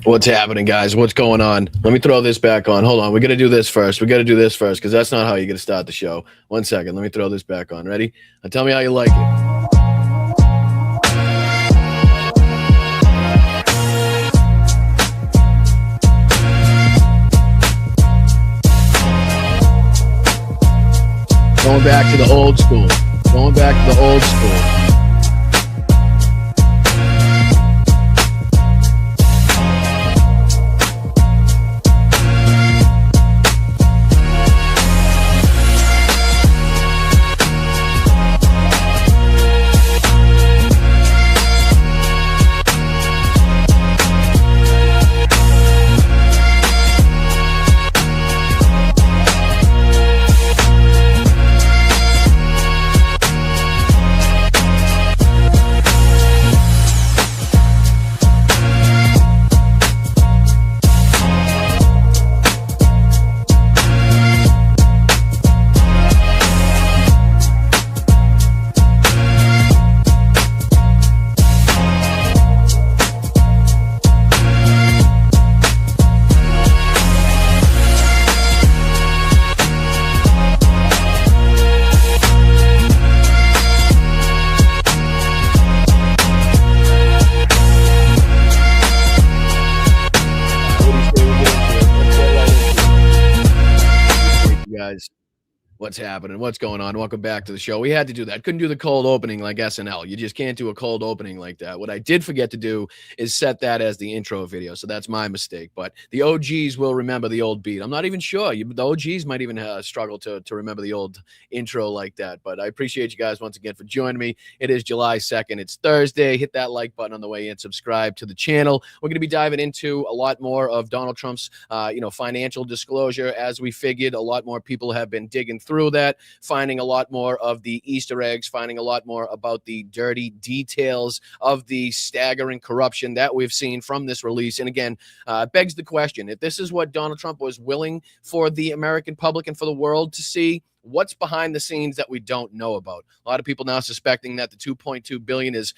What's happening, guys? What's going on? Let me throw this back on. Hold on. We got to do this first. We got to do this first because that's not how you got to start the show. 1 second. Let me throw this back on. Ready? Now tell me how you like it. Going back to the old school. Going back to the old school. Guys, what's happening? What's going on? Welcome back to the show. We had to do that. Couldn't do the cold opening like SNL. You just can't do a cold opening like that. What I did forget to do is set that as the intro video. So that's my mistake. But the OGs will remember the old beat. I'm not even sure. The OGs might even struggle to remember the old intro like that. But I appreciate you guys once again for joining me. It is July 2nd. It's Thursday. Hit that like button on the way in. Subscribe to the channel. We're going to be diving into a lot more of Donald Trump's, financial disclosure. As we figured, a lot more people have been digging through that, finding a lot more of the Easter eggs, finding a lot more about the dirty details of the staggering corruption that we've seen from this release. And again, begs the question, if this is what Donald Trump was willing for the American public and for the world to see, what's behind the scenes that we don't know about? A lot of people now suspecting that the $2.2 billion is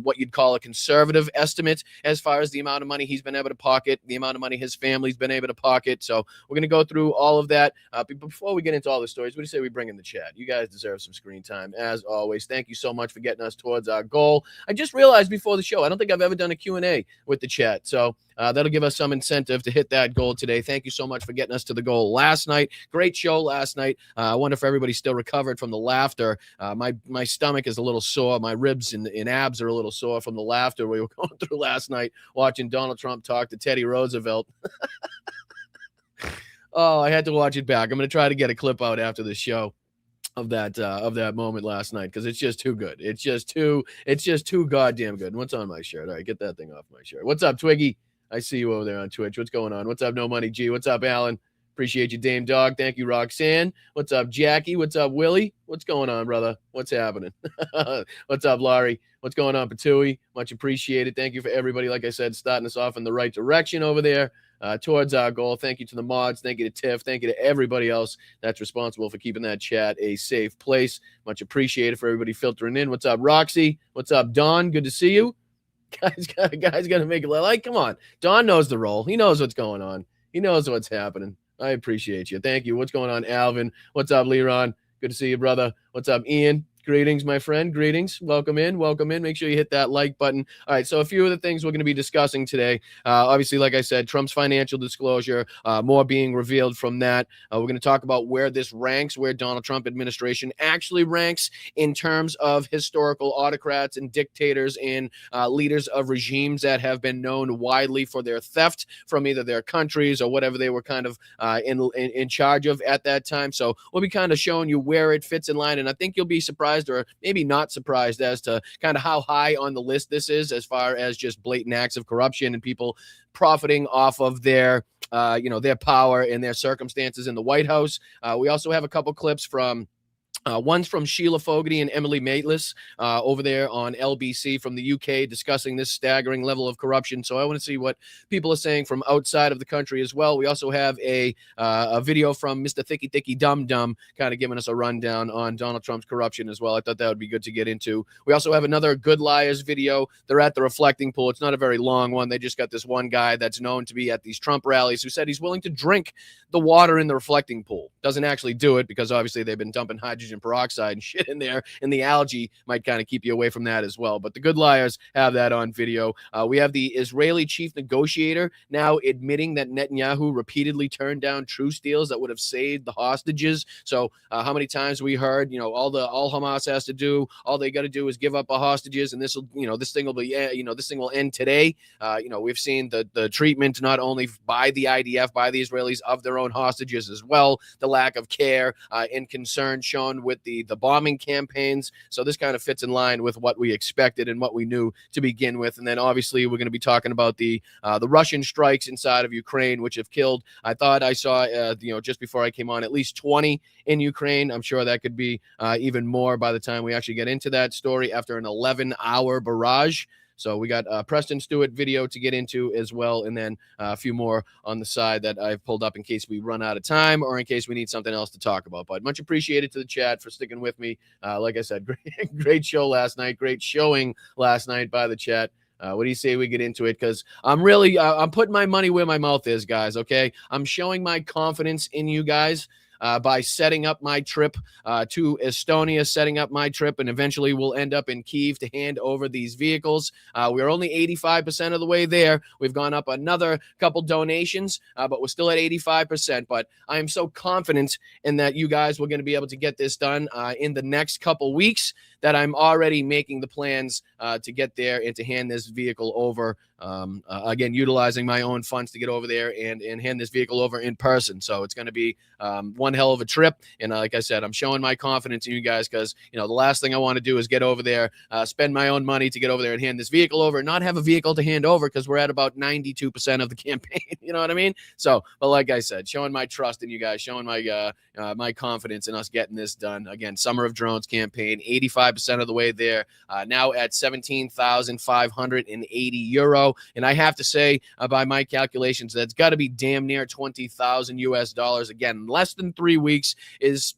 what you'd call a conservative estimate as far as the amount of money he's been able to pocket, the amount of money his family's been able to pocket. So we're going to go through all of that. Before we get into all the stories, what do you say we bring in the chat? You guys deserve some screen time, as always. Thank you so much for getting us towards our goal. I just realized before the show, I don't think I've ever done a Q&A with the chat. So that'll give us some incentive to hit that goal today. Thank you so much for getting us to the goal last night. Great show last night. I wonder if everybody's still recovered from the laughter. My stomach is a little sore. My ribs and abs are a little sore from the laughter we were going through last night watching Donald Trump talk to Teddy Roosevelt. Oh, I had to watch it back. I'm going to try to get a clip out after the show of that moment last night because it's just too good. It's just too goddamn good. And what's on my shirt? All right, get that thing off my shirt. What's up, Twiggy? I see you over there on Twitch. What's going on? What's up, No Money G? What's up, Alan? Appreciate you, Dame Dog. Thank you, Roxanne. What's up, Jackie? What's up, Willie? What's going on, brother? What's happening? What's up, Laurie? What's going on, Patui? Much appreciated. Thank you for everybody, like I said, starting us off in the right direction over there towards our goal. Thank you to the mods. Thank you to Tiff. Thank you to everybody else that's responsible for keeping that chat a safe place. Much appreciated for everybody filtering in. What's up, Roxy? What's up, Don? Good to see you. Guys got to make it like, come on. Don knows the role. He knows what's going on. He knows what's happening. I appreciate you. Thank you. What's going on, Alvin? What's up, Leron? Good to see you, brother. What's up, Ian? Greetings, my friend. Greetings. Welcome in. Welcome in. Make sure you hit that like button. All right. So a few of the things we're going to be discussing today. Obviously, like I said, Trump's financial disclosure, more being revealed from that. We're going to talk about where this ranks, where Donald Trump administration actually ranks in terms of historical autocrats and dictators and leaders of regimes that have been known widely for their theft from either their countries or whatever they were kind of in charge of at that time. So we'll be kind of showing you where it fits in line. And I think you'll be surprised or maybe not surprised as to kind of how high on the list this is as far as just blatant acts of corruption and people profiting off of their power and their circumstances in the White House. We also have a couple clips from One's from Sheila Fogarty and Emily Maitlis over there on LBC from the UK, discussing this staggering level of corruption. So I want to see what people are saying from outside of the country as well. We also have a video from Mr. Thicky Thicky Dum Dum, kind of giving us a rundown on Donald Trump's corruption as well. I thought that would be good to get into. We also have another Good Liars video. They're at the reflecting pool. It's not a very long one. They just got this one guy that's known to be at these Trump rallies who said he's willing to drink the water in the reflecting pool. Doesn't actually do it because obviously they've been dumping hydrogen peroxide and shit in there, and the algae might kind of keep you away from that as well. But the Good Liars have that on video. We have the Israeli chief negotiator now admitting that Netanyahu repeatedly turned down truce deals that would have saved the hostages. So how many times we heard, all Hamas has to do, all they got to do is give up the hostages, and this thing will end today. We've seen the treatment not only by the IDF, by the Israelis of their own hostages as well, the lack of care and concern shown with the bombing campaigns. So this kind of fits in line with what we expected and what we knew to begin with. And then obviously we're going to be talking about the Russian strikes inside of Ukraine, which have killed, I thought I saw, just before I came on, at least 20 in Ukraine. I'm sure that could be even more by the time we actually get into that story after an 11-hour barrage. So we got Preston Stewart video to get into as well, and then a few more on the side that I've pulled up in case we run out of time or in case we need something else to talk about. But much appreciated to the chat for sticking with me. Like I said, great show last night, great showing last night by the chat. What do you say we get into it? Because I'm really I'm putting my money where my mouth is, guys, okay? I'm showing my confidence in you guys. By setting up my trip to Estonia, setting up my trip, and eventually we'll end up in Kyiv to hand over these vehicles. We're only 85% of the way there. We've gone up another couple donations, but we're still at 85%. But I am so confident in that you guys were going to be able to get this done in the next couple weeks that I'm already making the plans to get there and to hand this vehicle over. Again, utilizing my own funds to get over there and hand this vehicle over in person. So it's going to be one hell of a trip. And like I said, I'm showing my confidence in you guys because, the last thing I want to do is get over there, spend my own money to get over there and hand this vehicle over, and not have a vehicle to hand over because we're at about 92% of the campaign. You know what I mean? So, but like I said, showing my trust in you guys, showing my my confidence in us getting this done. Again, Summer of Drones campaign, 85% of the way there, now at 17,580 euro. And I have to say, by my calculations, that's got to be damn near 20,000 US dollars. Again, less than 3 weeks is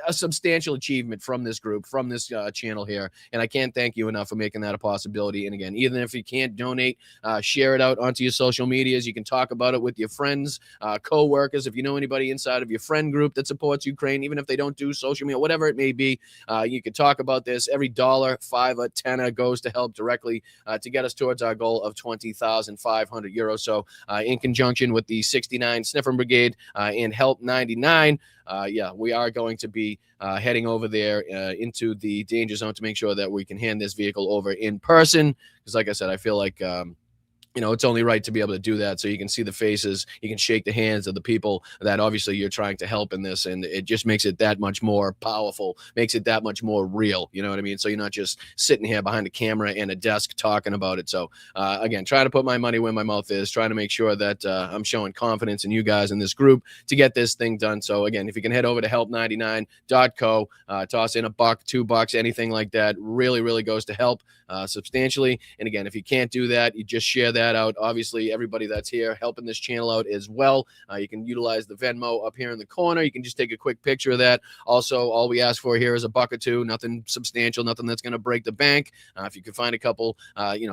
a substantial achievement from this group, from this channel here. And I can't thank you enough for making that a possibility. And again, even if you can't donate, share it out onto your social medias. You can talk about it with your friends, co-workers. If you know anybody inside of your friend group that supports Ukraine, even if they don't do social media, whatever it may be, you can talk about this. Every dollar, $5, $10 goes to help directly to get us towards our goal of 20,500 euros. So in conjunction with the 69 Sniffer Brigade and Help 99, we are going to be heading over there into the danger zone to make sure that we can hand this vehicle over in person. Because like I said, I feel like it's only right to be able to do that so you can see the faces, you can shake the hands of the people that obviously you're trying to help in this, and it just makes it that much more powerful, makes it that much more real, you know what I mean? So you're not just sitting here behind a camera and a desk talking about it. So again, trying to put my money where my mouth is, trying to make sure that I'm showing confidence in you guys in this group to get this thing done. So again, if you can head over to help99.co, toss in $1, $2, anything like that, really goes to help substantially. And again, if you can't do that, you just share that out. Obviously, everybody that's here helping this channel out as well. You can utilize the Venmo up here in the corner. You can just take a quick picture of that. Also, all we ask for here is $1 or $2, nothing substantial, nothing that's going to break the bank. If you can find a couple,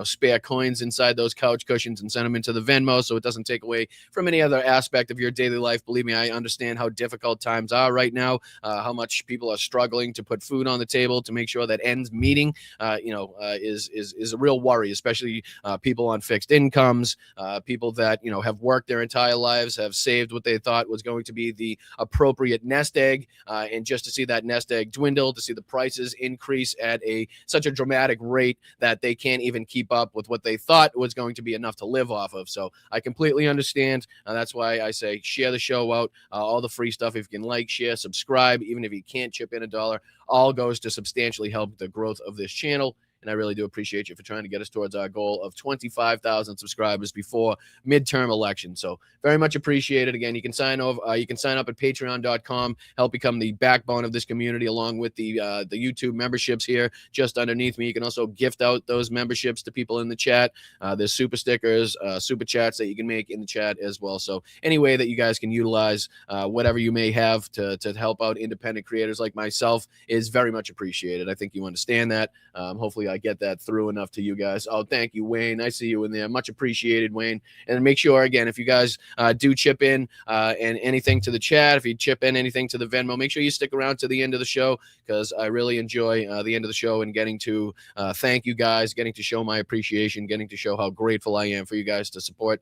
spare coins inside those couch cushions and send them into the Venmo so it doesn't take away from any other aspect of your daily life. Believe me, I understand how difficult times are right now, how much people are struggling to put food on the table, to make sure that ends meeting, is a real worry, especially people on fixed incomes, people that, have worked their entire lives, have saved what they thought was going to be the appropriate nest egg. And just to see that nest egg dwindle, to see the prices increase at such a dramatic rate that they can't even keep up with what they thought was going to be enough to live off of. So I completely understand. That's why I say share the show out, all the free stuff. If you can share, subscribe, even if you can't chip in $1, all goes to substantially help the growth of this channel. and I really do appreciate you for trying to get us towards our goal of 25,000 subscribers before midterm election. So very much appreciated. Again, you can sign over. You can sign up at patreon.com, help become the backbone of this community, along with the YouTube memberships here just underneath me. You can also gift out those memberships to people in the chat. There's super stickers, super chats that you can make in the chat as well. So any way that you guys can utilize whatever you may have to help out independent creators like myself is very much appreciated. I think you understand that. Hopefully I get that through enough to you guys. Oh, thank you, Wayne. I see you in there. Much appreciated, Wayne. And make sure, again, if you guys do chip in and anything to the chat, if you chip in anything to the Venmo, make sure you stick around to the end of the show, because I really enjoy the end of the show and getting to thank you guys, getting to show my appreciation, getting to show how grateful I am for you guys to support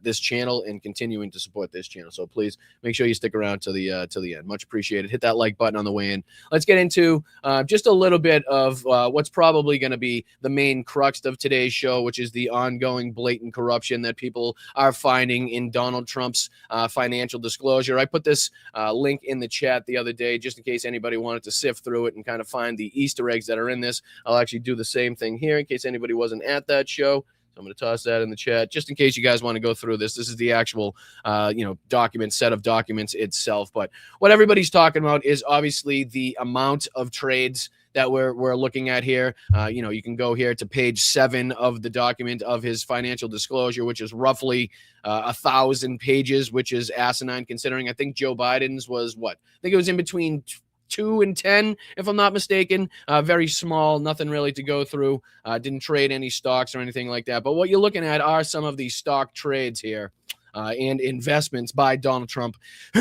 this channel and continuing to support this channel. So please make sure you stick around to the end. Much appreciated. Hit that like button on the way in. Let's get into just a little bit of what's probably going to be the main crux of today's show, which is the ongoing blatant corruption that people are finding in Donald Trump's financial disclosure. I put this link in the chat the other day just in case anybody wanted to sift through it and kind of find the Easter eggs that are in this. I'll actually do the same thing here in case anybody wasn't at that show. So I'm going to toss that in the chat just in case you guys want to go through this. This is the actual, set of documents itself. But what everybody's talking about is obviously the amount of trades that we're looking at here. You can go here to page 7 of the document of his financial disclosure, which is roughly 1,000 pages, which is asinine considering I think Joe Biden's was what? I think it was in between 2 and 10, if I'm not mistaken. Very small, nothing really to go through. Didn't trade any stocks or anything like that. But what you're looking at are some of these stock trades here and investments by Donald Trump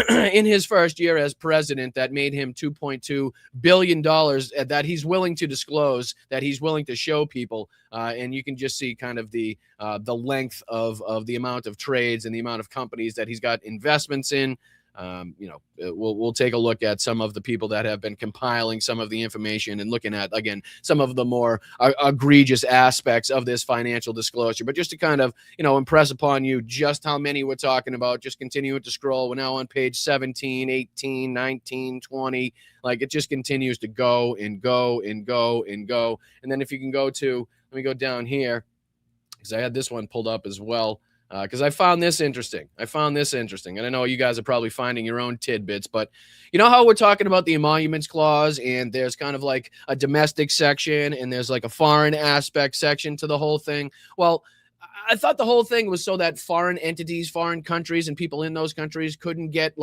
in his first year as president that made him $2.2 billion that he's willing to disclose, that he's willing to show people. And you can just see kind of the length of the amount of trades and the amount of companies that he's got investments in. We'll take a look at some of the people that have been compiling some of the information and looking at, again, some of the more egregious aspects of this financial disclosure. But just to kind of, impress upon you just how many we're talking about, just continuing to scroll. We're now on page 17, 18, 19, 20. Like, it just continues to go and go and go and go. And then if you can go to, let me go down here, because I had this one pulled up as well. Because I found this interesting. And I know you guys are probably finding your own tidbits, but you know how we're talking about the emoluments clause, and there's kind of like a domestic section, and there's like a foreign aspect section to the whole thing. Well, I thought the whole thing was so that foreign entities, foreign countries, and people in those countries couldn't get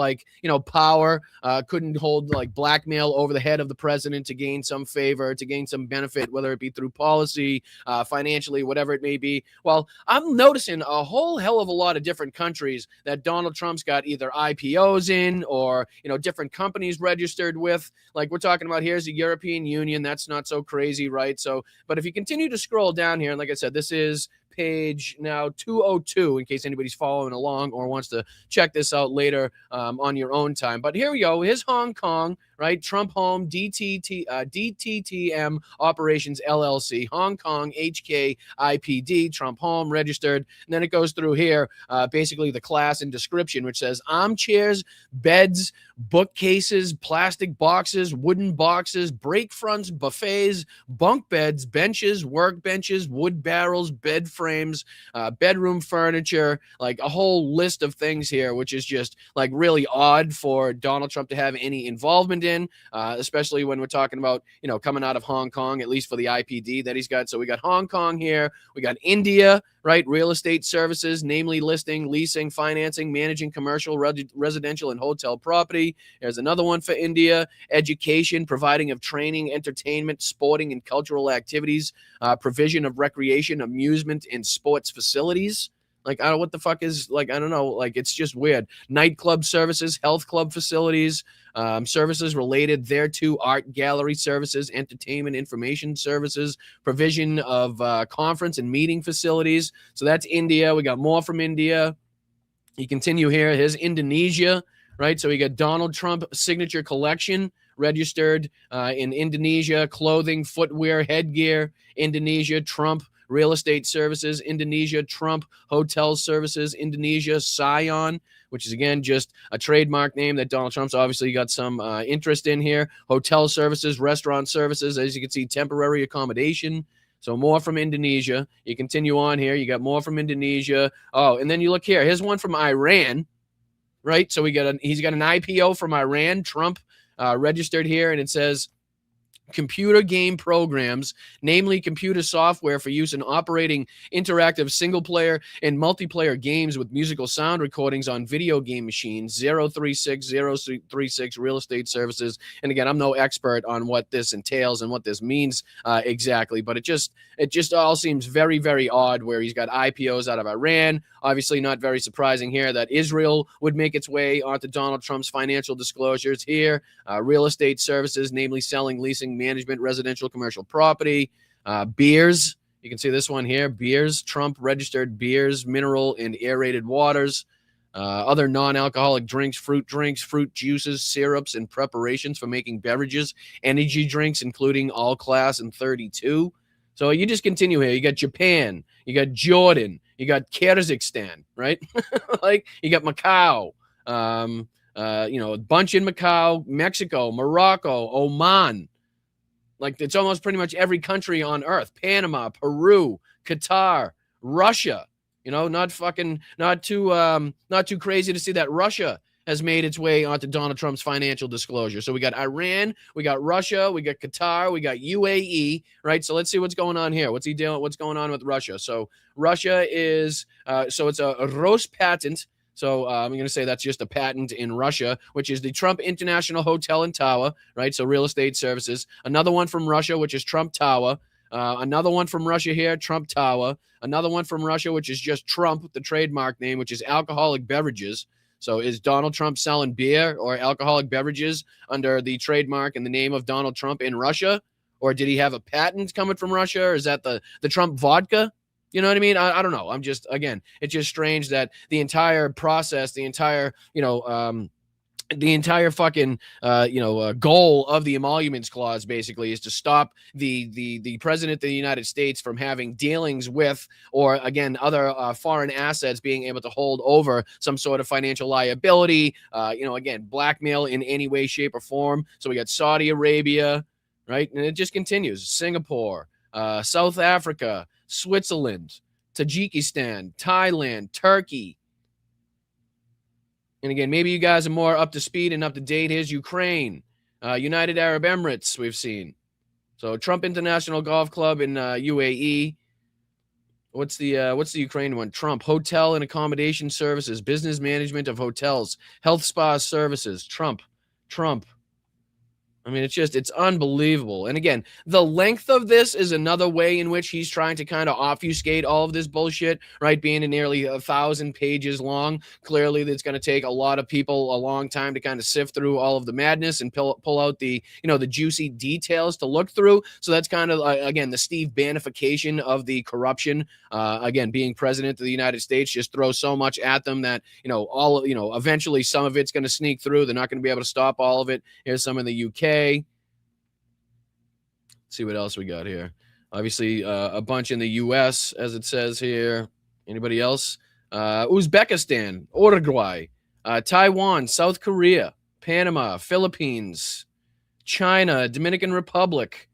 power, couldn't hold blackmail over the head of the president to gain some favor, to gain some benefit, whether it be through policy, financially, whatever it may be. Well, I'm noticing a whole hell of a lot of different countries that Donald Trump's got either IPOs in or, different companies registered with. Like we're talking about here's the European Union. That's not so crazy, right? So, but if you continue to scroll down here, and like I said, this is page now 202 in case anybody's following along or wants to check this out later on your own time. But here we go. Here's Hong Kong, right? Trump Home, DTTM Operations LLC, Hong Kong, HKIPD, Trump Home, registered. And then it goes through here, basically the class and description, which says armchairs, beds, bookcases, plastic boxes, wooden boxes, break fronts, buffets, bunk beds, benches, workbenches, wood barrels, bed frames, bedroom furniture, like a whole list of things here, which is just like really odd for Donald Trump to have any involvement in, especially when we're talking about, coming out of Hong Kong, at least for the IPD that he's got. So we got Hong Kong here. We got India, right? Real estate services, namely listing, leasing, financing, managing commercial, residential, and hotel property. There's another one for India. Education, providing of training, entertainment, sporting, and cultural activities, provision of recreation, amusement, and sports facilities. Like, I don't know what the fuck is, I don't know. Like, it's just weird. Nightclub services, health club facilities, services related thereto, art gallery services, entertainment information services, provision of conference and meeting facilities. So that's India. We got more from India. You continue here. Here's Indonesia, right? So we got Donald Trump signature collection registered in Indonesia, clothing, footwear, headgear, Indonesia, Trump. Real estate services, Indonesia, Trump, hotel services, Indonesia, Scion, which is, again, just a trademark name that Donald Trump's obviously got some interest in here. Hotel services, restaurant services, as you can see, temporary accommodation. So more from Indonesia. You continue on here. You got more from Indonesia. Oh, and then you look here. Here's one from Iran, right? So he's got an IPO from Iran. Trump registered here, and it says computer game programs, namely computer software for use in operating interactive single-player and multiplayer games with musical sound recordings on video game machines, 036 Real Estate Services. And again, I'm no expert on what this entails and what this means exactly, but it just all seems very, very odd where he's got IPOs out of Iran. Obviously not very surprising here that Israel would make its way onto Donald Trump's financial disclosures here. Real estate services, namely selling, leasing, management, residential, commercial property. Beers, you can see this one here. Beers, Trump registered beers, mineral and aerated waters. Other non-alcoholic drinks, fruit juices, syrups, and preparations for making beverages, energy drinks, including all class and 32. So you just continue here. You got Japan, you got Jordan, you got Kazakhstan, right? Like you got Macau, a bunch in Macau, Mexico, Morocco, Oman. Like it's almost pretty much every country on earth. Panama, Peru, Qatar, Russia. Not too crazy to see that Russia has made its way onto Donald Trump's financial disclosure. So we got Iran, we got Russia, we got Qatar, we got UAE, right? So let's see what's going on here. What's he doing? What's going on with Russia? So Russia is, so it's a Rospatent. So I'm going to say that's just a patent in Russia, which is the Trump International Hotel and Tower, right? So real estate services. Another one from Russia, which is Trump Tower. Another one from Russia here, Trump Tower. Another one from Russia, which is just Trump, the trademark name, which is alcoholic beverages. So is Donald Trump selling beer or alcoholic beverages under the trademark and the name of Donald Trump in Russia? Or did he have a patent coming from Russia? Or is that the Trump vodka? You know what I mean? I don't know. It's just strange that the entire process, the entire fucking goal of the emoluments clause basically is to stop the president of the United States from having dealings with, or again, other foreign assets being able to hold over some sort of financial liability, again, blackmail in any way, shape, or form. So we got Saudi Arabia, right? And it just continues. Singapore, South Africa, Switzerland, Tajikistan, Thailand, Turkey. And again, maybe you guys are more up to speed and up to date. Here's Ukraine, United Arab Emirates we've seen. So Trump International Golf Club in UAE. What's the Ukraine one? Trump Hotel and Accommodation Services, Business Management of Hotels, Health Spa Services. Trump. I mean, it's unbelievable. And again, the length of this is another way in which he's trying to kind of obfuscate all of this bullshit, right? Being in nearly 1,000 pages long. Clearly, it's going to take a lot of people a long time to kind of sift through all of the madness and pull out the juicy details to look through. So that's kind of, again, the Steve Bannification of the corruption. Again, being president of the United States, just throw so much at them that, eventually some of it's going to sneak through. They're not going to be able to stop all of it. Here's some in the UK. Let's see what else we got here. Obviously, a bunch in the U.S., as it says here. Anybody else? Uzbekistan, Uruguay, Taiwan, South Korea, Panama, Philippines, China, Dominican Republic.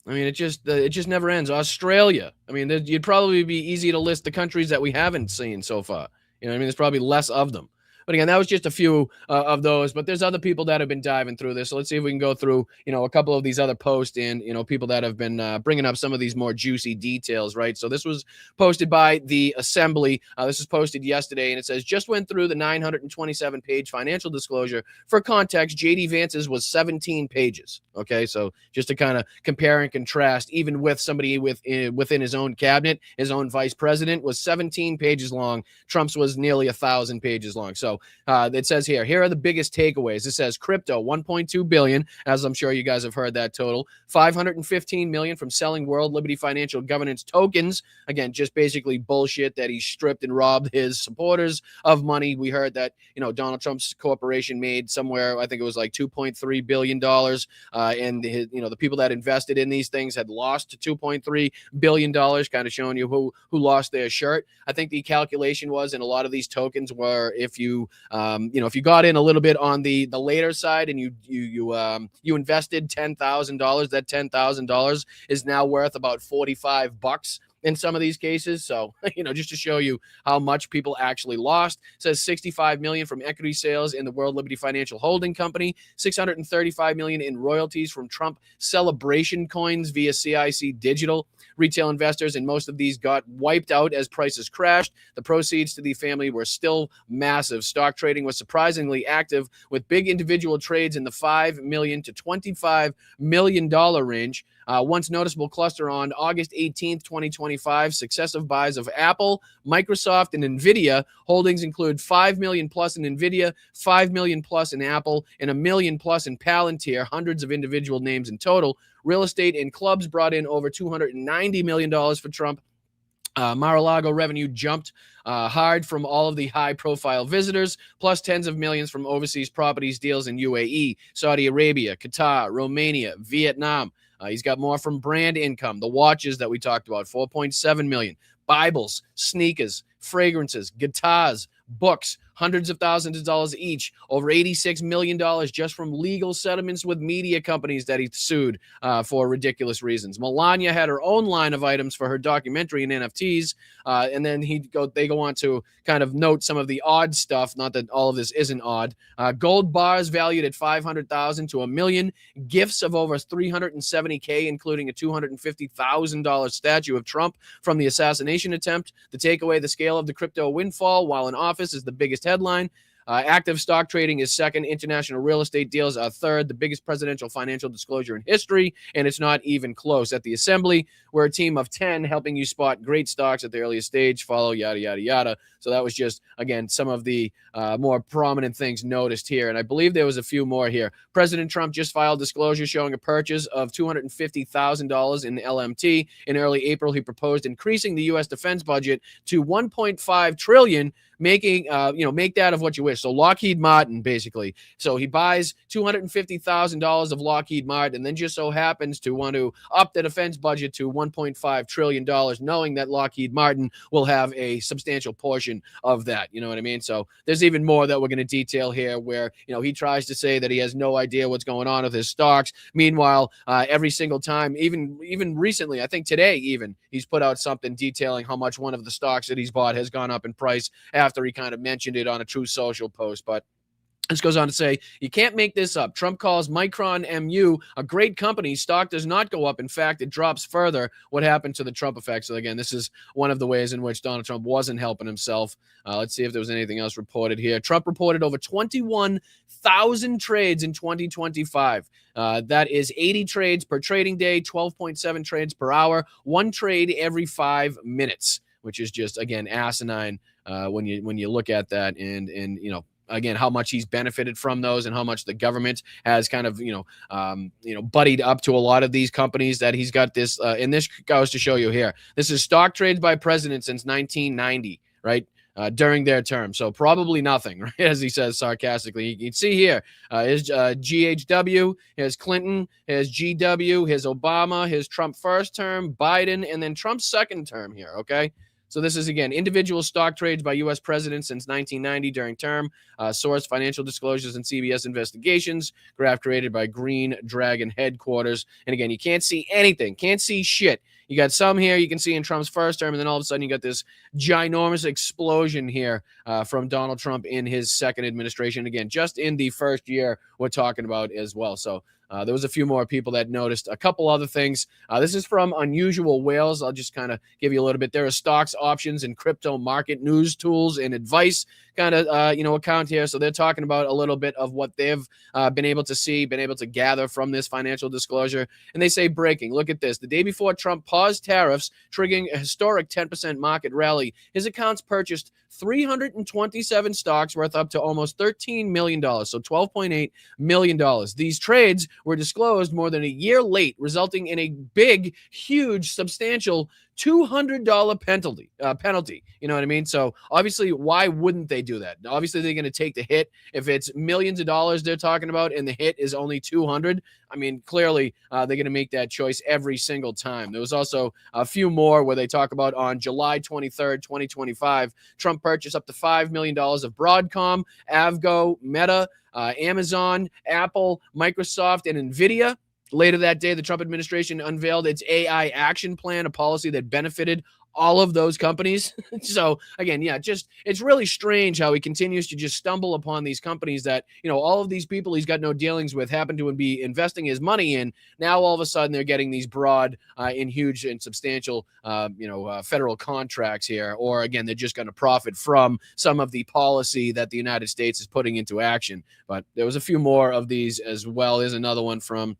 I mean, it just never ends. Australia. I mean, you'd probably be easy to list the countries that we haven't seen so far. There's probably less of them. But again, that was just a few of those. But there's other people that have been diving through this. So let's see if we can go through, a couple of these other posts and, people that have been bringing up some of these more juicy details, right? So this was posted by the Assembly. This was posted yesterday, and it says, just went through the 927-page financial disclosure. For context, J.D. Vance's was 17 pages. Okay, so just to kind of compare and contrast, even with somebody within his own cabinet, his own vice president was 17 pages long. Trump's was nearly 1,000 pages long. So it says here are the biggest takeaways. It says crypto, 1.2 billion, as I'm sure you guys have heard that total. 515 million from selling World Liberty Financial Governance tokens. Again, just basically bullshit that he stripped and robbed his supporters of money. We heard that, Donald Trump's corporation made somewhere, I think it was like $2.3 billion. And the people that invested in these things had lost $2.3 billion, kind of showing you who lost their shirt. I think the calculation was, in a lot of these tokens were, if you you if you got in a little bit on the later side and you invested $10,000, that $10,000 is now worth about $45 in some of these cases. So, just to show you how much people actually lost. It says $65 million from equity sales in the World Liberty Financial Holding Company, $635 million in royalties from Trump Celebration coins via CIC Digital. Retail investors in most of these got wiped out as prices crashed. The proceeds to the family were still massive. Stock trading was surprisingly active, with big individual trades in the $5 million to $25 million range. Once noticeable cluster on August 18th, 2025, successive buys of Apple, Microsoft, and NVIDIA. Holdings include $5 million plus in NVIDIA, $5 million plus in Apple, and $1 million plus in Palantir, hundreds of individual names in total. Real estate and clubs brought in over $290 million for Trump. Mar-a-Lago revenue jumped hard from all of the high-profile visitors, plus tens of millions from overseas properties deals in UAE, Saudi Arabia, Qatar, Romania, Vietnam. He's got more from brand income, the watches that we talked about, $4.7 million, Bibles, sneakers, fragrances, guitars, books, hundreds of thousands of dollars each, over $86 million just from legal settlements with media companies that he sued for ridiculous reasons. Melania had her own line of items for her documentary and NFTs, and then they go on to kind of note some of the odd stuff, not that all of this isn't odd. Gold bars valued at $500,000 to $1 million, gifts of over $370K, including a $250,000 statue of Trump from the assassination attempt. The takeaway, the scale of the crypto windfall while in office is the biggest headline. Active stock trading is second. International real estate deals are third. The biggest presidential financial disclosure in history, and it's not even close. At the Assembly, we're a team of 10 helping you spot great stocks at the earliest stage, follow, yada, yada, yada. So that was just, again, some of the more prominent things noticed here. And I believe there was a few more here. President Trump just filed disclosure showing a purchase of $250,000 in LMT. In early April, he proposed increasing the U.S. defense budget to $1.5 trillion, making, make that of what you wish. So Lockheed Martin, basically. So he buys $250,000 of Lockheed Martin and then just so happens to want to up the defense budget to $1.5 trillion, knowing that Lockheed Martin will have a substantial portion of that. You know what I mean? So there's even more that we're going to detail here where, he tries to say that he has no idea what's going on with his stocks. Meanwhile, every single time, even recently, I think today even, he's put out something detailing how much one of the stocks that he's bought has gone up in price after he kind of mentioned it on a True Social post. But this goes on to say, you can't make this up. Trump calls Micron MU a great company. Stock does not go up. In fact, it drops further. What happened to the Trump effect? So again, this is one of the ways in which Donald Trump wasn't helping himself. Let's see if there was anything else reported here. Trump reported over 21,000 trades in 2025. That is 80 trades per trading day, 12.7 trades per hour, one trade every 5 minutes, which is just, again, asinine when you look at that and again, how much he's benefited from those and how much the government has kind of, buddied up to a lot of these companies that he's got this. And this goes to show you here. This is stock trades by presidents since 1990, right? During their term. So probably nothing, right? As he says sarcastically. You can see here, his GHW, his Clinton, his GW, his Obama, his Trump first term, Biden, and then Trump's second term here, okay? So this is, again, individual stock trades by U.S. presidents since 1990 during term. Source, financial disclosures and CBS investigations. Graph created by Green Dragon headquarters. And again, you can't see anything. Can't see shit. You got some here you can see in Trump's first term, and then all of a sudden you got this ginormous explosion here from Donald Trump in his second administration. Again, just in the first year we're talking about as well. So there was a few more people that noticed a couple other things. This is from Unusual Whales. I'll just kind of give you a little bit. There are stocks, options, and crypto market news tools and advice kind of, account here. So they're talking about a little bit of what they've been able to see, been able to gather from this financial disclosure. And they say breaking. Look at this. The day before Trump paused tariffs, triggering a historic 10% market rally, his accounts purchased 327 stocks worth up to almost $13 million, so $12.8 million. These trades were disclosed more than a year late, resulting in a big, huge, substantial $200 penalty. You know what I mean? So obviously, why wouldn't they do that? Obviously, they're going to take the hit. If it's millions of dollars they're talking about and the hit is only 200, I mean, clearly they're going to make that choice every single time. There was also a few more where they talk about on July 23rd, 2025, Trump purchased up to $5 million of Broadcom, Avgo, Meta, Amazon, Apple, Microsoft, and NVIDIA. Later that day, the Trump administration unveiled its AI action plan, a policy that benefited all of those companies. So again, yeah, just it's really strange how he continues to just stumble upon these companies that, all of these people he's got no dealings with happen to be investing his money in. Now all of a sudden they're getting these broad and huge and substantial federal contracts here, or again, they're just going to profit from some of the policy that the United States is putting into action. But there was a few more of these as well. There's another one from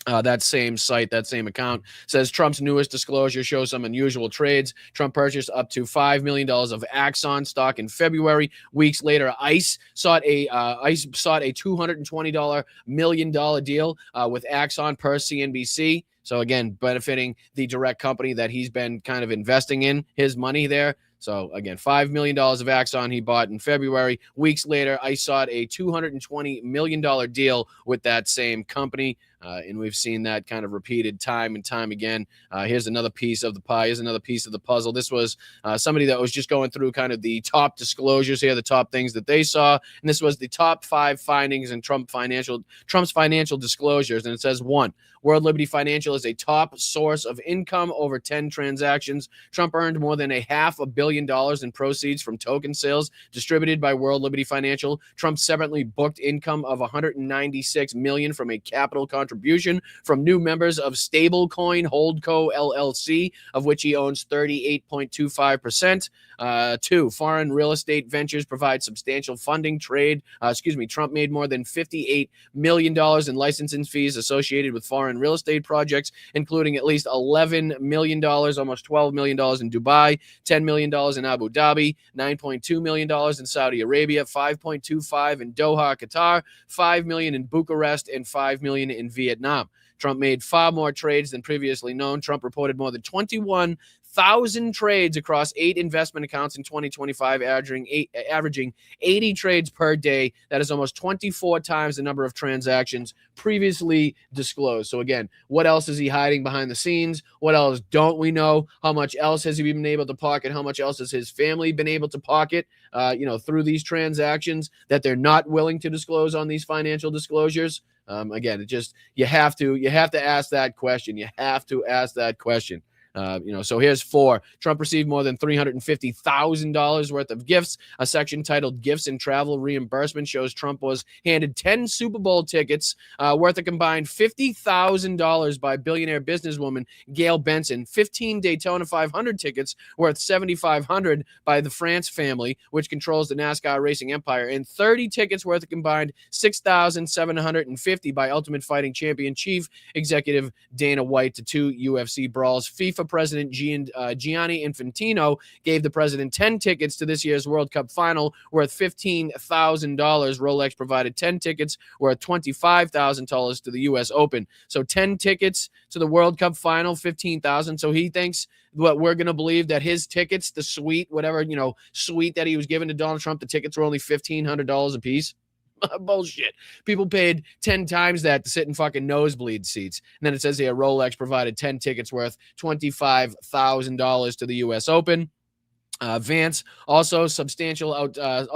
that same site, that same account, says Trump's newest disclosure shows some unusual trades. Trump purchased up to $5 million of Axon stock in February. Weeks later, ICE sought a $220 million deal with Axon per CNBC. So again, benefiting the direct company that he's been kind of investing in his money there. So again, $5 million of Axon he bought in February. Weeks later, ICE sought a $220 million deal with that same company. And we've seen that kind of repeated time and time again. Here's another piece of the pie. Here's another piece of the puzzle. This was somebody that was just going through kind of the top disclosures here, the top things that they saw. And this was the top 5 findings in Trump's financial disclosures. And it says, 1, World Liberty Financial is a top source of income over 10 transactions. Trump earned more than $500 million in proceeds from token sales distributed by World Liberty Financial. Trump separately booked income of $196 million from a capital contribution from new members of Stablecoin Holdco LLC, of which he owns 38.25%. 2, foreign real estate ventures provide substantial funding. Trump made more than $58 million in licensing fees associated with foreign real estate projects, including at least $11 million, almost $12 million in Dubai, $10 million in Abu Dhabi, $9.2 million in Saudi Arabia, $5.25 in Doha, Qatar, $5 million in Bucharest, and $5 million in Vietnam. Trump made far more trades than previously known. Trump reported more than 21,000 trades across 8 investment accounts in 2025, averaging 80 trades per day. That is almost 24 times the number of transactions previously disclosed. So again, what else is he hiding behind the scenes? What else don't we know? How much else has he been able to pocket? How much else has his family been able to pocket, through these transactions that they're not willing to disclose on these financial disclosures? Again, you have to ask that question. You have to ask that question. So here's 4. Trump received more than $350,000 worth of gifts. A section titled Gifts and Travel Reimbursement shows Trump was handed 10 Super Bowl tickets worth a combined $50,000 by billionaire businesswoman Gail Benson, 15 Daytona 500 tickets worth $7,500 by the France family, which controls the NASCAR racing empire, and 30 tickets worth a combined $6,750 by Ultimate Fighting champion chief executive Dana White to 2 UFC brawls. FIFA President Gianni Infantino gave the president 10 tickets to this year's World Cup final worth $15,000. Rolex provided 10 tickets worth $25,000 to the U.S. Open. So 10 tickets to the World Cup final, $15,000. So he thinks what we're going to believe that his tickets, the suite, whatever, suite that he was given to Donald Trump, the tickets were only $1,500 a piece. Bullshit. People paid 10 times that to sit in fucking nosebleed seats. And then it says here Rolex provided 10 tickets worth $25,000 to the U.S. Open. Vance also has substantial outside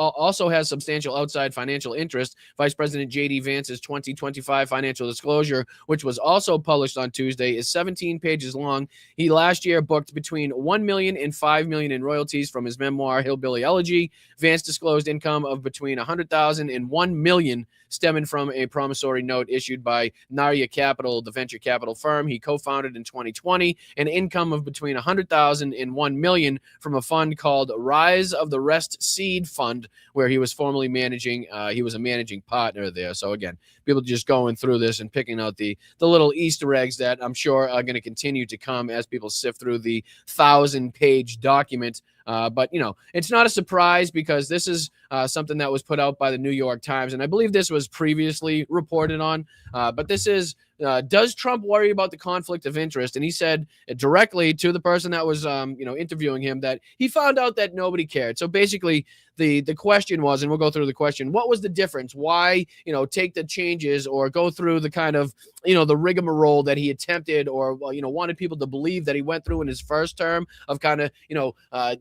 financial interest. Vice President J.D. Vance's 2025 financial disclosure, which was also published on Tuesday, is 17 pages long. He last year booked between $1 million and $5 million in royalties from his memoir Hillbilly Elegy. Vance disclosed income of between $100,000 and $1 million stemming from a promissory note issued by Narya Capital, the venture capital firm he co-founded in 2020, and income of between $100,000 and $1 million from a fund called Rise of the Rest Seed Fund, where he was formerly managing. He was a managing partner there. So again, people just going through this and picking out the little Easter eggs that I'm sure are going to continue to come as people sift through the 1,000-page document. But, it's not a surprise because this is something that was put out by the New York Times. And I believe this was previously reported on. But this is does Trump worry about the conflict of interest? And he said directly to the person that was, interviewing him, that he found out that nobody cared. So basically, the question was, and we'll go through the question, what was the difference? Why, take the changes or go through the kind of, the rigmarole that he attempted or, wanted people to believe that he went through in his first term of kind of,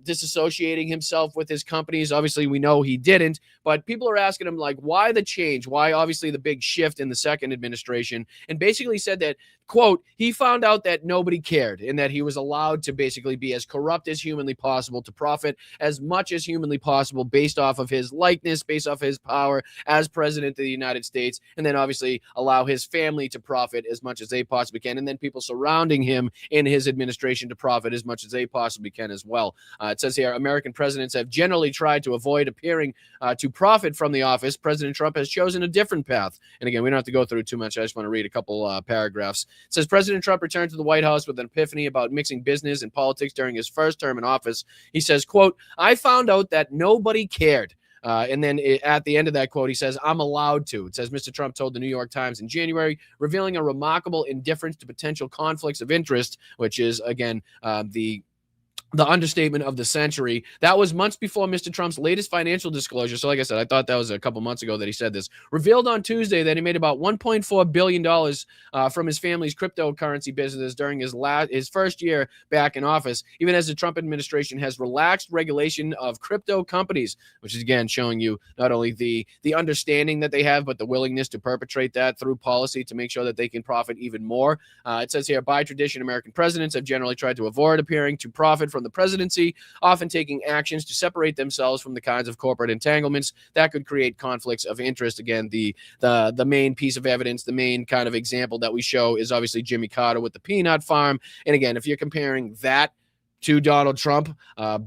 disassociating himself with his companies. Obviously, we know he didn't, but people are asking him, like, why the change? Why, obviously, the big shift in the second administration? And basically said that, quote, he found out that nobody cared and that he was allowed to basically be as corrupt as humanly possible to profit as much as humanly possible based off of his likeness, based off his power as president of the United States, and then obviously allow his family to profit as much as they possibly can, and then people surrounding him in his administration to profit as much as they possibly can as well. It says here, American presidents have generally tried to avoid appearing to profit from the office. President Trump has chosen a different path. And again, we don't have to go through too much. I just want to read a couple paragraphs. It says, President Trump returned to the White House with an epiphany about mixing business and politics during his first term in office. He says, quote, I found out that nobody cared. And then at the end of that quote, he says, I'm allowed to. It says, Mr. Trump told the New York Times in January, revealing a remarkable indifference to potential conflicts of interest, which is, again, the understatement of the century. That was months before Mr. Trump's latest financial disclosure. So like I said, I thought that was a couple months ago that he said this. Revealed on Tuesday that he made about $1.4 billion from his family's cryptocurrency business during his first year back in office, even as the Trump administration has relaxed regulation of crypto companies, which is, again, showing you not only the understanding that they have, but the willingness to perpetrate that through policy to make sure that they can profit even more. It says here, by tradition, American presidents have generally tried to avoid appearing to profit from the presidency, often taking actions to separate themselves from the kinds of corporate entanglements that could create conflicts of interest. Again, the main piece of evidence, the main kind of example that we show is obviously Jimmy Carter with the peanut farm. And again, if you're comparing that to Donald Trump,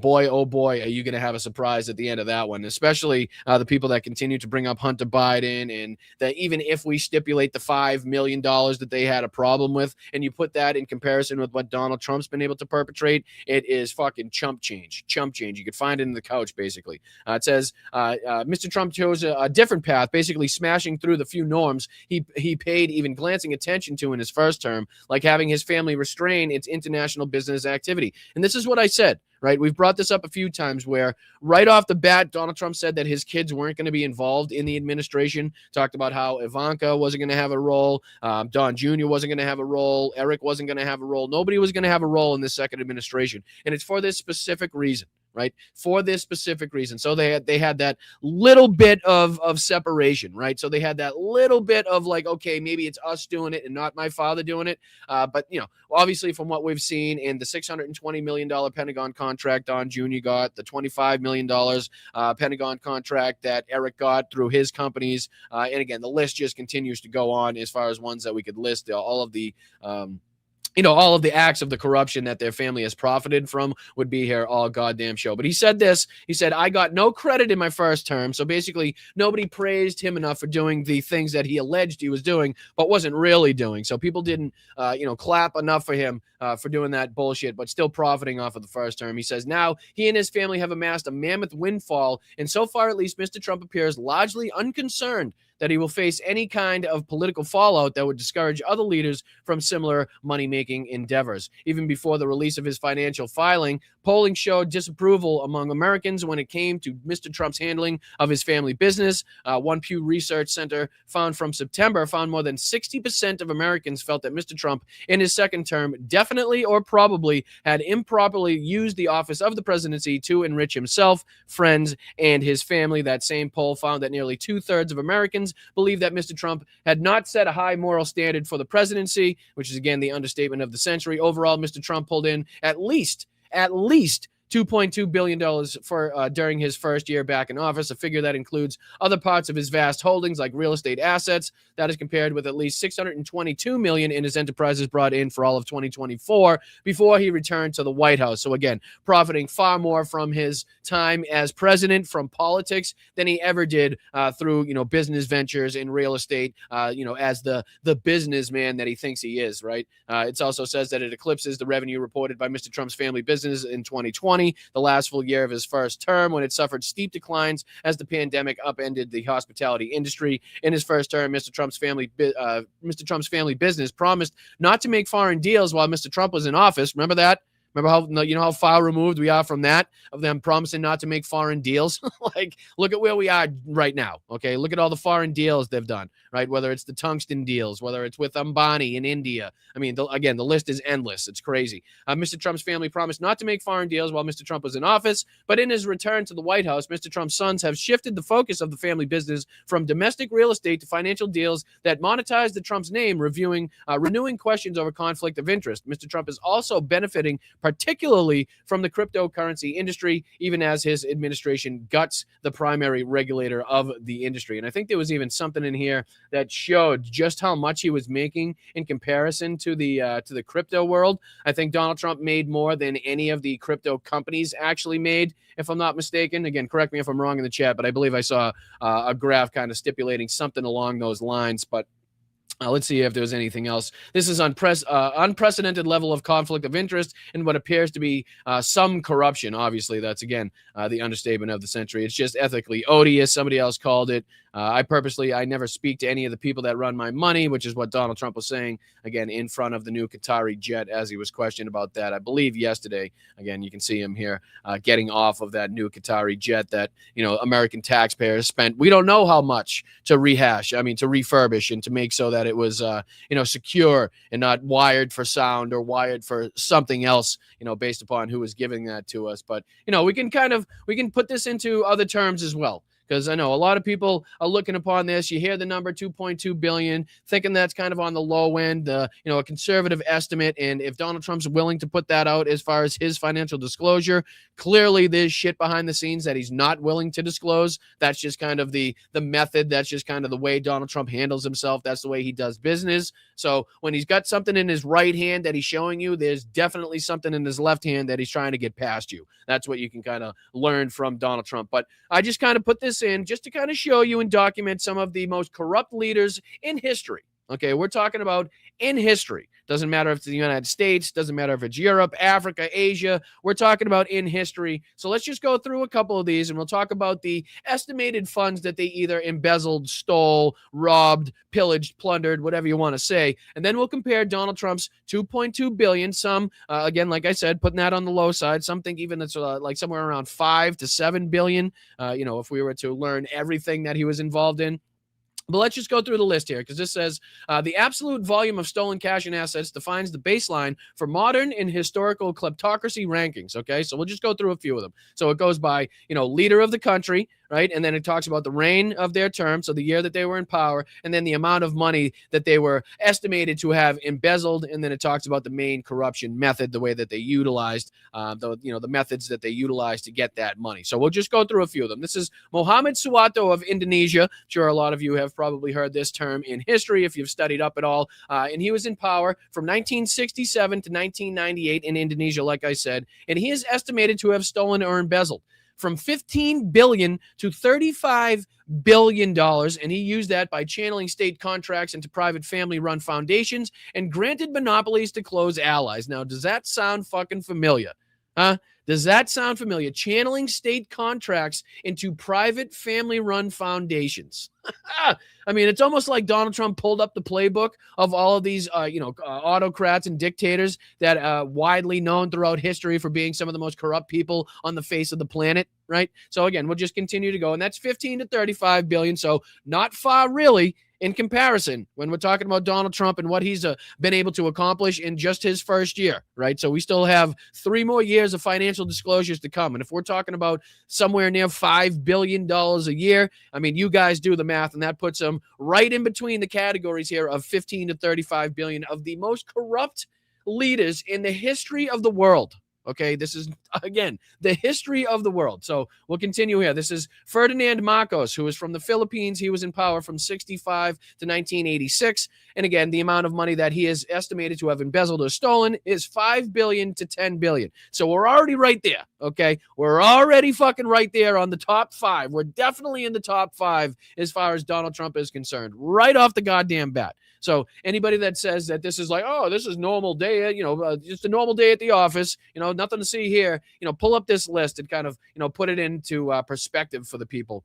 boy, oh boy, are you going to have a surprise at the end of that one, especially the people that continue to bring up Hunter Biden, and that even if we stipulate the $5 million that they had a problem with, and you put that in comparison with what Donald Trump's been able to perpetrate, it is fucking chump change. You could find it in the couch, basically. It says, Mr. Trump chose a different path, basically smashing through the few norms he paid even glancing attention to in his first term, like having his family restrain its international business activity. And this is what I said, right? We've brought this up a few times where right off the bat, Donald Trump said that his kids weren't going to be involved in the administration, talked about how Ivanka wasn't going to have a role, Don Jr. wasn't going to have a role, Eric wasn't going to have a role, nobody was going to have a role in this second administration. And it's for this specific reason. Right, for this specific reason. So they had that little bit of separation, right? So they had that little bit of like, okay, maybe it's us doing it and not my father doing it. But obviously from what we've seen in the $620 million Pentagon contract Don Jr. got, the $25 million Pentagon contract that Eric got through his companies, and again, the list just continues to go on as far as ones that we could list. All of the all of the acts of the corruption that their family has profited from would be here all goddamn show. But he said this, he said, I got no credit in my first term. So basically nobody praised him enough for doing the things that he alleged he was doing, but wasn't really doing. So people didn't, clap enough for him for doing that bullshit, but still profiting off of the first term. He says now he and his family have amassed a mammoth windfall. And so far, at least, Mr. Trump appears largely unconcerned that he will face any kind of political fallout that would discourage other leaders from similar money-making endeavors. Even before the release of his financial filing, polling showed disapproval among Americans when it came to Mr. Trump's handling of his family business. One Pew Research Center found more than 60% of Americans felt that Mr. Trump in his second term definitely or probably had improperly used the office of the presidency to enrich himself, friends, and his family. That same poll found that nearly 2/3 of Americans believe that Mr. Trump had not set a high moral standard for the presidency, which is, again, the understatement of the century. Overall, Mr. Trump pulled in at least $2.2 billion for during his first year back in office, a figure that includes other parts of his vast holdings like real estate assets. That is compared with at least $622 million in his enterprises brought in for all of 2024 before he returned to the White House. So again, profiting far more from his time as president from politics than he ever did through business ventures in real estate. As the businessman that he thinks he is. Right. It also says that it eclipses the revenue reported by Mr. Trump's family business in 2020. 2020, the last full year of his first term, when it suffered steep declines as the pandemic upended the hospitality industry. In his first term, Mr. Trump's family business promised not to make foreign deals while Mr. Trump was in office. Remember that? Remember how far removed we are from that, of them promising not to make foreign deals? Like, look at where we are right now. Okay, look at all the foreign deals they've done, right? Whether it's the tungsten deals, whether it's with Ambani in India. I mean, again, the list is endless. It's crazy. Mr. Trump's family promised not to make foreign deals while Mr. Trump was in office, but in his return to the White House, Mr. Trump's sons have shifted the focus of the family business from domestic real estate to financial deals that monetize the Trump's name, renewing questions over conflict of interest. Mr. Trump is also benefiting particularly from the cryptocurrency industry, even as his administration guts the primary regulator of the industry. And I think there was even something in here that showed just how much he was making in comparison to the crypto world. I think Donald Trump made more than any of the crypto companies actually made, if I'm not mistaken. Again, correct me if I'm wrong in the chat, but I believe I saw a graph kind of stipulating something along those lines. But let's see if there's anything else. This is unprecedented level of conflict of interest and what appears to be some corruption. Obviously, that's, again, the understatement of the century. It's just ethically odious. Somebody else called it. I never speak to any of the people that run my money, which is what Donald Trump was saying, again, in front of the new Qatari jet as he was questioned about that, I believe, yesterday. Again, you can see him here getting off of that new Qatari jet that, American taxpayers spent. We don't know how much to refurbish and to make so that it was, secure and not wired for sound or wired for something else, based upon who was giving that to us. But, we can put this into other terms as well. Because I know a lot of people are looking upon this. You hear the number 2.2 billion, thinking that's kind of on the low end, a conservative estimate. And if Donald Trump's willing to put that out as far as his financial disclosure, clearly there's shit behind the scenes that he's not willing to disclose. That's just kind of the method. That's just kind of the way Donald Trump handles himself. That's the way he does business. So when he's got something in his right hand that he's showing you, there's definitely something in his left hand that he's trying to get past you. That's what you can kind of learn from Donald Trump. But I just kind of put this in just to kind of show you and document some of the most corrupt leaders in history. Okay, we're talking about in history. Doesn't matter if it's the United States, doesn't matter if it's Europe, Africa, Asia. We're talking about in history. So let's just go through a couple of these and we'll talk about the estimated funds that they either embezzled, stole, robbed, pillaged, plundered, whatever you want to say. And then we'll compare Donald Trump's 2.2 billion. Some, again, like I said, putting that on the low side. Some think even that's like somewhere around 5 to 7 billion, if we were to learn everything that he was involved in. But let's just go through the list here, because this says the absolute volume of stolen cash and assets defines the baseline for modern and historical kleptocracy rankings. Okay, so we'll just go through a few of them. So it goes by, leader of the country, right? And then it talks about the reign of their term, so the year that they were in power, and then the amount of money that they were estimated to have embezzled. And then it talks about the main corruption method, the way that they utilized, the methods that they utilized to get that money. So we'll just go through a few of them. This is Mohammed Suharto of Indonesia. I'm sure a lot of you have probably heard this term in history if you've studied up at all. And he was in power from 1967 to 1998 in Indonesia, like I said. And he is estimated to have stolen or embezzled from $15 billion to $35 billion. And he used that by channeling state contracts into private family-run foundations and granted monopolies to close allies. Now, does that sound fucking familiar? Huh? Does that sound familiar? Channeling state contracts into private family-run foundations. I mean, it's almost like Donald Trump pulled up the playbook of all of these, autocrats and dictators that are widely known throughout history for being some of the most corrupt people on the face of the planet, right? So again, we'll just continue to go, and that's 15 to 35 billion. So not far, really, in comparison when we're talking about Donald Trump and what he's been able to accomplish in just his first year, right? So we still have 3 more years of financial disclosures to come. And if we're talking about somewhere near $5 billion a year, I mean, you guys do the math, and that puts them right in between the categories here of 15 to 35 billion of the most corrupt leaders in the history of the world. Okay, this is, again, the history of the world. So we'll continue here. This is Ferdinand Marcos, who is from the Philippines. He was in power from 65 to 1986. And again, the amount of money that he is estimated to have embezzled or stolen is $5 billion to $10 billion. So we're already right there, okay? We're already fucking right there on the top 5. We're definitely in the top 5 as far as Donald Trump is concerned, right off the goddamn bat. So anybody that says that this is like, oh, this is normal day, just a normal day at the office, nothing to see here. here, pull up this list and kind of, put it into perspective for the people.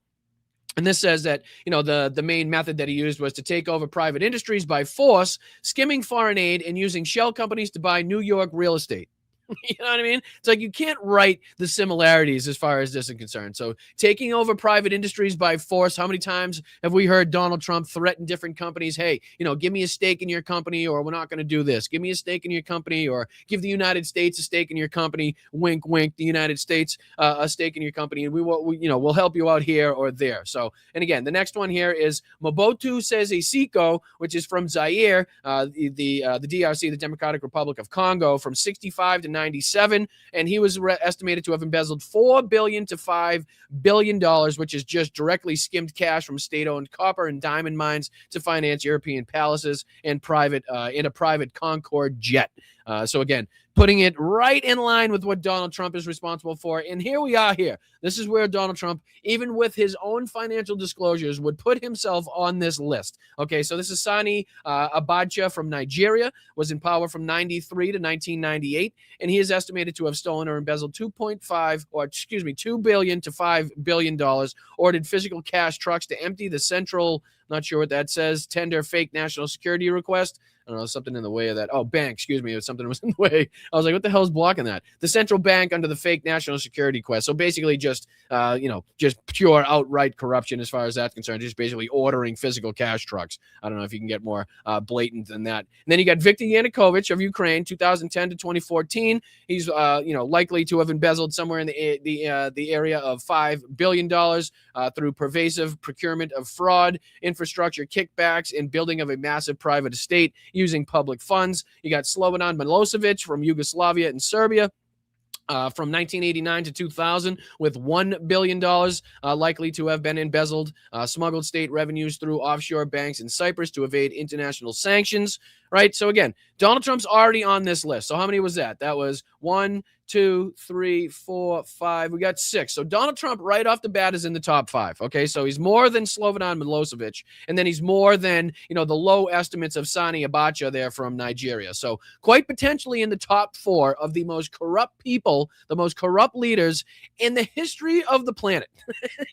And this says that, the main method that he used was to take over private industries by force, skimming foreign aid and using shell companies to buy New York real estate. You know what I mean? It's like you can't write the similarities as far as this is concerned. So taking over private industries by force, how many times have we heard Donald Trump threaten different companies? Hey, give me a stake in your company, or we're not going to do this. Give me a stake in your company, or give the United States a stake in your company. Wink, wink, the United States a stake in your company, and we'll help you out here or there. So, and again, the next one here is Mobutu Sese Seko, which is from Zaire, the DRC, the Democratic Republic of Congo, from 65 to 97, and he was estimated to have embezzled $4 billion to $5 billion, which is just directly skimmed cash from state-owned copper and diamond mines to finance European palaces and in a private Concorde jet. So again, putting it right in line with what Donald Trump is responsible for. And here we are here. This is where Donald Trump, even with his own financial disclosures, would put himself on this list. Okay, so this is Sani Abacha from Nigeria, was in power from 93 to 1998, and he is estimated to have stolen or embezzled $2 billion to $5 billion, ordered physical cash trucks to empty the central, not sure what that says, tender fake national security request. I don't know, something in the way of that. Oh, bank, excuse me. It was something was in the way. I was like, what the hell is blocking that? The central bank under the fake national security quest. So basically just pure outright corruption as far as that's concerned. Just basically ordering physical cash trucks. I don't know if you can get more blatant than that. And then you got Viktor Yanukovych of Ukraine, 2010 to 2014. He's, likely to have embezzled somewhere in the area of $5 billion through pervasive procurement of fraud, infrastructure kickbacks, and building of a massive private estate using public funds. You got Slobodan Milosevic from Yugoslavia and Serbia, from 1989 to 2000, with $1 billion likely to have been embezzled, smuggled state revenues through offshore banks in Cyprus to evade international sanctions, right? So again, Donald Trump's already on this list. So how many was that? That was 1, 2, 3, 4, 5. We got 6. So Donald Trump right off the bat is in the top 5. Okay, so he's more than Slobodan Milosevic, and then he's more than, the low estimates of Sani Abacha there from Nigeria. So quite potentially in the top 4 of the most corrupt people, the most corrupt leaders in the history of the planet.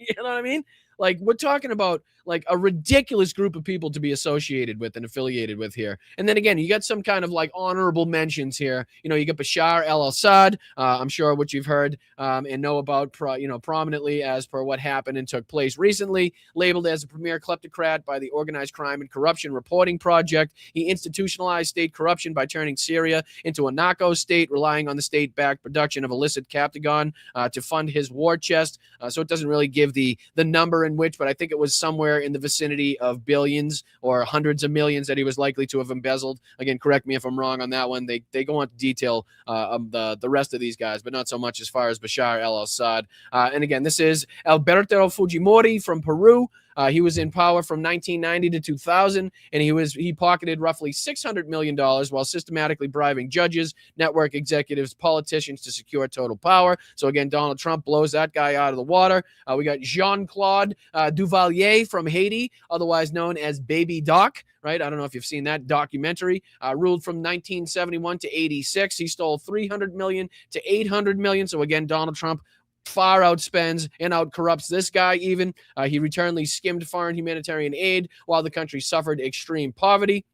You know what I mean? Like, we're talking about like a ridiculous group of people to be associated with and affiliated with here. And then again, you got some kind of like honorable mentions here. You got Bashar al-Assad, I'm sure what you've heard and know about, prominently as per what happened and took place recently, labeled as a premier kleptocrat by the Organized Crime and Corruption Reporting Project. He institutionalized state corruption by turning Syria into a narco state, relying on the state-backed production of illicit Captagon to fund his war chest. So it doesn't really give the number in which, but I think it was somewhere in the vicinity of billions or hundreds of millions that he was likely to have embezzled. Again, correct me if I'm wrong on that one. They go on to detail the rest of these guys, but not so much as far as Bashar al-Assad. And again, this is Alberto Fujimori from Peru. He was in power from 1990 to 2000, and he pocketed roughly $600 million while systematically bribing judges, network executives, politicians to secure total power. So again, Donald Trump blows that guy out of the water. We got Jean-Claude Duvalier from Haiti, otherwise known as Baby Doc. Right? I don't know if you've seen that documentary. Ruled from 1971 to 86. He stole $300 million to $800 million. So again, Donald Trump far outspends and outcorrupts this guy even. He returnedly skimmed foreign humanitarian aid while the country suffered extreme poverty.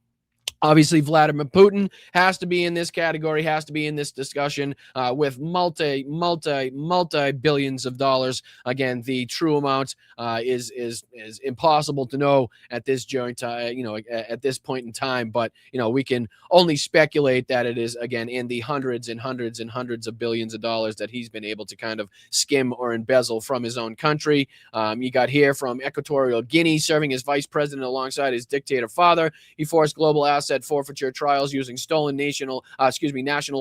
Obviously, Vladimir Putin has to be in this category, has to be in this discussion with multi billions of dollars. Again, the true amount is impossible to know at this joint, at this point in time. But, we can only speculate that it is, again, in the hundreds and hundreds and hundreds of billions of dollars that he's been able to kind of skim or embezzle from his own country. You got here from Equatorial Guinea, serving as vice president alongside his dictator father. He forced global asset forfeiture trials using stolen national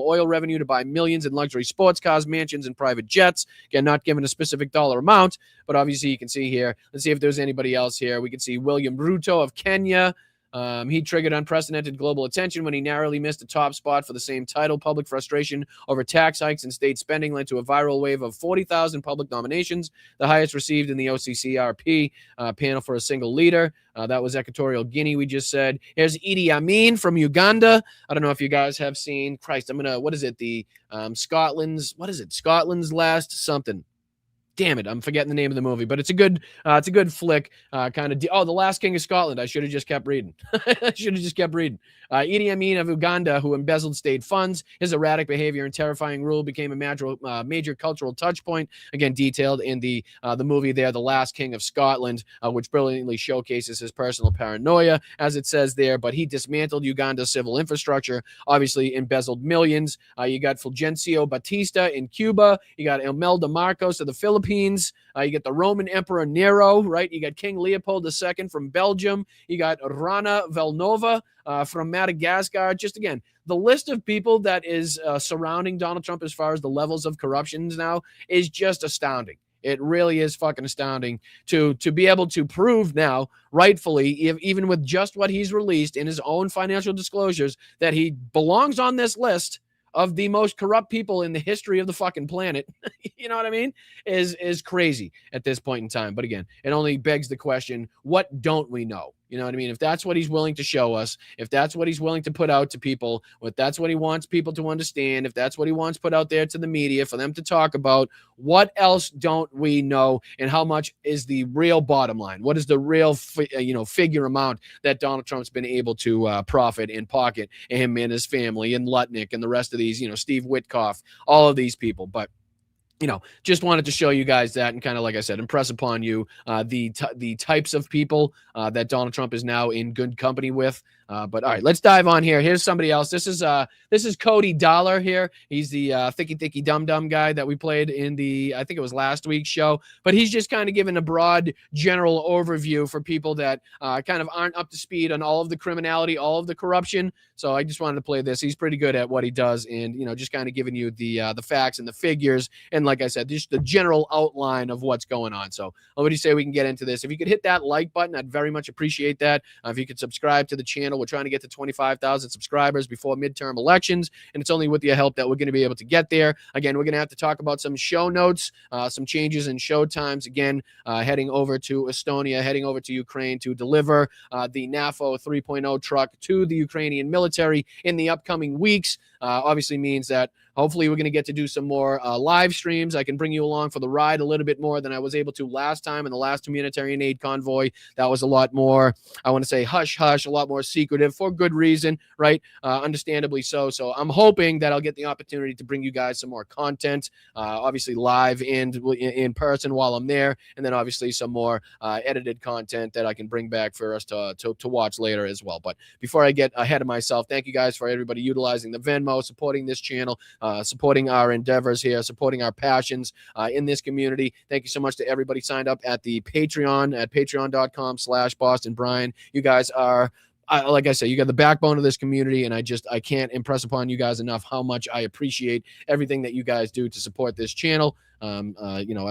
oil revenue to buy millions in luxury sports cars, mansions, and private jets. Again, not given a specific dollar amount, but obviously you can see here. Let's see if there's anybody else here. We can see William Ruto of Kenya. He triggered unprecedented global attention when he narrowly missed a top spot for the same title. Public frustration over tax hikes and state spending led to a viral wave of 40,000 public nominations, the highest received in the OCCRP panel for a single leader. That was Equatorial Guinea, we just said. Here's Idi Amin from Uganda. I don't know if you guys have seen, what is it? Scotland's Last something. Damn it, I'm forgetting the name of the movie, but it's a good flick. The Last King of Scotland. I should have just kept reading. Idi Amin of Uganda, who embezzled state funds. His erratic behavior and terrifying rule became a major cultural touch point. Again, detailed in the movie there, The Last King of Scotland, which brilliantly showcases his personal paranoia, as it says there. But he dismantled Uganda's civil infrastructure, obviously embezzled millions. You got Fulgencio Batista in Cuba. You got Imelda Marcos of the Philippines. You get the Roman Emperor Nero, right? You got King Leopold II from Belgium. You got Rana Velnova from Madagascar. Just again, the list of people that is surrounding Donald Trump as far as the levels of corruptions now is just astounding. It really is fucking astounding to be able to prove now, rightfully, even with just what he's released in his own financial disclosures, that he belongs on this list of the most corrupt people in the history of the fucking planet. You know what I mean? Is crazy at this point in time. But again, it only begs the question, what don't we know? You know what I mean? If that's what he's willing to show us, if that's what he's willing to put out to people, if that's what he wants people to understand, if that's what he wants put out there to the media for them to talk about, what else don't we know? And how much is the real bottom line? What is the real figure amount that Donald Trump's been able to profit and pocket, him and his family and Lutnick and the rest of these, Steve Witkoff, all of these people. But just wanted to show you guys that and kind of, like I said, impress upon you the types of people that Donald Trump is now in good company with. But all right, let's dive on here. Here's somebody else. This is Cody Dollar here. He's the thicky dum guy that we played in I think it was last week's show. But he's just kind of giving a broad general overview for people that kind of aren't up to speed on all of the criminality, all of the corruption. So I just wanted to play this. He's pretty good at what he does, and just kind of giving you the facts and the figures, and like I said, just the general outline of what's going on. So what do you say we can get into this? If you could hit that like button, I'd very much appreciate that. If you could subscribe to the channel, we're trying to get to 25,000 subscribers before midterm elections, and it's only with your help that we're going to be able to get there. Again, we're going to have to talk about some show notes, some changes in show times. Again, heading over to Estonia, heading over to Ukraine to deliver the NAFO 3.0 truck to the Ukrainian military in the upcoming weeks. Obviously means that hopefully we're going to get to do some more live streams. I can bring you along for the ride a little bit more than I was able to last time in the last humanitarian aid convoy. That was a lot more, I want to say, hush, a lot more secretive for good reason, right? Understandably so. So I'm hoping that I'll get the opportunity to bring you guys some more content, obviously live and in person while I'm there, and then obviously some more edited content that I can bring back for us to watch later as well. But before I get ahead of myself, thank you guys for everybody utilizing the Venmo, supporting this channel, supporting our endeavors here, supporting our passions in this community. Thank you so much to everybody signed up at the Patreon at patreon.com/Boston Brian. You guys are, like I said, you got the backbone of this community, and I can't impress upon you guys enough how much I appreciate everything that you guys do to support this channel. I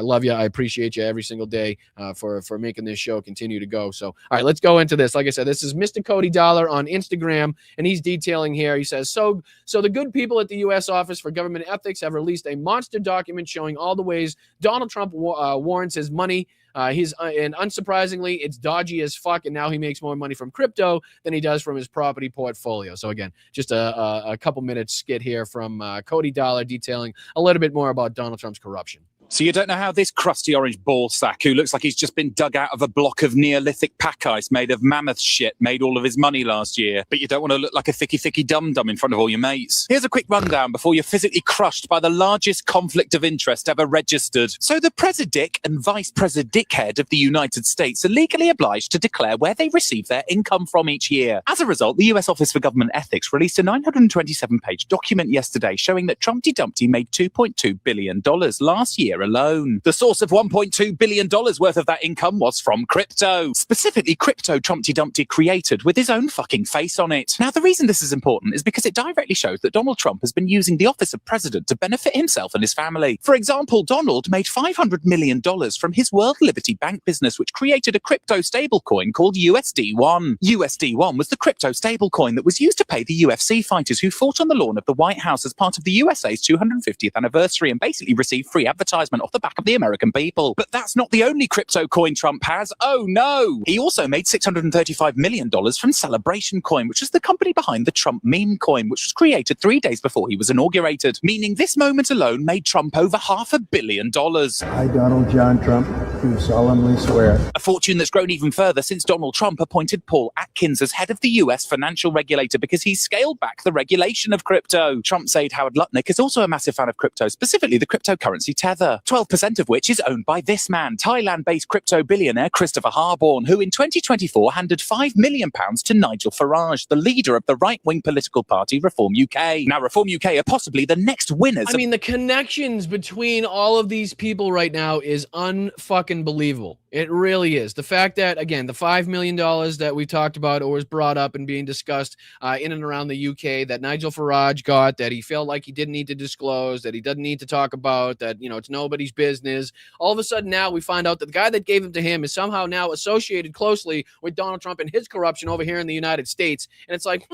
love you. I appreciate you every single day for making this show continue to go. So, all right, let's go into this. Like I said, this is Mr. Cody Dollar on Instagram, and he's detailing here. He says, so the good people at the U.S. Office for Government Ethics have released a monster document showing all the ways Donald Trump warrants his money. And unsurprisingly, it's dodgy as fuck, and now he makes more money from crypto than he does from his property portfolio. So again, just a couple minutes skit here from Cody Dollar detailing a little bit more about Donald Trump's corruption. So you don't know how this crusty orange ball sack, who looks like he's just been dug out of a block of Neolithic pack ice made of mammoth shit, made all of his money last year. But you don't want to look like a thicky dum-dum in front of all your mates. Here's a quick rundown before you're physically crushed by the largest conflict of interest ever registered. So the President and Vice President Dickhead of the United States are legally obliged to declare where they receive their income from each year. As a result, the US Office for Government Ethics released a 927-page document yesterday showing that Trumpty Dumpty made $2.2 billion last year year alone. The source of $1.2 billion worth of that income was from crypto. Specifically, crypto Trumpty Dumpty created with his own fucking face on it. Now, the reason this is important is because it directly shows that Donald Trump has been using the office of president to benefit himself and his family. For example, Donald made $500 million from his World Liberty Bank business, which created a crypto stablecoin called USD1. USD1 was the crypto stablecoin that was used to pay the UFC fighters who fought on the lawn of the White House as part of the USA's 250th anniversary and basically received free advertisement off the back of the American people. But that's not the only crypto coin Trump has. Oh no! He also made $635 million from Celebration Coin, which is the company behind the Trump meme coin, which was created 3 days before he was inaugurated, meaning this moment alone made Trump over $500 million. I, Donald John Trump, do solemnly swear. A fortune that's grown even further since Donald Trump appointed Paul Atkins as head of the US financial regulator because he scaled back the regulation of crypto. Trump's aide Howard Lutnick is also a massive fan of crypto, specifically the cryptocurrency Tether, 12% of which is owned by this man, Thailand-based crypto billionaire Christopher Harborn, who in 2024 handed £5 million to Nigel Farage, the leader of the right-wing political party Reform UK. Now, Reform UK are possibly the next winners. I mean, the connections between all of these people right now is unfucking believable. It really is. The fact that, again, the $5 million that we talked about or was brought up and being discussed in and around the UK that Nigel Farage got, that he felt like he didn't need to disclose, that he doesn't need to talk about, that, you know, it's nobody's business. All of a sudden now we find out that the guy that gave them to him is somehow now associated closely with Donald Trump and his corruption over here in the United States. And it's like,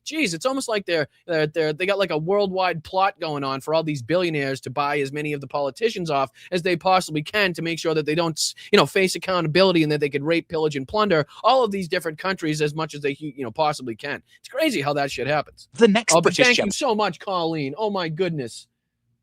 geez, it's almost like they got like a worldwide plot going on for all these billionaires to buy as many of the politicians off as they possibly can to make sure that they don't, face accountability and that they could rape, pillage, and plunder all of these different countries as much as they, possibly can. It's crazy how that shit happens. The next British thank you so much, Colleen. Oh my goodness.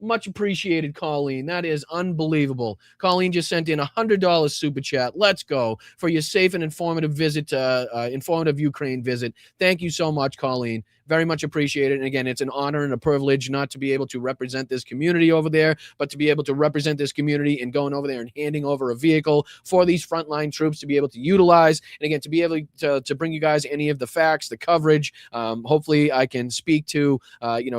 Much appreciated, Colleen. That is unbelievable. Colleen just sent in $100 super chat. Let's go for your safe and informative visit, informative Ukraine visit. Thank you so much, Colleen. Very much appreciated. And again, it's an honor and a privilege not to be able to represent this community over there, but to be able to represent this community and going over there and handing over a vehicle for these frontline troops to be able to utilize. And again, to be able to bring you guys any of the facts, the coverage. Hopefully I can speak to,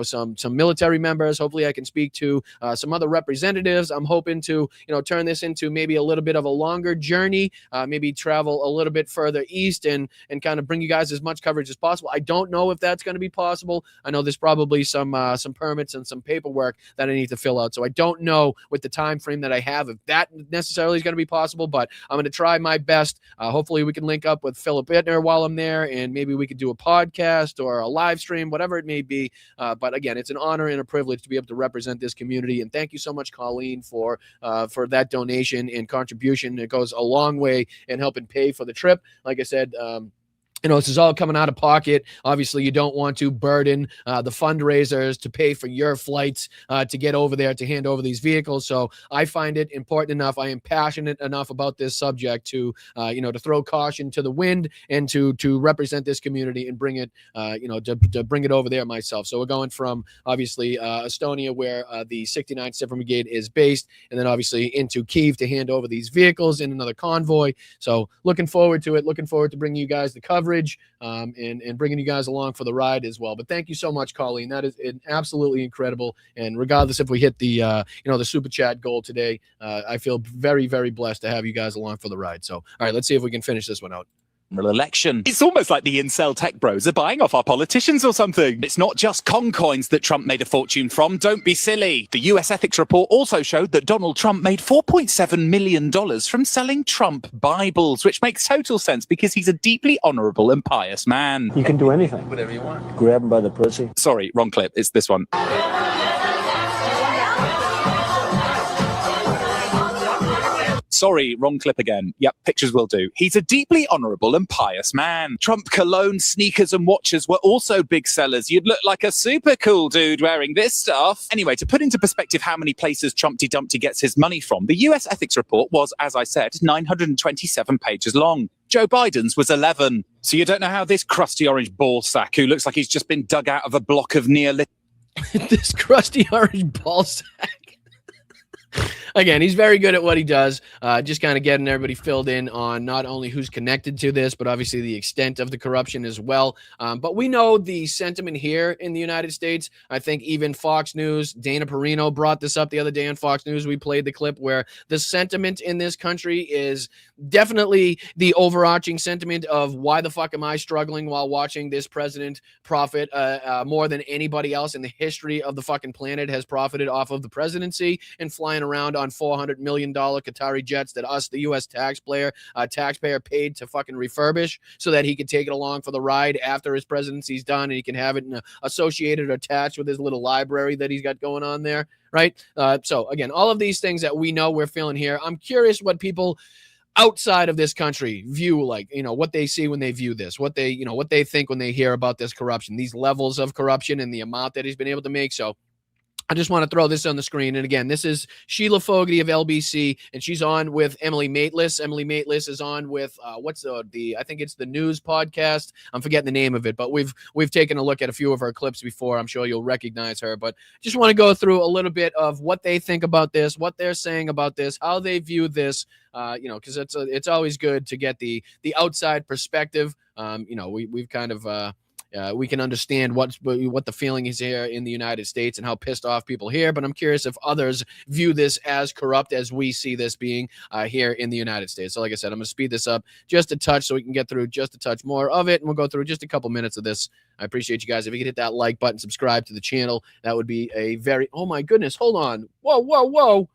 some military members. Hopefully I can speak to some other representatives. I'm hoping to, turn this into maybe a little bit of a longer journey, maybe travel a little bit further east and kind of bring you guys as much coverage as possible. I don't know if that's going to be possible. I know there's probably some permits and some paperwork that I need to fill out. So I don't know with the time frame that I have if that necessarily is going to be possible, but I'm going to try my best. Hopefully we can link up with Philip Bittner while I'm there, and maybe we could do a podcast or a live stream, whatever it may be. But again, it's an honor and a privilege to be able to represent this community. And thank you so much, Colleen, for that donation and contribution. It goes a long way in helping pay for the trip. Like I said, this is all coming out of pocket. Obviously, you don't want to burden the fundraisers to pay for your flights to get over there to hand over these vehicles. So I find it important enough. I am passionate enough about this subject to, to throw caution to the wind and to represent this community and bring it, to bring it over there myself. So we're going from obviously Estonia, where the 69th Civil Brigade is based, and then obviously into Kyiv to hand over these vehicles in another convoy. So looking forward to it. Looking forward to bringing you guys the coverage. And bringing you guys along for the ride as well. But thank you so much, Colleen. That is absolutely incredible. And regardless if we hit the the super chat goal today, I feel very, very blessed to have you guys along for the ride. So, all right, let's see if we can finish this one out. Election. It's almost like the incel tech bros are buying off our politicians or something. It's not just Kong coins that Trump made a fortune from. Don't be silly. The US ethics report also showed that Donald Trump made $4.7 million from selling Trump Bibles, which makes total sense because he's a deeply honorable and pious man. You can do anything. Whatever you want. Grab him by the pussy. Sorry, wrong clip. It's this one. Sorry, wrong clip again. Yep, pictures will do. He's a deeply honorable and pious man. Trump cologne, sneakers, and watches were also big sellers. You'd look like a super cool dude wearing this stuff. Anyway, to put into perspective how many places Trumpty Dumpty gets his money from, the US ethics report was, as I said, 927 pages long. Joe Biden's was 11. So you don't know how this crusty orange ball sack, who looks like he's just been dug out of a block of Neolithic... This crusty orange ball sack. Again, he's very good at what he does. just kind of getting everybody filled in on not only who's connected to this, but obviously the extent of the corruption as well. But we know the sentiment here in the United States. I think even Fox News, Dana Perino brought this up the other day on Fox News. We played the clip where the sentiment in this country is definitely the overarching sentiment of why the fuck am I struggling while watching this president profit more than anybody else in the history of the fucking planet has profited off of the presidency and flying around on $400 million Qatari jets that us, the U.S. taxpayer paid to fucking refurbish so that he could take it along for the ride after his presidency's done, and he can have it associated or attached with his little library that he's got going on there, right? So again, all of these things that we know we're feeling here. I'm curious what people outside of this country view, like, what they see when they view this, what they think when they hear about this corruption, these levels of corruption and the amount that he's been able to make. So I just want to throw this on the screen. And again, this is Sheila Fogarty of LBC, and she's on with Emily Maitlis. Emily Maitlis is on with I think it's the news podcast. I'm forgetting the name of it, but we've taken a look at a few of her clips before. I'm sure you'll recognize her, but just want to go through a little bit of what they think about this, what they're saying about this, how they view this, because it's always good to get the outside perspective. We've kind of, we can understand what the feeling is here in the United States and how pissed off people here, but I'm curious if others view this as corrupt as we see this being here in the United States. So like I said, I'm going to speed this up just a touch so we can get through just a touch more of it, and we'll go through just a couple minutes of this. I appreciate you guys. If you could hit that like button, subscribe to the channel, that would be a very, oh my goodness, hold on. Whoa.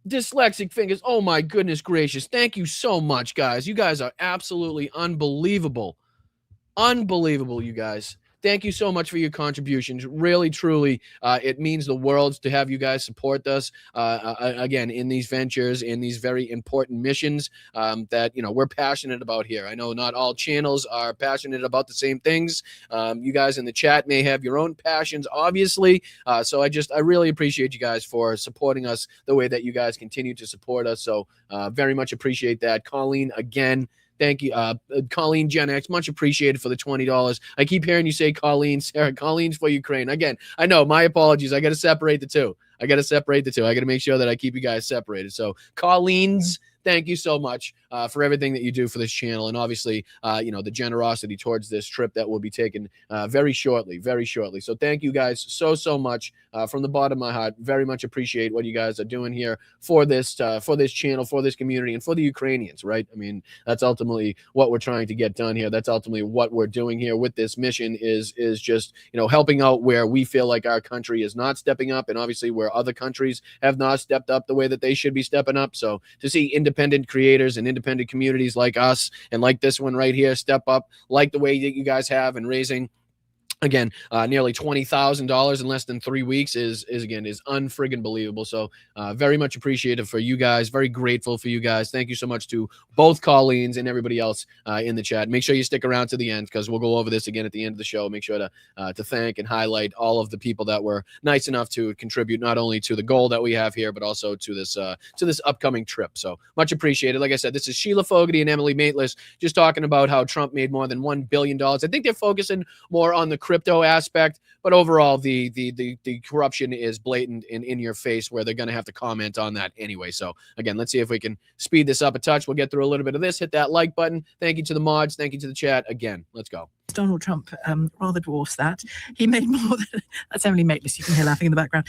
Dyslexic fingers. Oh my goodness gracious. Thank you so much, guys. You guys are absolutely unbelievable. Unbelievable, you guys. Thank you so much for your contributions. Really, truly, it means the world to have you guys support us, again, in these ventures, in these very important missions that, we're passionate about here. I know not all channels are passionate about the same things. You guys in the chat may have your own passions, obviously. So I really appreciate you guys for supporting us the way that you guys continue to support us. So very much appreciate that. Colleen, again, thank you. Colleen Gen X, much appreciated for the $20. I keep hearing you say Colleen, Sarah. Colleen's for Ukraine. Again, I know, my apologies. I got to separate the two. I got to make sure that I keep you guys separated. So Colleen's, thank you so much for everything that you do for this channel. And obviously, the generosity towards this trip that will be taken very shortly. So thank you guys so much from the bottom of my heart. Very much appreciate what you guys are doing here for this channel, for this community, and for the Ukrainians, right? I mean, that's ultimately what we're trying to get done here. That's ultimately what we're doing here with this mission is just, helping out where we feel like our country is not stepping up, and obviously where other countries have not stepped up the way that they should be stepping up. So to see independent creators and independent communities like us and like this one right here step up like the way that you guys have, and raising again nearly $20,000 in less than 3 weeks is unfriggin' believable. So very much appreciative for you guys, very grateful for you guys. Thank you so much to both Colleens and everybody else in the chat. Make sure you stick around to the end, because we'll go over this again at the end of the show. Make sure to thank and highlight all of the people that were nice enough to contribute not only to the goal that we have here, but also to this upcoming trip. So much appreciated. Like I said, this is Sheila Fogarty and Emily Maitlis just talking about how Trump made more than $1 billion. I think they're focusing more on the crypto aspect, but overall the corruption is blatant and in your face, where they're going to have to comment on that anyway. So again, let's see if we can speed this up a touch. We'll get through a little bit of this. Hit that like button. Thank you to the mods. Thank you to the chat. Again, let's go. Donald Trump rather dwarfs that. He made more than, that's Emily Maitlis, you can hear laughing in the background.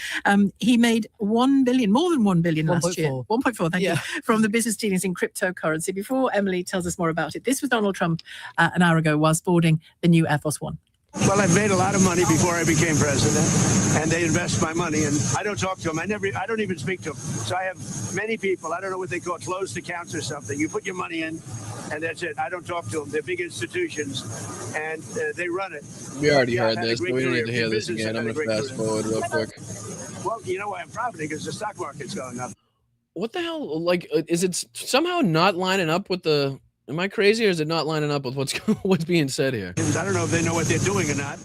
He made more than $1 billion last year. 1.4, thank you, from the business dealings in cryptocurrency. Before Emily tells us more about it, this was Donald Trump an hour ago whilst boarding the new Air Force One. Well, I've made a lot of money before I became president, and they invest my money, and I don't talk to them. I don't even speak to them. So I have many people, I don't know what they call closed accounts or something. You put your money in, and that's it. I don't talk to them. They're big institutions, and they run it. We already heard this, but we don't need to hear this again. I'm going to fast forward real quick. Well, you know why I'm profiting? Because the stock market's going up. What the hell? Like, is it somehow not lining up with the... Am I crazy, or is it not lining up with what's being said here? I don't know if they know what they're doing or not.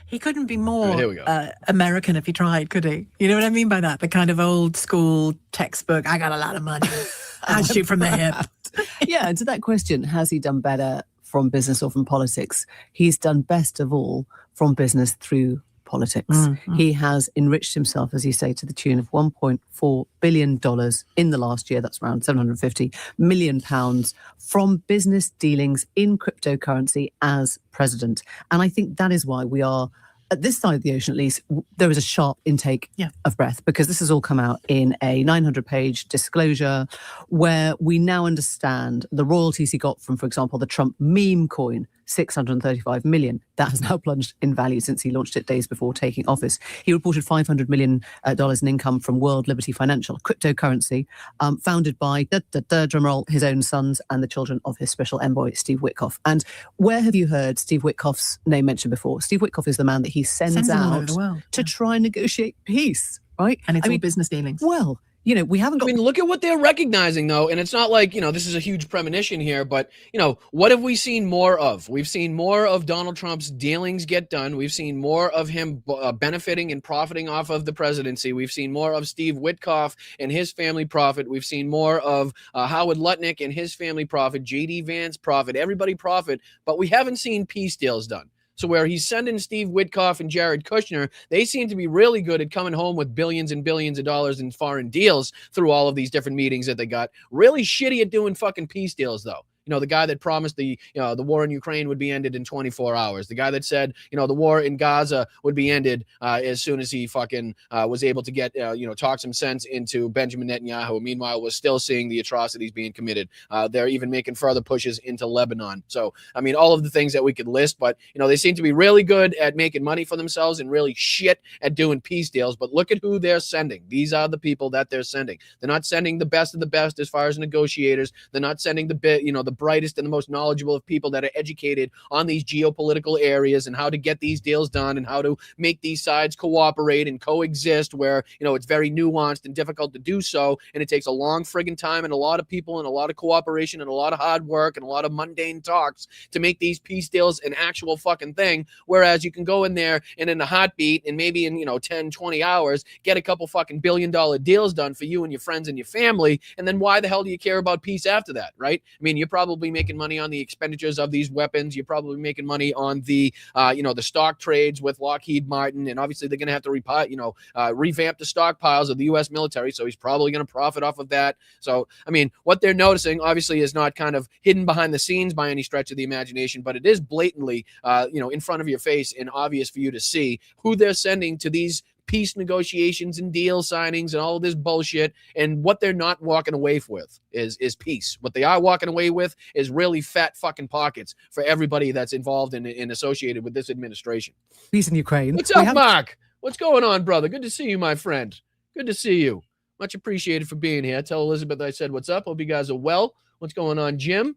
He couldn't be more here we go. American if he tried, could he? You know what I mean by that? The kind of old school textbook, I got a lot of money. I shoot from the hip. Yeah, and to that question, has he done better from business or from politics? He's done best of all from business through politics. Mm-hmm. He has enriched himself, as you say, to the tune of $1.4 billion in the last year. That's around £750 million from business dealings in cryptocurrency as president. And I think that is why we are, at this side of the ocean at least, there is a sharp intake of breath, because this has all come out in a 900-page disclosure where we now understand the royalties he got from, for example, the Trump meme coin, 635 million. That has now plunged in value since he launched it days before taking office. He reported $500 million in income from World Liberty Financial, cryptocurrency, founded by, drumroll, his own sons and the children of his special envoy, Steve Witkoff. And where have you heard Steve Witkoff's name mentioned before? Steve Witkoff is the man that he sends all out over the world, to try and negotiate peace, right? And it's all business dealings. Well, you know, we haven't got... I mean, look at what they're recognizing, though. And it's not like, you know, this is a huge premonition here, but, you know, what have we seen more of? We've seen more of Donald Trump's dealings get done. We've seen more of him benefiting and profiting off of the presidency. We've seen more of Steve Witkoff and his family profit. We've seen more of Howard Lutnick and his family profit, J.D. Vance profit, everybody profit, but we haven't seen peace deals done. So where he's sending Steve Witkoff and Jared Kushner, they seem to be really good at coming home with billions and billions of dollars in foreign deals through all of these different meetings that they got. Really shitty at doing fucking peace deals, though. You know, the guy that promised the war in Ukraine would be ended in 24 hours. The guy that said, you know, the war in Gaza would be ended as soon as he fucking was able to get, talk some sense into Benjamin Netanyahu. Meanwhile, we're still seeing the atrocities being committed. They're even making further pushes into Lebanon. So, I mean, all of the things that we could list, but, you know, they seem to be really good at making money for themselves and really shit at doing peace deals. But look at who they're sending. These are the people that they're sending. They're not sending the best of the best as far as negotiators. They're not sending the brightest and the most knowledgeable of people that are educated on these geopolitical areas and how to get these deals done and how to make these sides cooperate and coexist, where, you know, it's very nuanced and difficult to do so, and it takes a long friggin' time and a lot of people and a lot of cooperation and a lot of hard work and a lot of mundane talks to make these peace deals an actual fucking thing. Whereas you can go in there and in a heartbeat and maybe in 10, 20 hours get a couple fucking $1 billion deals done for you and your friends and your family, and then why the hell do you care about peace after that, right? I mean, you're probably making money on the expenditures of these weapons. You're probably making money on the the stock trades with Lockheed Martin, and obviously they're going to have to revamp the stockpiles of the U.S. military, so he's probably going to profit off of that. So, I mean, what they're noticing obviously is not kind of hidden behind the scenes by any stretch of the imagination, but it is blatantly in front of your face and obvious for you to see who they're sending to these peace negotiations and deal signings and all of this bullshit. And what they're not walking away with is peace. What they are walking away with is really fat fucking pockets for everybody that's involved and associated with this administration. Peace in Ukraine. What's up, Mark? What's going on, brother? Good to see you, my friend. Good to see you. Much appreciated for being here. Tell Elizabeth I said what's up. Hope you guys are well. What's going on, Jim?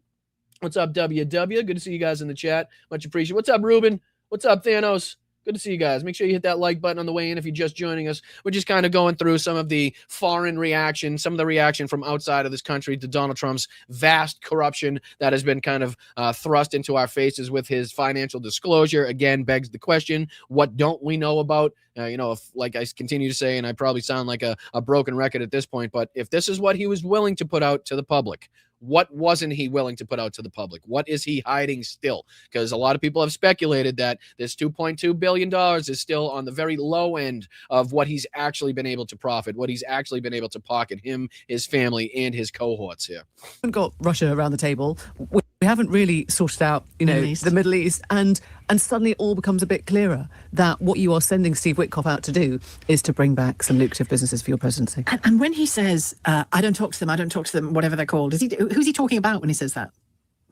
What's up, WW? Good to see you guys in the chat. Much appreciated. What's up, Ruben? What's up, Thanos? Good to see you guys. Make sure you hit that like button on the way in if you're just joining us. We're just kind of going through some of the foreign reaction, some of the reaction from outside of this country to Donald Trump's vast corruption that has been kind of thrust into our faces with his financial disclosure. Again, begs the question, what don't we know about? If, like I continue to say, and I probably sound like a broken record at this point, but if this is what he was willing to put out to the public, what wasn't he willing to put out to the public? What is he hiding still? Because a lot of people have speculated that this $2.2 billion is still on the very low end of what he's actually been able to profit, what he's actually been able to pocket, him, his family, and his cohorts here. We haven't got Russia around the table. We haven't really sorted out, the Middle East. And suddenly it all becomes a bit clearer that what you are sending Steve Witkoff out to do is to bring back some lucrative businesses for your presidency. And when he says, I don't talk to them, whatever they're called, who's he talking about when he says that?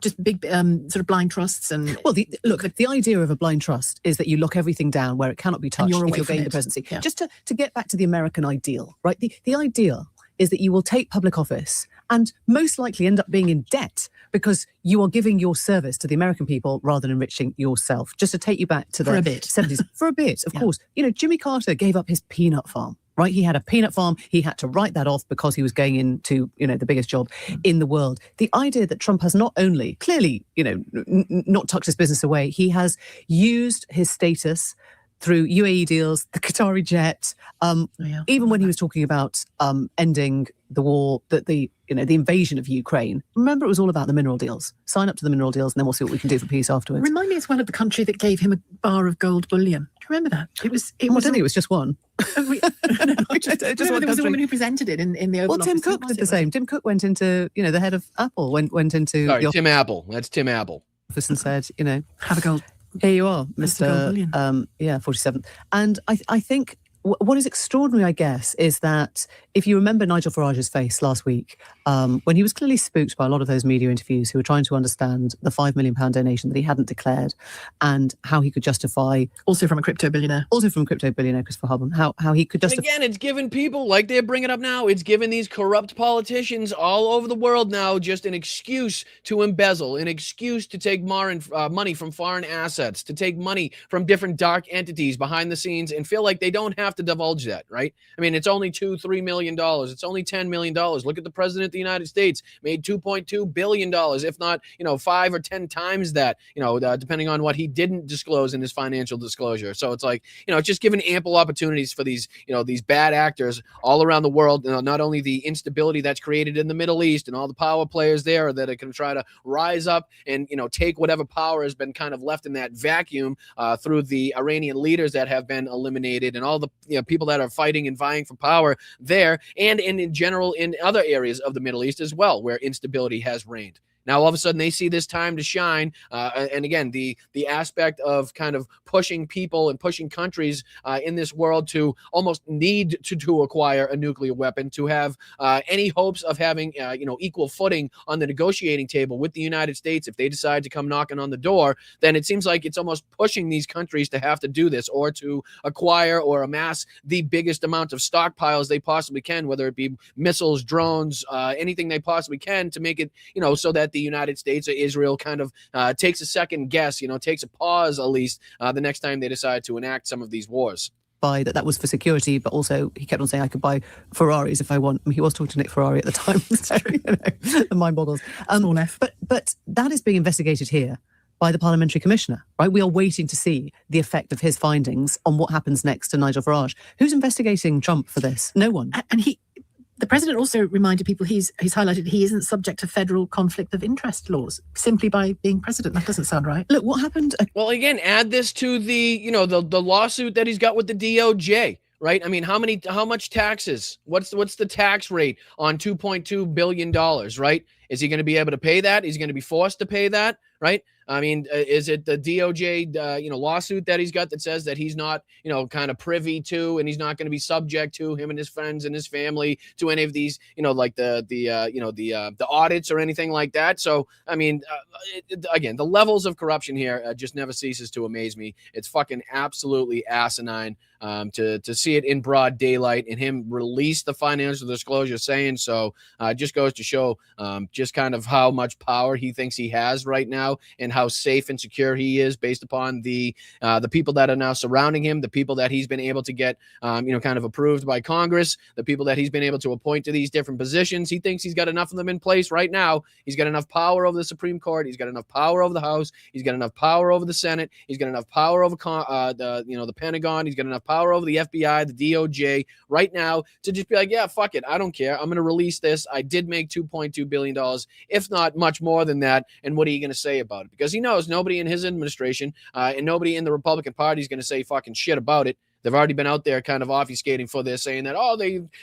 Just big sort of blind trusts and... Well, the idea of a blind trust is that you lock everything down where it cannot be touched if you're getting the presidency. Yeah. Just to get back to the American ideal, right? The ideal is that you will take public office and most likely end up being in debt because you are giving your service to the American people rather than enriching yourself. Just to take you back to the 70s. For a bit, of course. Jimmy Carter gave up his peanut farm, right? He had a peanut farm. He had to write that off because he was going into, the biggest job in the world. The idea that Trump has not only clearly, not tucked his business away, he has used his status through UAE deals, the Qatari jet, even when he was talking about ending the war, the invasion of Ukraine. Remember, it was all about the mineral deals. Sign up to the mineral deals, and then we'll see what we can do for peace afterwards. Remind me as well of the country that gave him a bar of gold bullion. Do remember that. It was. I don't think it was just one. Just one there was a country. woman who presented it in the Oval Well, Tim Office. Cook did the same. Tim Cook went into, the head of Apple went into Sorry, the Tim Apple. That's Tim Apple. office and said, Have a gold. here you are, That's the gold Mr. bullion. 47th. And I think what is extraordinary, I guess, is that if you remember Nigel Farage's face last week, when he was clearly spooked by a lot of those media interviews who were trying to understand the £5 million donation that he hadn't declared and how he could justify, Also from a crypto billionaire. also from crypto billionaire Christopher Hubble, how he could And justify. again, it's given people, like they're bringing up now, it's given these corrupt politicians all over the world now just an excuse to embezzle, an excuse to take money from foreign assets, to take money from different dark entities behind the scenes and feel like they don't have to divulge that, right? I mean, it's only $2-3 million. It's only $10 million. Look at the president of the United States, made $2.2 billion, if not, 5 or 10 times that, depending on what he didn't disclose in his financial disclosure. So it's like, it's just given ample opportunities for these, these bad actors all around the world. Not only the instability that's created in the Middle East and all the power players there that are going to try to rise up and, take whatever power has been kind of left in that vacuum through the Iranian leaders that have been eliminated and all the people that are fighting and vying for power there, and in general in other areas of the Middle East as well, where instability has reigned. Now, all of a sudden, they see this time to shine. And again, the aspect of kind of pushing people and pushing countries in this world to almost need to acquire a nuclear weapon, to have any hopes of having, equal footing on the negotiating table with the United States. If they decide to come knocking on the door, then it seems like it's almost pushing these countries to have to do this or to acquire or amass the biggest amount of stockpiles they possibly can, whether it be missiles, drones, anything they possibly can to make it, so that the United States or Israel kind of takes a second guess, takes a pause at least the next time they decide to enact some of these wars. That was for security, but also he kept on saying I could buy Ferraris if I want. I mean, he was talking to Nick Ferrari at the time, so the mind boggles. But that is being investigated here by the parliamentary commissioner, right? We are waiting to see the effect of his findings on what happens next to Nigel Farage. Who's investigating Trump for this? No one. And the president also reminded people he's highlighted he isn't subject to federal conflict of interest laws simply by being president. That doesn't sound right. Look, what happened? Well, again, add this to the, the lawsuit that he's got with the DOJ, right? I mean, how much taxes? What's the tax rate on $2.2 billion, right? Is he going to be able to pay that? Is he going to be forced to pay that, right? I mean, is it the DOJ, lawsuit that he's got that says that he's not, kind of privy to, and he's not going to be subject to, him and his friends and his family, to any of these, like the audits or anything like that. So, I mean, again, the levels of corruption here just never ceases to amaze me. It's fucking absolutely asinine to see it in broad daylight and him release the financial disclosure saying so. Just goes to show just kind of how much power he thinks he has right now and how safe and secure he is based upon the people that are now surrounding him, the people that he's been able to get, kind of approved by Congress, the people that he's been able to appoint to these different positions. He thinks he's got enough of them in place right now. He's got enough power over the Supreme Court. He's got enough power over the House. He's got enough power over the Senate. He's got enough power over the Pentagon. He's got enough power over the FBI, the DOJ right now to just be like, yeah, fuck it. I don't care. I'm going to release this. I did make $2.2 billion, if not much more than that. And what are you going to say about it? Because he knows nobody in his administration and nobody in the Republican Party is going to say fucking shit about it. They've already been out there kind of obfuscating for this, saying that,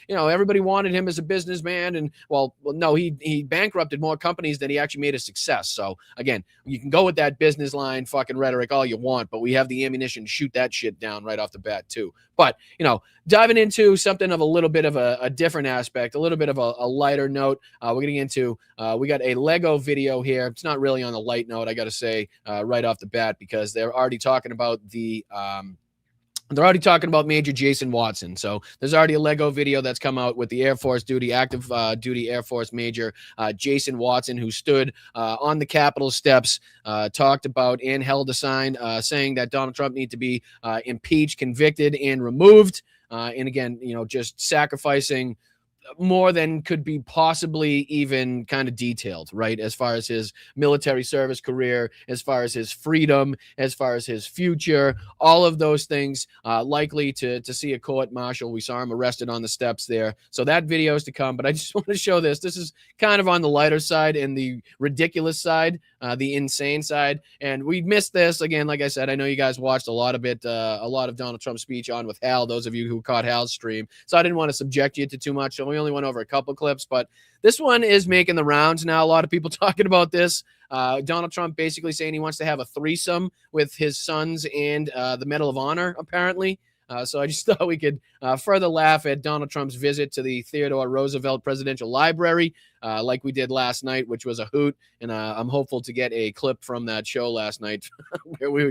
everybody wanted him as a businessman. And well, no, he bankrupted more companies than he actually made a success. So again, you can go with that business line fucking rhetoric all you want, but we have the ammunition to shoot that shit down right off the bat too. But, diving into something of a little bit of a different aspect, a little bit of a lighter note, we're getting into, we got a Lego video here. It's not really on the light note, I got to say right off the bat, because they're already talking about they're already talking about Major Jason Watson. So there's already a Lego video that's come out with the active duty Air Force Major Jason Watson, who stood on the Capitol steps, talked about and held a sign saying that Donald Trump needs to be impeached, convicted, and removed. And again, just sacrificing more than could be possibly even kind of detailed, right? As far as his military service career, as far as his freedom, as far as his future, all of those things likely to see a court martial. We saw him arrested on the steps there. So that video is to come, but I just want to show this. This is kind of on the lighter side and the ridiculous side, the insane side. And we missed this again. Like I said, I know you guys watched a lot of it, a lot of Donald Trump's speech on with Hal, those of you who caught Hal's stream. So I didn't want to subject you to too much. So we only went over a couple clips, but this one is making the rounds now. A lot of people talking about this. Donald Trump basically saying he wants to have a threesome with his sons and the Medal of Honor, apparently. So I just thought we could further laugh at Donald Trump's visit to the Theodore Roosevelt Presidential Library, like we did last night, which was a hoot. And I'm hopeful to get a clip from that show last night where we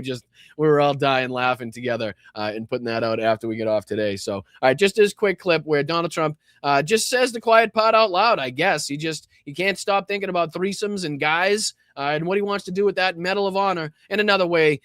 were all dying laughing together and putting that out after we get off today. So, all right, just this quick clip where Donald Trump just says the quiet part out loud, I guess. He can't stop thinking about threesomes and guys. And what he wants to do with that Medal of Honor. And another way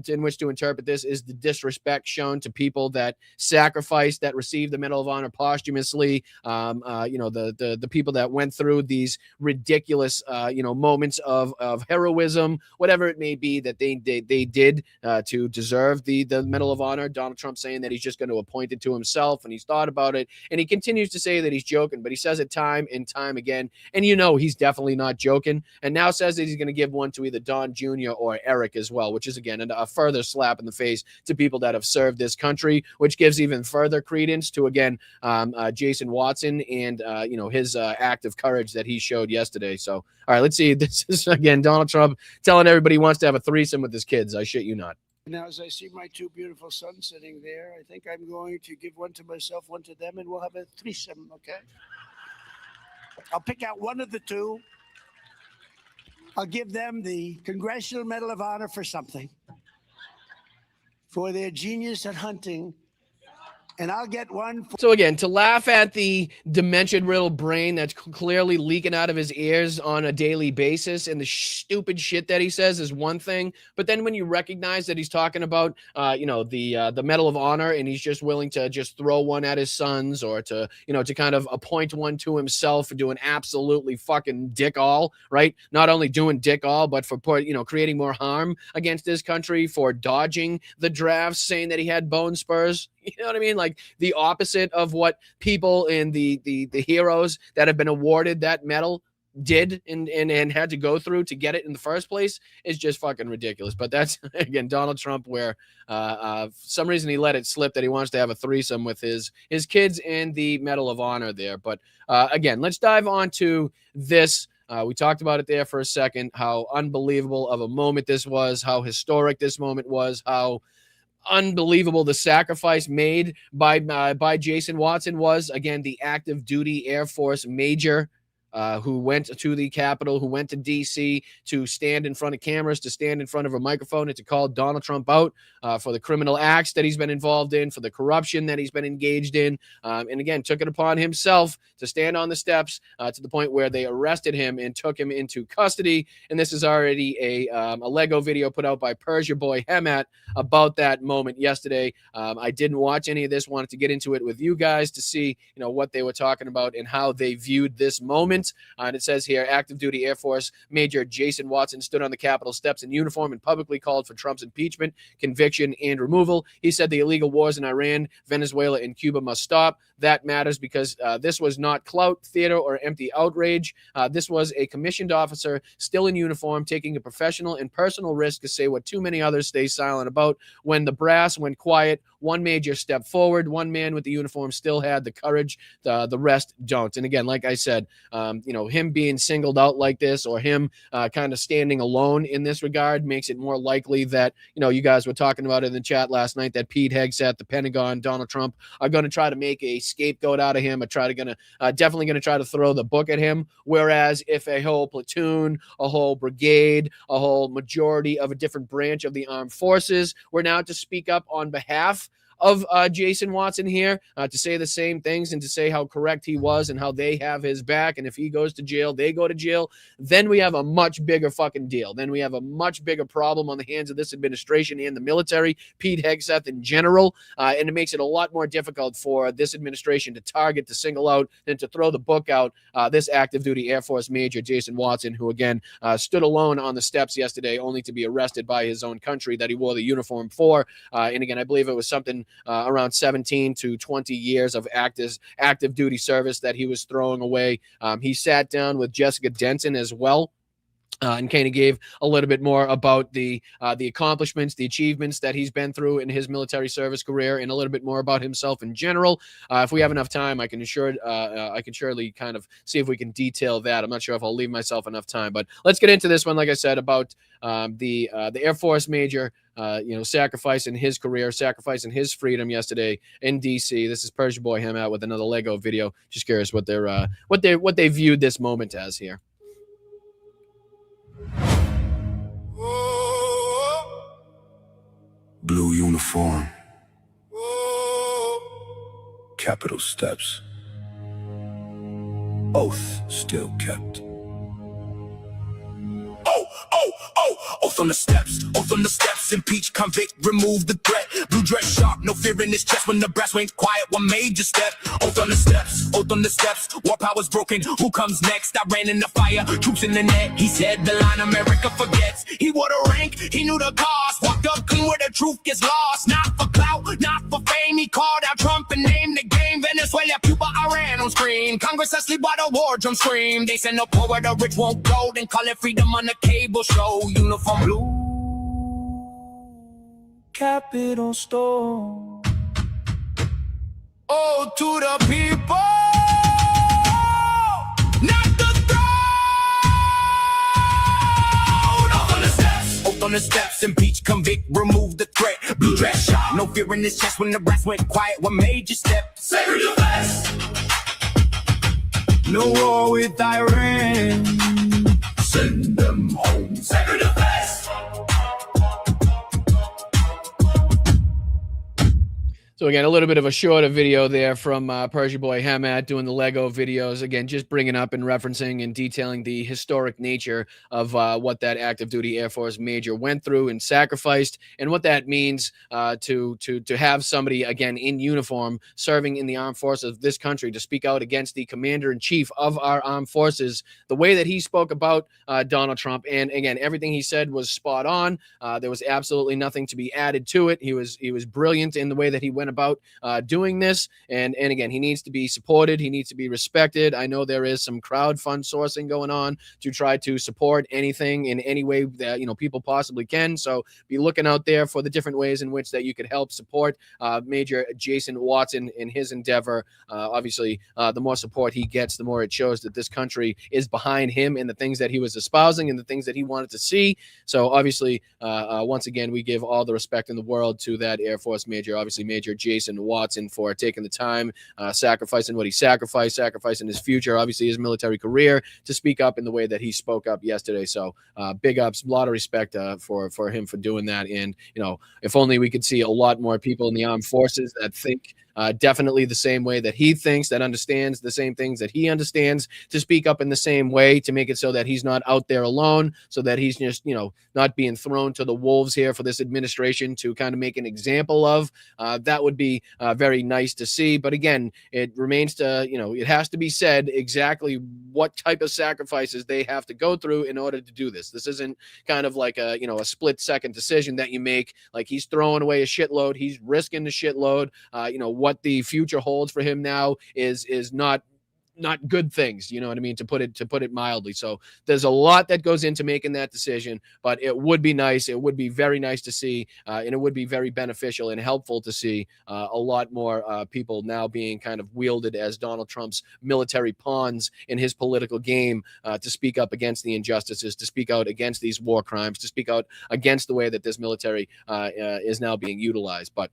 in which to interpret this is the disrespect shown to people that sacrificed, that received the Medal of Honor posthumously. The people that went through these ridiculous, moments of heroism, whatever it may be that they did to deserve the Medal of Honor. Donald Trump saying that he's just going to appoint it to himself, and he's thought about it. And he continues to say that he's joking, but he says it time and time again. And he's definitely not joking. And now says that he's going to give one to either Don Jr. or Eric as well, which is, again, a further slap in the face to people that have served this country, which gives even further credence to, again, Jason Watson and, his act of courage that he showed yesterday. So, all right, let's see. This is, again, Donald Trump telling everybody he wants to have a threesome with his kids. I shit you not. Now, as I see my two beautiful sons sitting there, I think I'm going to give one to myself, one to them, and we'll have a threesome, okay? I'll pick out one of the two. I'll give them the Congressional Medal of Honor for something, for their genius at hunting. And I'll get one. So again, to laugh at the dementia-riddled brain that's clearly leaking out of his ears on a daily basis and the stupid shit that he says is one thing. But then when you recognize that he's talking about, the Medal of Honor, and he's just willing to just throw one at his sons or to kind of appoint one to himself for doing absolutely fucking dick all, right? Not only doing dick all, but for creating more harm against this country, for dodging the drafts, saying that he had bone spurs. You know what I mean? Like the opposite of what people in the heroes that have been awarded that medal did and had to go through to get it in the first place is just fucking ridiculous. But that's, again, Donald Trump, where for some reason he let it slip that he wants to have a threesome with his kids and the Medal of Honor there. But again, let's dive on to this. We talked about it there for a second, how unbelievable of a moment this was, how historic this moment was, how unbelievable the sacrifice made by Jason Watson was. Again, the active duty Air Force major who went to the Capitol, who went to D.C. to stand in front of cameras, to stand in front of a microphone, and to call Donald Trump out for the criminal acts that he's been involved in, for the corruption that he's been engaged in. And again, took it upon himself to stand on the steps to the point where they arrested him and took him into custody. And this is already a Lego video put out by Persia Boy Hemat about that moment yesterday. I didn't watch any of this, wanted to get into it with you guys to see, what they were talking about and how they viewed this moment. And it says here, active duty Air Force Major Jason Watson stood on the Capitol steps in uniform and publicly called for Trump's impeachment, conviction, and removal. He said the illegal wars in Iran, Venezuela, and Cuba must stop. That matters because this was not clout, theater, or empty outrage. This was a commissioned officer still in uniform, taking a professional and personal risk to say what too many others stay silent about. When the brass went quiet, one major stepped forward. One man with the uniform still had the courage. The rest don't. And again, like I said, him being singled out like this, or him kind of standing alone in this regard, makes it more likely that, you guys were talking about it in the chat last night, that Pete Hegseth, the Pentagon, Donald Trump are going to try to make a scapegoat out of him, or definitely going to try to throw the book at him. Whereas if a whole platoon, a whole brigade, a whole majority of a different branch of the armed forces were now to speak up on behalf of Jason Watson here to say the same things and to say how correct he was and how they have his back. And if he goes to jail, they go to jail. Then we have a much bigger fucking deal. Then we have a much bigger problem on the hands of this administration and the military, Pete Hegseth in general. And it makes it a lot more difficult for this administration to target, to single out, and to throw the book out this active duty Air Force Major, Jason Watson, who again stood alone on the steps yesterday only to be arrested by his own country that he wore the uniform for. And again, I believe it was something around 17 to 20 years of active duty service that he was throwing away. He sat down with Jessica Denton as well. And kind of gave a little bit more about the accomplishments, the achievements that he's been through in his military service career, and a little bit more about himself in general. If we have enough time, I can surely kind of see if we can detail that. I'm not sure if I'll leave myself enough time, but let's get into this one. Like I said, about the Air Force Major, sacrificing his career, sacrificing his freedom yesterday in D.C. This is Persia Boy Hamat with another Lego video. Just curious what they viewed this moment as here. Blue uniform. Capitol steps. Oath still kept. Oath on the steps, oath on the steps. Impeach, convict, remove the threat. Blue dress sharp, no fear in his chest. When the brass went quiet, one major step. Oath on the steps, oath on the steps. War power's broken, who comes next? I ran in the fire, troops in the net. He said the line America forgets. He wore the rank, he knew the cost. Walked up clean where the truth gets lost. Not for clout, not for fame. He called out Trump and named the game. Venezuela, Cuba, Iran on screen. Congress asleep while the war drum scream. They send no poor where the rich won't go. Then call it freedom on the cable show. Uniform blue, Capitol storm. Oh, to the people, not the throne. Oath on the steps, oath on the steps. Impeach, convict, remove the threat. Blue dress shot, no fear in his chest. When the brass went quiet, one major step. Sacred defense. No war with Iran. Send them home. Sacred defense. So again, a little bit of a shorter video there from Persia Boy Hamat doing the Lego videos. Again, just bringing up and referencing and detailing the historic nature of what that active duty Air Force Major went through and sacrificed, and what that means to have somebody again in uniform serving in the armed forces of this country to speak out against the commander-in-chief of our armed forces. The way that he spoke about Donald Trump, and again, everything he said was spot on. There was absolutely nothing to be added to it. He was brilliant in the way that he went about doing this, and again, he needs to be supported, he needs to be respected. I know there is some crowd fund sourcing going on to try to support anything in any way that people possibly can, so be looking out there for the different ways in which that you could help support Major Jason Watson in his endeavor. Obviously, the more support he gets, the more it shows that this country is behind him and the things that he was espousing and the things that he wanted to see. So obviously, once again, we give all the respect in the world to that Air Force Major, obviously Major Jason Watson, for taking the time, sacrificing what he sacrificed, sacrificing his future, obviously his military career, to speak up in the way that he spoke up yesterday. So big ups, a lot of respect for him for doing that. And if only we could see a lot more people in the armed forces that think definitely the same way that he thinks, that understands the same things that he understands, to speak up in the same way, to make it so that he's not out there alone, so that he's just, not being thrown to the wolves here for this administration to kind of make an example of. That would be very nice to see. But again, it remains to, it has to be said exactly what type of sacrifices they have to go through in order to do this. This isn't kind of like a split second decision that you make. Like, he's throwing away a shitload. He's risking the shitload. What the future holds for him now is not good things, you know what I mean, to put it mildly. So there's a lot that goes into making that decision, but it would be nice, it would be very nice to see, and it would be very beneficial and helpful to see a lot more people now being kind of wielded as Donald Trump's military pawns in his political game, to speak up against the injustices, to speak out against these war crimes, to speak out against the way that this military is now being utilized. But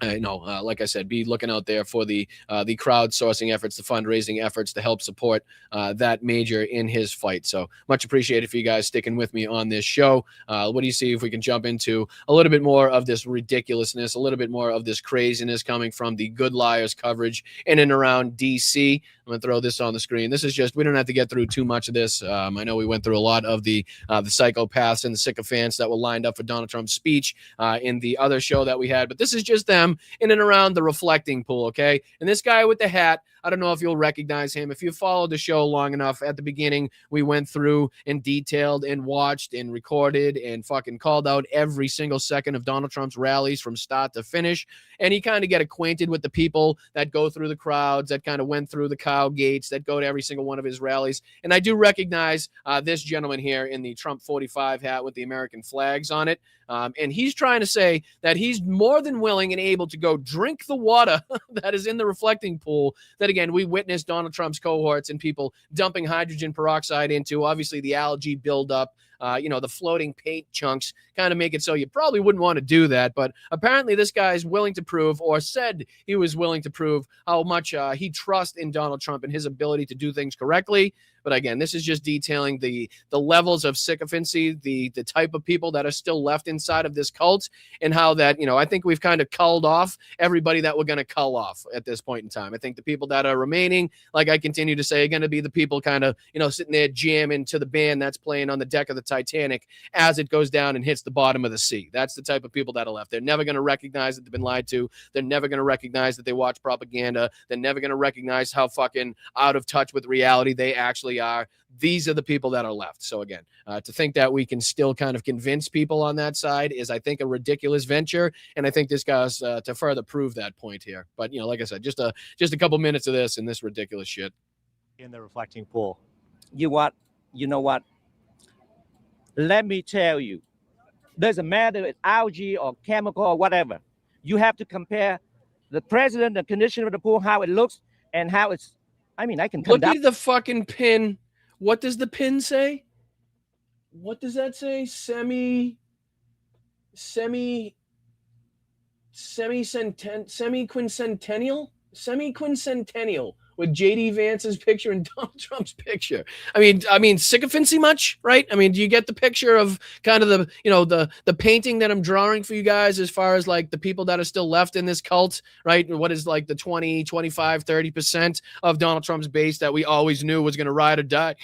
like I said, be looking out there for the crowdsourcing efforts, the fundraising efforts to help support that major in his fight. So much appreciated for you guys sticking with me on this show. What do you see if we can jump into a little bit more of this ridiculousness, a little bit more of this craziness coming from the Good Liars coverage in and around DC? I'm going to throw this on the screen. This is just, we don't have to get through too much of this. I know we went through a lot of the psychopaths and the sycophants that were lined up for Donald Trump's speech in the other show that we had, but this is just them in and around the reflecting pool, okay? And this guy with the hat, I don't know if you'll recognize him. If you followed the show long enough, at the beginning, we went through and detailed and watched and recorded and fucking called out every single second of Donald Trump's rallies from start to finish. And you kind of get acquainted with the people that go through the crowds, that kind of went through the cow gates, that go to every single one of his rallies. And I do recognize this gentleman here in the Trump 45 hat with the American flags on it. And he's trying to say that he's more than willing and able to go drink the water that is in the reflecting pool that, again, we witnessed Donald Trump's cohorts and people dumping hydrogen peroxide into. Obviously, the algae buildup, the floating paint chunks kind of make it so you probably wouldn't want to do that. But apparently this guy is willing to prove, or said he was willing to prove, how much he trusts in Donald Trump and his ability to do things correctly. But again, this is just detailing the levels of sycophancy, the type of people that are still left inside of this cult, and how that, I think we've kind of culled off everybody that we're going to cull off at this point in time. I think the people that are remaining, like I continue to say, are going to be the people kind of, sitting there jamming to the band that's playing on the deck of the Titanic as it goes down and hits the bottom of the sea. That's the type of people that are left. They're never going to recognize that they've been lied to. They're never going to recognize that they watch propaganda. They're never going to recognize how fucking out of touch with reality they actually are. These are the people that are left. So again, to think that we can still kind of convince people on that side is, I think, a ridiculous venture. And I think this guy's to further prove that point here. But, like I said, just a couple minutes of this and this ridiculous shit. In the reflecting pool. You know what? Let me tell you, doesn't matter if algae or chemical or whatever. You have to compare the president, the condition of the pool, how it looks, and how it's. I mean, I can come Look at the fucking pin. What does the pin say? What does that say? Semi-quincentennial with JD Vance's picture and Donald Trump's picture. I mean, sycophancy much, right? I mean, do you get the picture of kind of the painting that I'm drawing for you guys as far as like the people that are still left in this cult, right? What is like the 20, 25, 30% of Donald Trump's base that we always knew was going to ride or die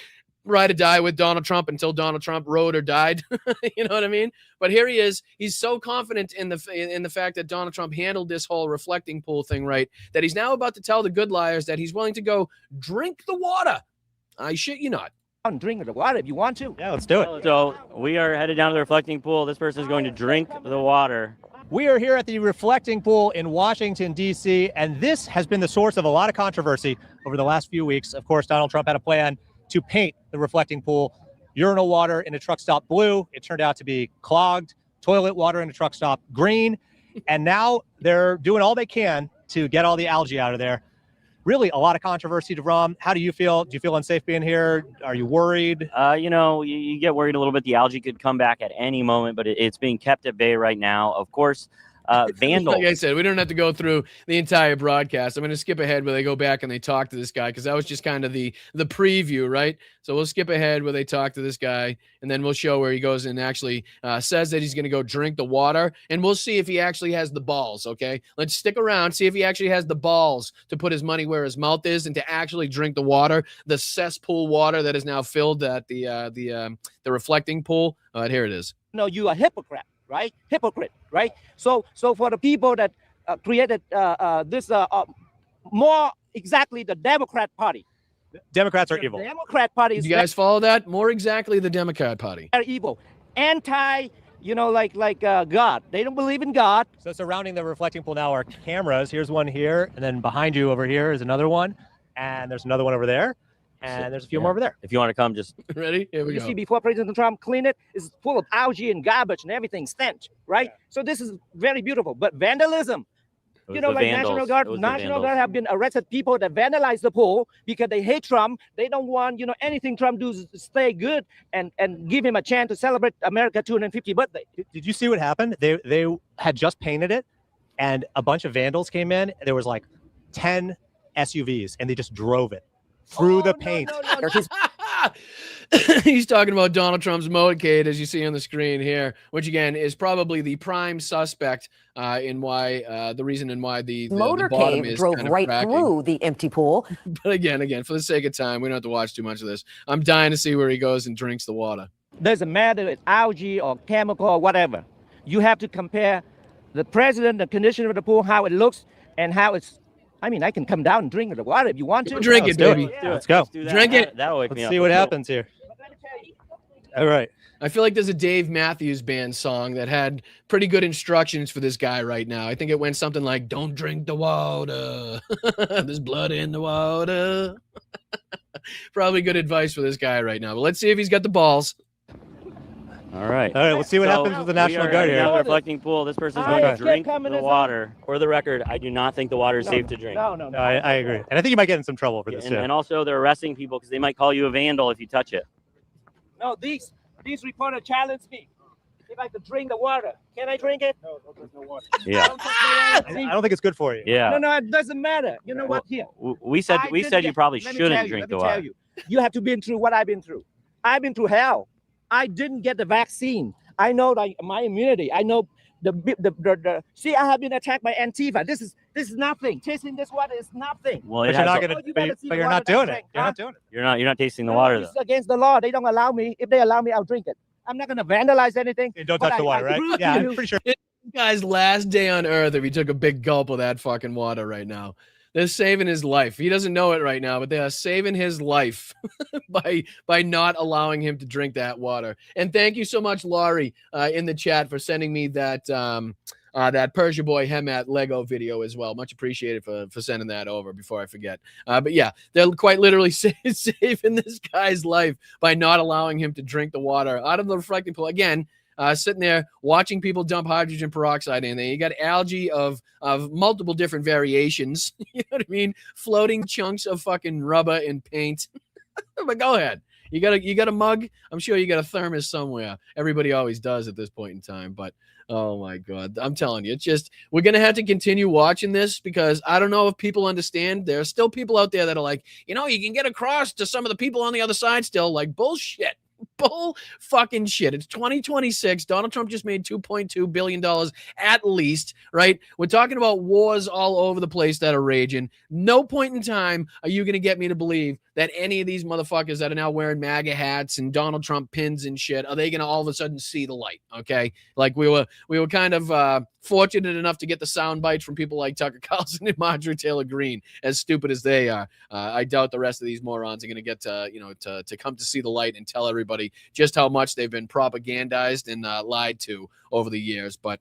with Donald Trump until Donald Trump rode or died. You know what I mean? But here he is. He's so confident in the fact that Donald Trump handled this whole reflecting pool thing right, that he's now about to tell the Good Liars that he's willing to go drink the water. I shit you not. Drink the water if you want to. Yeah, let's do it. So we are headed down to the reflecting pool. This person is going to drink the water. We are here at the reflecting pool in Washington, D.C., and this has been the source of a lot of controversy over the last few weeks. Of course, Donald Trump had a plan to paint the reflecting pool urinal water in a truck stop blue. It turned out to be clogged. Toilet water in a truck stop green. And now they're doing all they can to get all the algae out of there. Really a lot of controversy, DeVrom. How do you feel? Do you feel unsafe being here? Are you worried? You get worried a little bit. The algae could come back at any moment, but it's being kept at bay right now. Of course, vandals. Like I said, we don't have to go through the entire broadcast. I'm going to skip ahead where they go back and they talk to this guy, because that was just kind of the preview, right? So we'll skip ahead where they talk to this guy, and then we'll show where he goes and actually says that he's going to go drink the water, and we'll see if he actually has the balls, okay? Let's stick around, see if he actually has the balls to put his money where his mouth is and to actually drink the water, the cesspool water that is now filled at the reflecting pool. Here it is. No, you are a hypocrite. Right? Hypocrite, right? So for the people that created this, more exactly the Democrat Party. Democrats are evil. The Democrat Party is. You guys follow that? More exactly, the Democrat Party. They're evil. Anti, like God. They don't believe in God. So surrounding the reflecting pool now are cameras. Here's one here, and then behind you over here is another one, and there's another one over there. And there's a few more over there. If you want to come, just ready. Here we go. You see, before President Trump cleaned it, it's full of algae and garbage and everything, stench, right? Yeah. So this is very beautiful. But vandalism, National Guard have been arrested people that vandalize the pool because they hate Trump. They don't want, anything Trump does to stay good and give him a chance to celebrate America's 250th birthday. Did you see what happened? They had just painted it, and a bunch of vandals came in. There was like 10 SUVs, and they just drove it through the paint. He's talking about Donald Trump's motorcade, as you see on the screen here, which again is probably the prime suspect in why the reason in why the bottom is drove kind of right cracking. through the empty pool. But again, for the sake of time, we don't have to watch too much of this. I'm dying to see where he goes and drinks the water. Doesn't matter if it's algae or chemical or whatever. You have to compare the president, the condition of the pool, how it looks, and how it's. I mean, I can come down and drink the water if you want to. Drink it, baby. Yeah, let's go. Drink it. That'll wake me Let's up. see what happens here. All right. I feel like there's a Dave Matthews Band song that had pretty good instructions for this guy right now. I think it went something like, "Don't drink the water. There's blood in the water." Probably good advice for this guy right now. But let's see if he's got the balls. All right. All right, let's see what happens with the National Guard here. The reflecting pool. This person's going to drink the water. For the record, I do not think the water is safe to drink. No. I agree. And I think you might get in some trouble for this, too. And also, they're arresting people because they might call you a vandal if you touch it. No, these reporters challenged me if I could drink the water. Can I drink it? No, there's no water. Yeah. I don't think it's good for you. Yeah. No, it doesn't matter. You know what? Here. We said you probably shouldn't drink the water. You have to been through what I've been through. I've been through hell. I didn't get the vaccine. I know my immunity. I know the see, I have been attacked by Antifa. This is nothing. Tasting this water is nothing. Well, But you're not doing it. You're not doing it. You're not tasting the water, though. It's against the law. They don't allow me. If they allow me, I'll drink it. I'm not going to vandalize anything. You don't touch the water, right? Yeah, I'm pretty sure. This guy's last day on Earth if he took a big gulp of that fucking water right now. They're saving his life. He doesn't know it right now, but they are saving his life by not allowing him to drink that water. And thank you so much, Laurie, in the chat for sending me that that Persia Boy Hemat Lego video as well. Much appreciated for sending that over before I forget. But yeah, they're quite literally saving this guy's life by not allowing him to drink the water out of the reflecting pool. Again, sitting there watching people dump hydrogen peroxide in there. You got algae of multiple different variations. You know what I mean? Floating chunks of fucking rubber and paint. But go ahead. You got a mug? I'm sure you got a thermos somewhere. Everybody always does at this point in time. But oh my God, I'm telling you, it's just, we're going to have to continue watching this because I don't know if people understand. There are still people out there that are like, you can get across to some of the people on the other side still. Like, bullshit. Bull fucking shit. It's 2026. Donald Trump just made $2.2 billion at least, right? We're talking about wars all over the place that are raging. No point in time are you going to get me to believe that any of these motherfuckers that are now wearing MAGA hats and Donald Trump pins and shit, are they going to all of a sudden see the light? Okay. Like we were kind of fortunate enough to get the sound bites from people like Tucker Carlson and Marjorie Taylor Greene, as stupid as they are. I doubt the rest of these morons are going to get to come to see the light and tell everybody just how much they've been propagandized and lied to over the years. But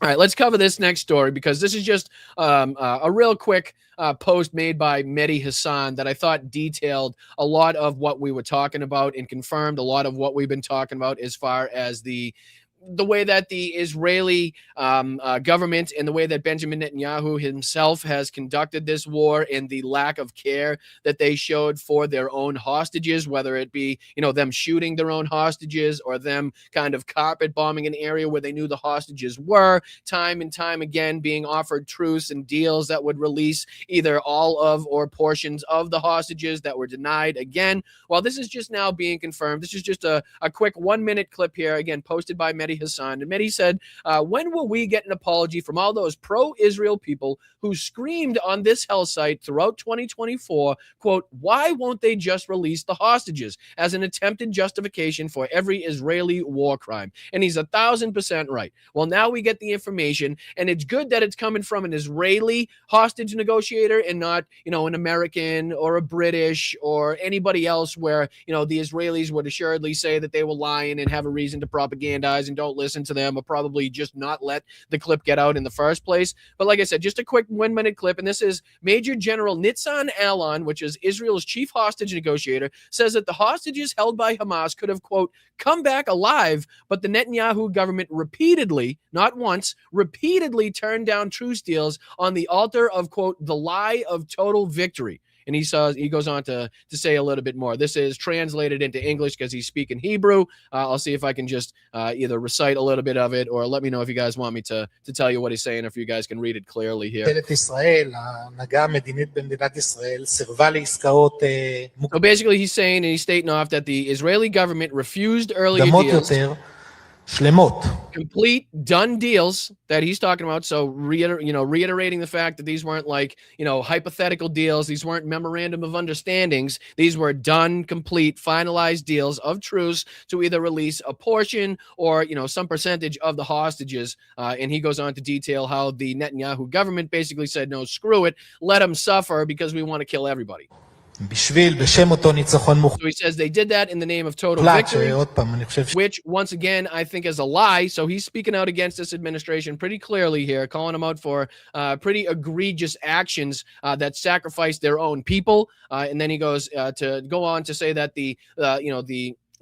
all right, let's cover this next story because this is just a real quick post made by Mehdi Hassan that I thought detailed a lot of what we were talking about and confirmed a lot of what we've been talking about as far as the way that the Israeli government and the way that Benjamin Netanyahu himself has conducted this war and the lack of care that they showed for their own hostages, whether it be, them shooting their own hostages or them kind of carpet bombing an area where they knew the hostages were, time and time again being offered truce and deals that would release either all of or portions of the hostages that were denied. Again, while this is just now being confirmed, this is just a quick 1-minute clip here, again, posted by Mehdi Hassan. And Mehdi said, when will we get an apology from all those pro-Israel people who screamed on this hell site throughout 2024, quote, why won't they just release the hostages as an attempted justification for every Israeli war crime? And he's 1,000% right. Well, now we get the information, and it's good that it's coming from an Israeli hostage negotiator and not, an American or a British or anybody else where, the Israelis would assuredly say that they were lying and have a reason to propagandize and don't listen to them or probably just not let the clip get out in the first place. But like I said, just a quick 1-minute clip. And this is Major General Nitzan Alon, which is Israel's chief hostage negotiator, says that the hostages held by Hamas could have, quote, come back alive. But the Netanyahu government repeatedly, not once, repeatedly turned down truce deals on the altar of, quote, the lie of total victory. And he goes on to say a little bit more. This is translated into English because he's speaking Hebrew. I'll see if I can just either recite a little bit of it or let me know if you guys want me to tell you what he's saying, if you guys can read it clearly here. So basically he's saying, and he's stating off, that the Israeli government refused earlier deals, complete done deals that he's talking about. So reiterating the fact that these weren't like, hypothetical deals. These weren't memorandum of understandings. These were done, complete, finalized deals of truce to either release a portion or, some percentage of the hostages. And he goes on to detail how the Netanyahu government basically said, no, screw it. Let them suffer because we want to kill everybody. So he says they did that in the name of total victory, which once again I think is a lie. So he's speaking out against this administration pretty clearly here, calling them out for pretty egregious actions that sacrifice their own people. And then he goes to go on to say that the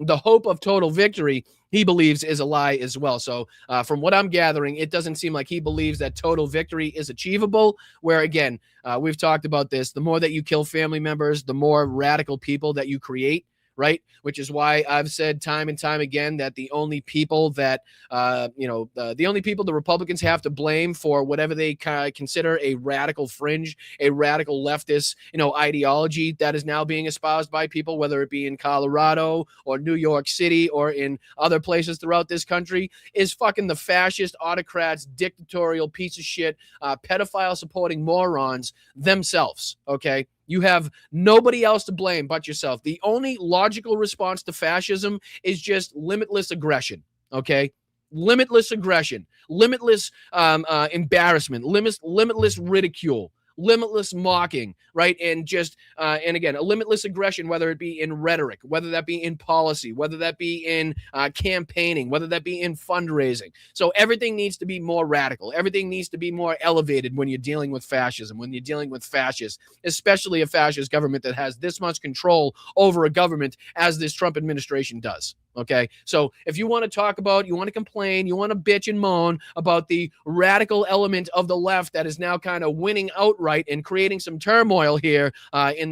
hope of total victory, he believes, is a lie as well. So from what I'm gathering, it doesn't seem like he believes that total victory is achievable, where, again, we've talked about this. The more that you kill family members, the more radical people that you create, right? Which is why I've said time and time again that the only people that, the only people the Republicans have to blame for whatever they consider a radical fringe, a radical leftist, ideology that is now being espoused by people, whether it be in Colorado or New York City or in other places throughout this country, is fucking the fascist autocrats, dictatorial piece of shit, pedophile supporting morons themselves. Okay. You have nobody else to blame but yourself. The only logical response to fascism is just limitless aggression, okay? Limitless aggression, limitless embarrassment, limitless ridicule, limitless mocking, right? And just, and again, a limitless aggression, whether it be in rhetoric, whether that be in policy, whether that be in campaigning, whether that be in fundraising. So everything needs to be more radical. Everything needs to be more elevated when you're dealing with fascism, when you're dealing with fascists, especially a fascist government that has this much control over a government as this Trump administration does. Okay, so if you want to talk about, you want to complain, you want to bitch and moan about the radical element of the left that is now kind of winning outright and creating some turmoil here in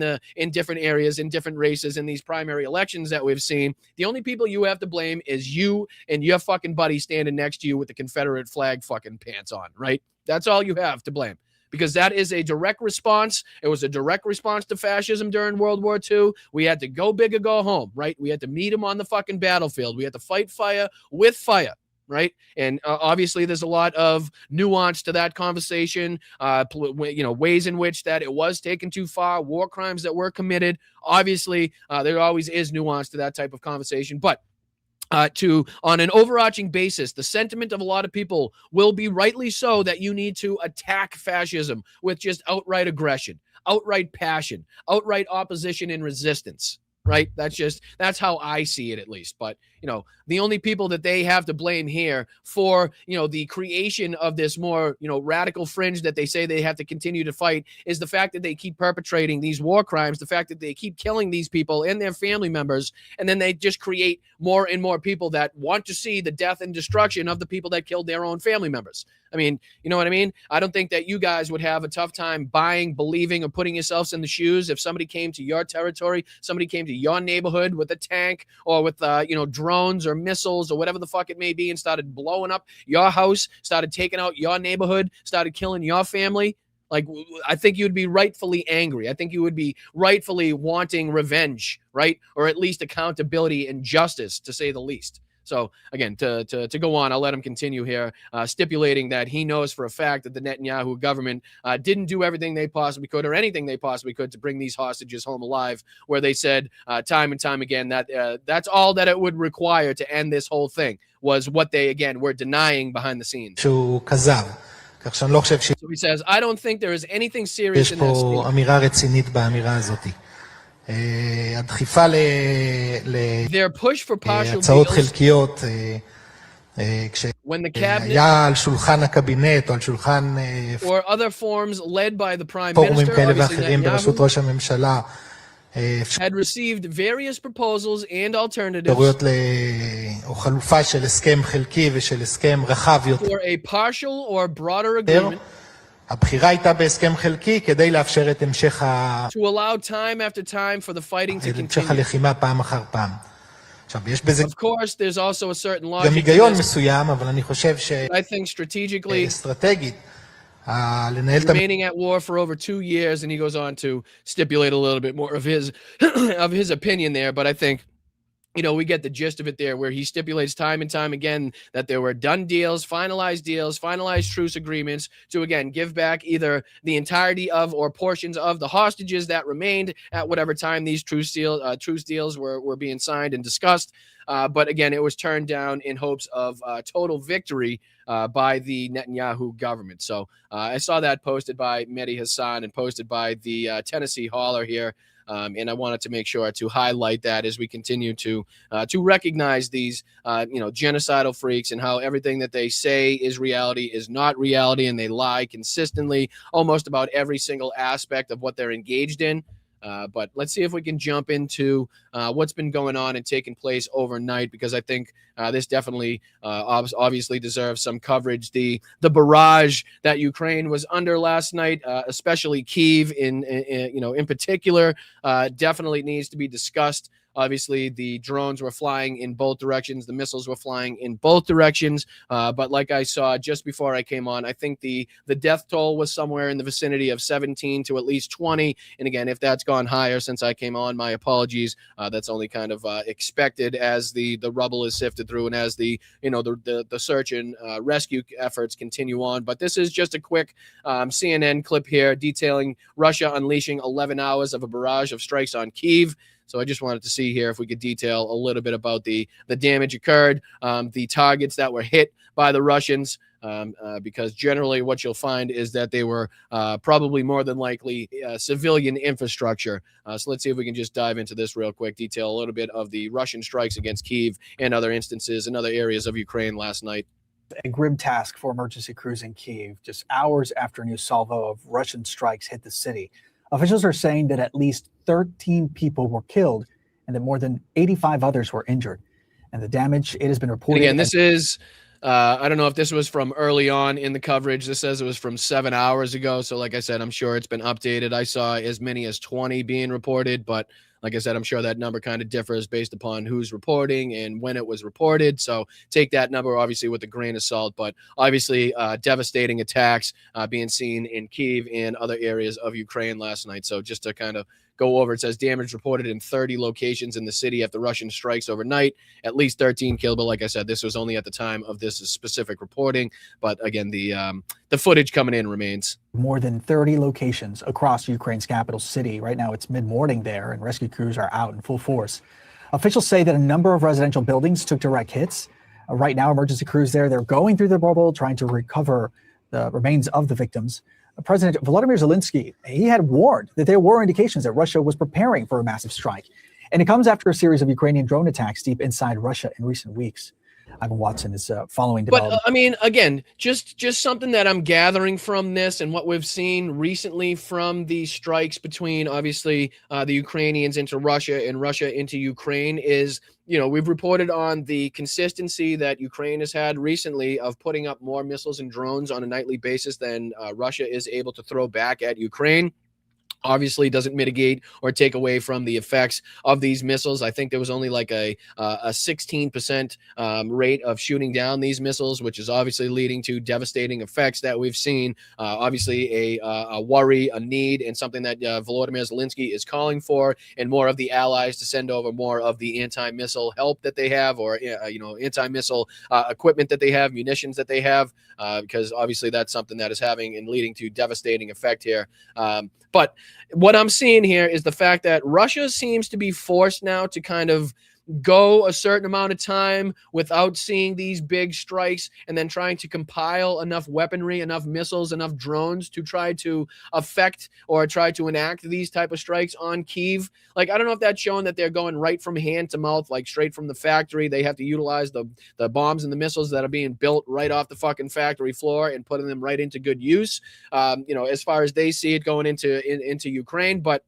different areas, in different races, in these primary elections that we've seen, the only people you have to blame is you and your fucking buddy standing next to you with the Confederate flag fucking pants on, right? That's all you have to blame. Because that is a direct response. It was a direct response to fascism during World War II. We had to go big or go home, right? We had to meet them on the fucking battlefield. We had to fight fire with fire, right? And obviously there's a lot of nuance to that conversation, ways in which that it was taken too far, war crimes that were committed. Obviously, there always is nuance to that type of conversation. But on an overarching basis, the sentiment of a lot of people will be rightly so that you need to attack fascism with just outright aggression, outright passion, outright opposition and resistance, right? That's how I see it, at least. But, the only people that they have to blame here for, the creation of this more, radical fringe that they say they have to continue to fight is the fact that they keep perpetrating these war crimes, the fact that they keep killing these people and their family members, and then they just create more and more people that want to see the death and destruction of the people that killed their own family members. I mean, you know what I mean? I don't think that you guys would have a tough time buying, believing, or putting yourselves in the shoes if somebody came to your territory, somebody came to your neighborhood with a tank or with, drones or missiles or whatever the fuck it may be and started blowing up your house, started taking out your neighborhood, started killing your family. Like, I think you'd be rightfully angry. I think you would be rightfully wanting revenge, right? Or at least accountability and justice, to say the least. So again, to go on, I'll let him continue here, stipulating that he knows for a fact that the Netanyahu government didn't do everything they possibly could or anything they possibly could to bring these hostages home alive, where they said time and time again that that's all that it would require to end this whole thing, was what they, again, were denying behind the scenes. So he says, I don't think there is anything serious in this. Their push for partial deals, when the cabinet or other forms led by the prime minister had received various proposals and alternatives for a partial or broader agreement הבחירה הייתה בהסכם חלקי כדי לאפשר את המשך To allow time after time for the fighting to המשך continue. הלחימה פעם אחר פעם. עכשיו, יש בזה Of course, there's also a certain גם logic to היגיון this. מסוים, אבל אני חושב I think strategically, שאסטרטגית, לנהל את remaining at war for over 2 years, and he goes on to stipulate a little bit more of his of his opinion there. But I think, you know, we get the gist of it there, where he stipulates time and time again that there were done deals, finalized truce agreements to, again, give back either the entirety of or portions of the hostages that remained at whatever time these truce deals were being signed and discussed. But again, it was turned down in hopes of total victory by the Netanyahu government. So I saw that posted by Mehdi Hassan and posted by the Tennessee Hauler here. And I wanted to make sure to highlight that as we continue to recognize these, genocidal freaks, and how everything that they say is reality is not reality, and they lie consistently almost about every single aspect of what they're engaged in. But let's see if we can jump into what's been going on and taking place overnight, because I think this definitely obviously deserves some coverage. The barrage that Ukraine was under last night, especially Kyiv in particular, definitely needs to be discussed. Obviously, the drones were flying in both directions. The missiles were flying in both directions. But like I saw just before I came on, I think the death toll was somewhere in the vicinity of 17 to at least 20. And again, if that's gone higher since I came on, my apologies. That's only kind of expected as the rubble is sifted through and as the search and rescue efforts continue on. But this is just a quick CNN clip here detailing Russia unleashing 11 hours of a barrage of strikes on Kyiv. So I just wanted to see here if we could detail a little bit about the damage occurred, the targets that were hit by the Russians, because generally what you'll find is that they were probably more than likely civilian infrastructure. So let's see if we can just dive into this real quick, detail a little bit of the Russian strikes against Kyiv and other instances in other areas of Ukraine last night. A grim task for emergency crews in Kyiv, just hours after a new salvo of Russian strikes hit the city. Officials are saying that at least 13 people were killed and that more than 85 others were injured. And the damage, it has been reported. And again, this is, I don't know if this was from early on in the coverage. This says it was from 7 hours ago. So like I said, I'm sure it's been updated. I saw as many as 20 being reported, but like I said, I'm sure that number kind of differs based upon who's reporting and when it was reported. So take that number obviously with a grain of salt, but obviously devastating attacks being seen in Kyiv and other areas of Ukraine last night. So just to kind of go over, it says damage reported in 30 locations in the city after Russian strikes overnight, at least 13 killed. But like I said, this was only at the time of this specific reporting. But again, the footage coming in remains. More than 30 locations across Ukraine's capital city. Right now, it's mid-morning there, and rescue crews are out in full force. Officials say that a number of residential buildings took direct hits. Right now, emergency crews there, they're going through the rubble, trying to recover the remains of the victims. President Volodymyr Zelensky, he had warned that there were indications that Russia was preparing for a massive strike. And it comes after a series of Ukrainian drone attacks deep inside Russia in recent weeks. Ivan Watson is following development. But I mean, again, just something that I'm gathering from this and what we've seen recently from the strikes between obviously the Ukrainians into Russia and Russia into Ukraine is, we've reported on the consistency that Ukraine has had recently of putting up more missiles and drones on a nightly basis than Russia is able to throw back at Ukraine. Obviously doesn't mitigate or take away from the effects of these missiles. I think there was only like a 16% rate of shooting down these missiles, which is obviously leading to devastating effects that we've seen. Obviously a worry, a need, and something that Volodymyr Zelensky is calling for, and more of the allies to send over more of the anti-missile help that they have, or anti-missile equipment that they have, munitions that they have, because obviously that's something that is having and leading to devastating effect here. But what I'm seeing here is the fact that Russia seems to be forced now to kind of go a certain amount of time without seeing these big strikes, and then trying to compile enough weaponry, enough missiles, enough drones to try to affect or try to enact these type of strikes on Kyiv. Like, I don't know if that's showing that they're going right from hand to mouth, like straight from the factory. They have to utilize the bombs and the missiles that are being built right off the fucking factory floor and putting them right into good use, as far as they see it going into Ukraine. But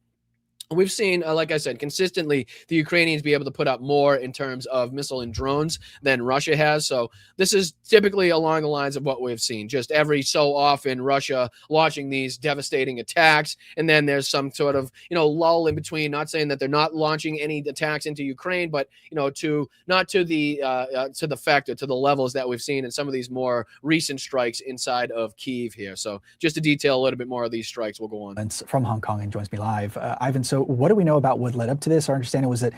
We've seen, like I said, consistently the Ukrainians be able to put up more in terms of missile and drones than Russia has. So this is typically along the lines of what we've seen. Just every so often, Russia launching these devastating attacks, and then there's some sort of lull in between. Not saying that they're not launching any attacks into Ukraine, but to not to the fact or to the levels that we've seen in some of these more recent strikes inside of Kyiv here. So just to detail a little bit more of these strikes, we'll go on. From Hong Kong and joins me live, Ivan. So what do we know about what led up to this? Our understanding was that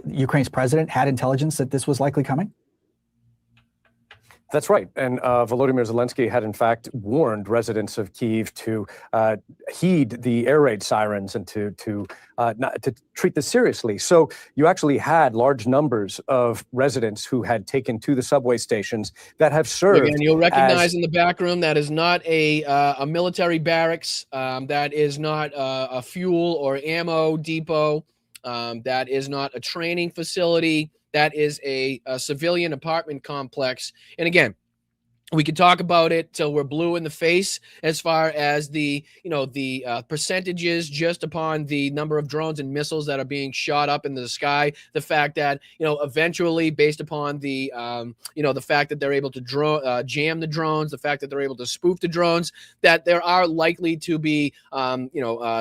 Ukraine's president had intelligence that this was likely coming? That's right. And Volodymyr Zelensky had, in fact, warned residents of Kyiv to heed the air raid sirens and to treat this seriously. So you actually had large numbers of residents who had taken to the subway stations that have served. And you'll recognize in the back room that is not a military barracks. That is not a fuel or ammo depot. That is not a training facility. That is a civilian apartment complex. And again, we could talk about it till we're blue in the face as far as the percentages just upon the number of drones and missiles that are being shot up into the sky. The fact that, eventually based upon the fact that they're able to jam the drones, the fact that they're able to spoof the drones, that there are likely to be,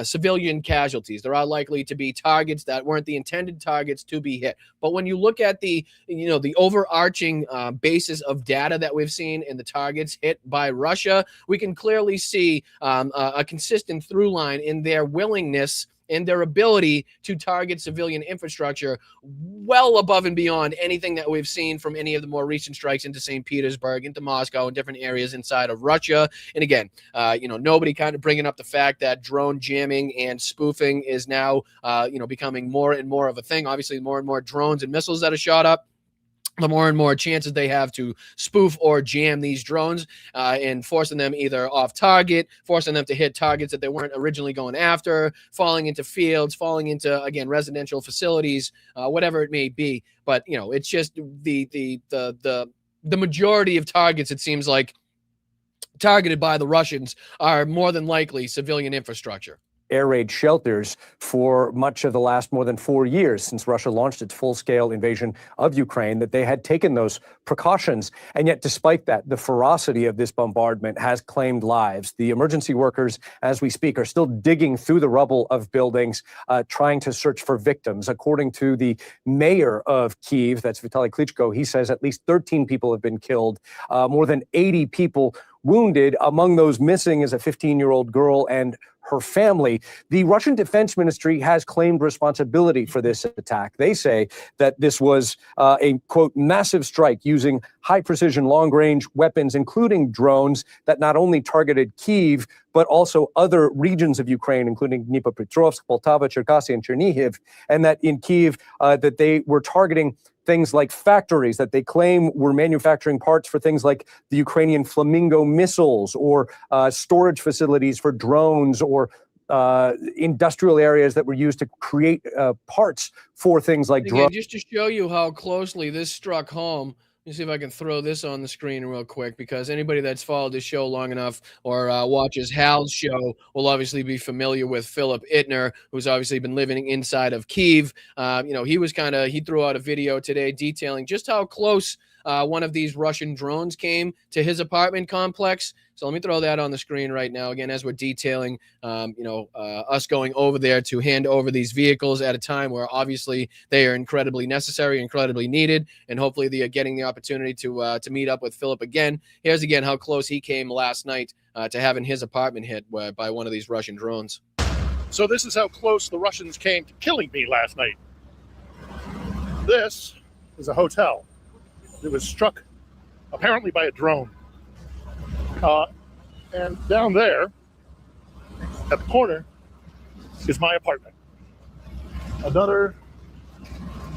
civilian casualties. There are likely to be targets that weren't the intended targets to be hit. But when you look at the overarching basis of data that we've seen in the targets hit by Russia, we can clearly see a consistent through line in their willingness and their ability to target civilian infrastructure well above and beyond anything that we've seen from any of the more recent strikes into St. Petersburg, into Moscow, and different areas inside of Russia. And again, nobody kind of bringing up the fact that drone jamming and spoofing is now, becoming more and more of a thing. Obviously, more and more drones and missiles that are shot up, the more and more chances they have to spoof or jam these drones and forcing them either off target, forcing them to hit targets that they weren't originally going after, falling into fields, falling into, again, residential facilities, whatever it may be. But, it's just the majority of targets, it seems like, targeted by the Russians are more than likely civilian infrastructure. Air raid shelters for much of the last more than 4 years since Russia launched its full-scale invasion of Ukraine, that they had taken those precautions. And yet, despite that, the ferocity of this bombardment has claimed lives. The emergency workers, as we speak, are still digging through the rubble of buildings, trying to search for victims. According to the mayor of Kyiv, that's Vitaly Klitschko, he says at least 13 people have been killed, more than 80 people wounded. Among those missing is a 15-year-old girl and her family. The Russian Defense Ministry has claimed responsibility for this attack. They say that this was a, quote, massive strike using high-precision, long-range weapons, including drones that not only targeted Kyiv, but also other regions of Ukraine, including Dnipropetrovsk, Poltava, Cherkasy, and Chernihiv, and that in Kyiv, that they were targeting things like factories that they claim were manufacturing parts for things like the Ukrainian Flamingo missiles, or storage facilities for drones, or industrial areas that were used to create parts for things like drones. Just to show you how closely this struck home, let me see if I can throw this on the screen real quick, because anybody that's followed this show long enough or watches Hal's show will obviously be familiar with Philip Ittner, who's obviously been living inside of Kyiv. He threw out a video today detailing just how close one of these Russian drones came to his apartment complex. So let me throw that on the screen right now, again, as we're detailing, us going over there to hand over these vehicles at a time where obviously they are incredibly necessary, incredibly needed, and hopefully they are getting the opportunity to meet up with Philip again. Here's again how close he came last night to having his apartment hit by one of these Russian drones. So this is how close the Russians came to killing me last night. This is a hotel. It was struck apparently by a drone. And down there at the corner is my apartment. Another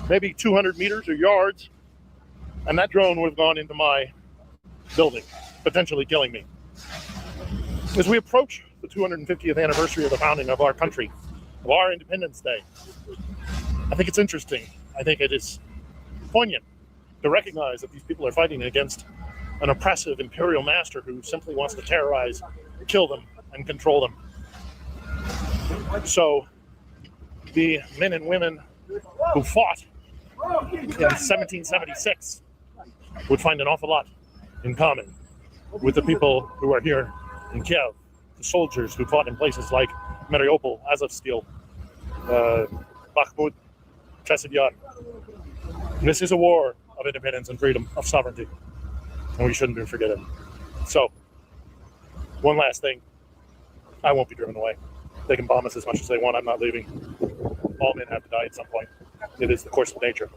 maybe 200 meters or yards, and that drone would have gone into my building, potentially killing me. As we approach the 250th anniversary of the founding of our country, of our Independence Day, I think it's interesting. I think it is poignant to recognize that these people are fighting against an oppressive imperial master who simply wants to terrorize, kill them, and control them. So the men and women who fought in 1776 would find an awful lot in common with the people who are here in Kiev, the soldiers who fought in places like Mariupol, Azovstal, Bakhmut, Chasiv Yar. This is a war of independence and freedom, of sovereignty, and we shouldn't be forgetting. So, one last thing. I won't be driven away. They can bomb us as much as they want. I'm not leaving. All men have to die at some point. It is the course of nature.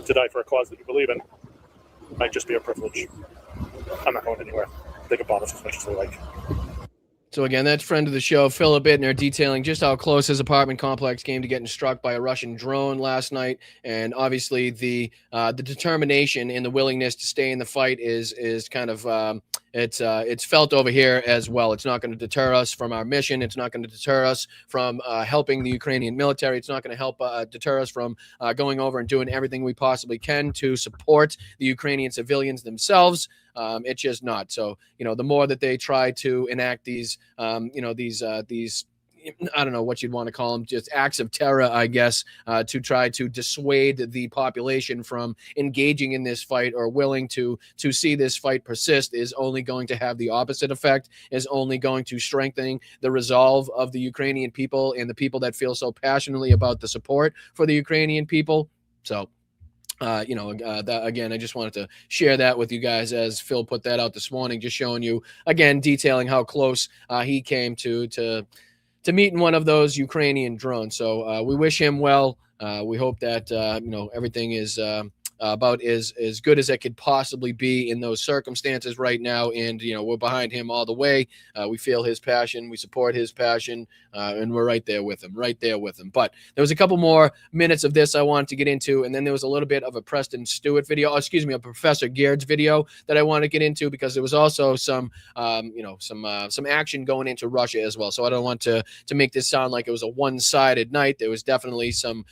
To die for a cause that you believe in might just be a privilege. I'm not going anywhere. They can bomb us as much as they like. So again, that's friend of the show, Philip Ittner, detailing just how close his apartment complex came to getting struck by a Russian drone last night, and obviously the determination and the willingness to stay in the fight is kind of it's felt over here as well. It's not going to deter us from our mission. It's not going to deter us from helping the Ukrainian military. It's not going to help deter us from going over and doing everything we possibly can to support the Ukrainian civilians themselves. It's just not. So, the more that they try to enact these, these I don't know what you'd want to call them, just acts of terror, I guess, to try to dissuade the population from engaging in this fight or willing to see this fight persist, is only going to have the opposite effect, is only going to strengthen the resolve of the Ukrainian people and the people that feel so passionately about the support for the Ukrainian people. So, that, again, I just wanted to share that with you guys as Phil put that out this morning, just showing you, again, detailing how close he came to meeting one of those Ukrainian drones. So we wish him well. We hope that, everything is about as good as it could possibly be in those circumstances right now. And, we're behind him all the way. We feel his passion. We support his passion. And we're right there with him. But there was a couple more minutes of this I wanted to get into. And then there was a little bit of a Preston Stewart video, a Professor Gaird's video that I want to get into, because there was also some action going into Russia as well. So I don't want to make this sound like it was a one-sided night. There was definitely some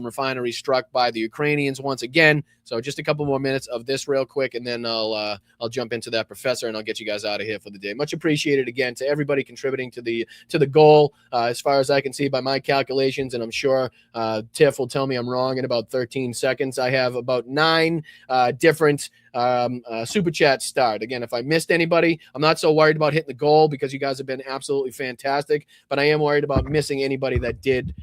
refineries struck by the Ukrainians once again. So just a couple more minutes of this real quick, and then I'll jump into that professor, and I'll get you guys out of here for the day. Much appreciated again to everybody contributing to the goal. As far as I can see by my calculations, and I'm sure Tiff will tell me I'm wrong in about 13 seconds, I have about 9 different super chat start. Again, if I missed anybody, I'm not so worried about hitting the goal because you guys have been absolutely fantastic, but I am worried about missing anybody that did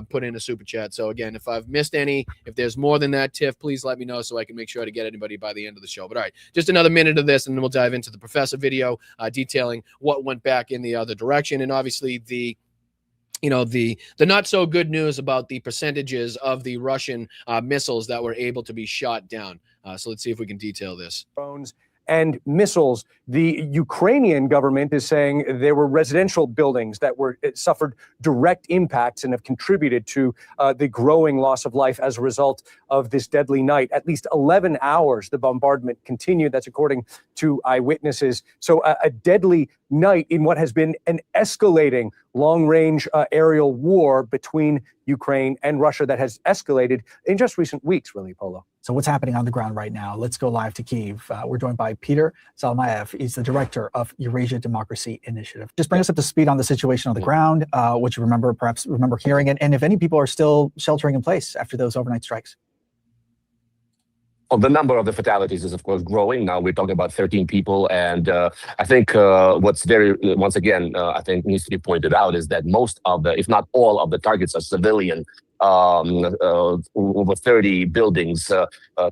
put in a super chat. So again, if I've missed any, if there's more than that, Tiff, please let me know so I can make sure to get anybody by the end of the show. But all right, just another minute of this, and then we'll dive into the professor video detailing what went back in the other direction, and obviously the not so good news about the percentages of the Russian missiles that were able to be shot down. So let's see if we can detail this. Drones and missiles. The Ukrainian government is saying there were residential buildings that suffered direct impacts and have contributed to the growing loss of life as a result of this deadly night. At least 11 hours the bombardment continued. That's according to eyewitnesses. So a deadly night in what has been an escalating long-range aerial war between Ukraine and Russia that has escalated in just recent weeks, really, Polo. So what's happening on the ground right now? Let's go live to Kyiv. We're joined by Peter Zalmayev. He's the director of Eurasia Democracy Initiative. Just bring us up to speed on the situation on the ground, what you perhaps remember hearing, and if any people are still sheltering in place after those overnight strikes. Well, the number of the fatalities is, of course, growing. Now we're talking about 13 people. And I think what's once again, I think needs to be pointed out is that most of the, if not all of the targets are civilian. Over 30 buildings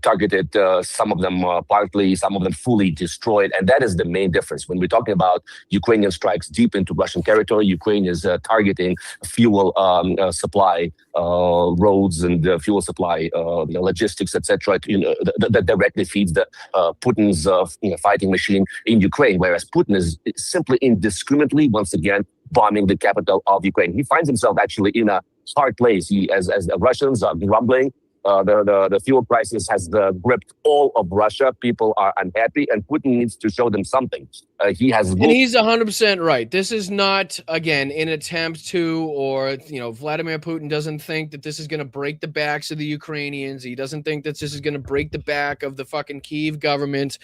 targeted, some of them partly, some of them fully destroyed. And that is the main difference. When we're talking about Ukrainian strikes deep into Russian territory, Ukraine is targeting fuel supply, roads and fuel supply, logistics, etc. That directly feeds the Putin's fighting machine in Ukraine, whereas Putin is simply indiscriminately, once again, bombing the capital of Ukraine. He finds himself actually in a hard place. As the Russians are grumbling, the fuel crisis has gripped all of Russia. People are unhappy, and Putin needs to show them something. he has. And he's 100% right. This is not, again, an attempt to, or, Vladimir Putin doesn't think that this is going to break the backs of the Ukrainians. He doesn't think that this is going to break the back of the fucking Kyiv government.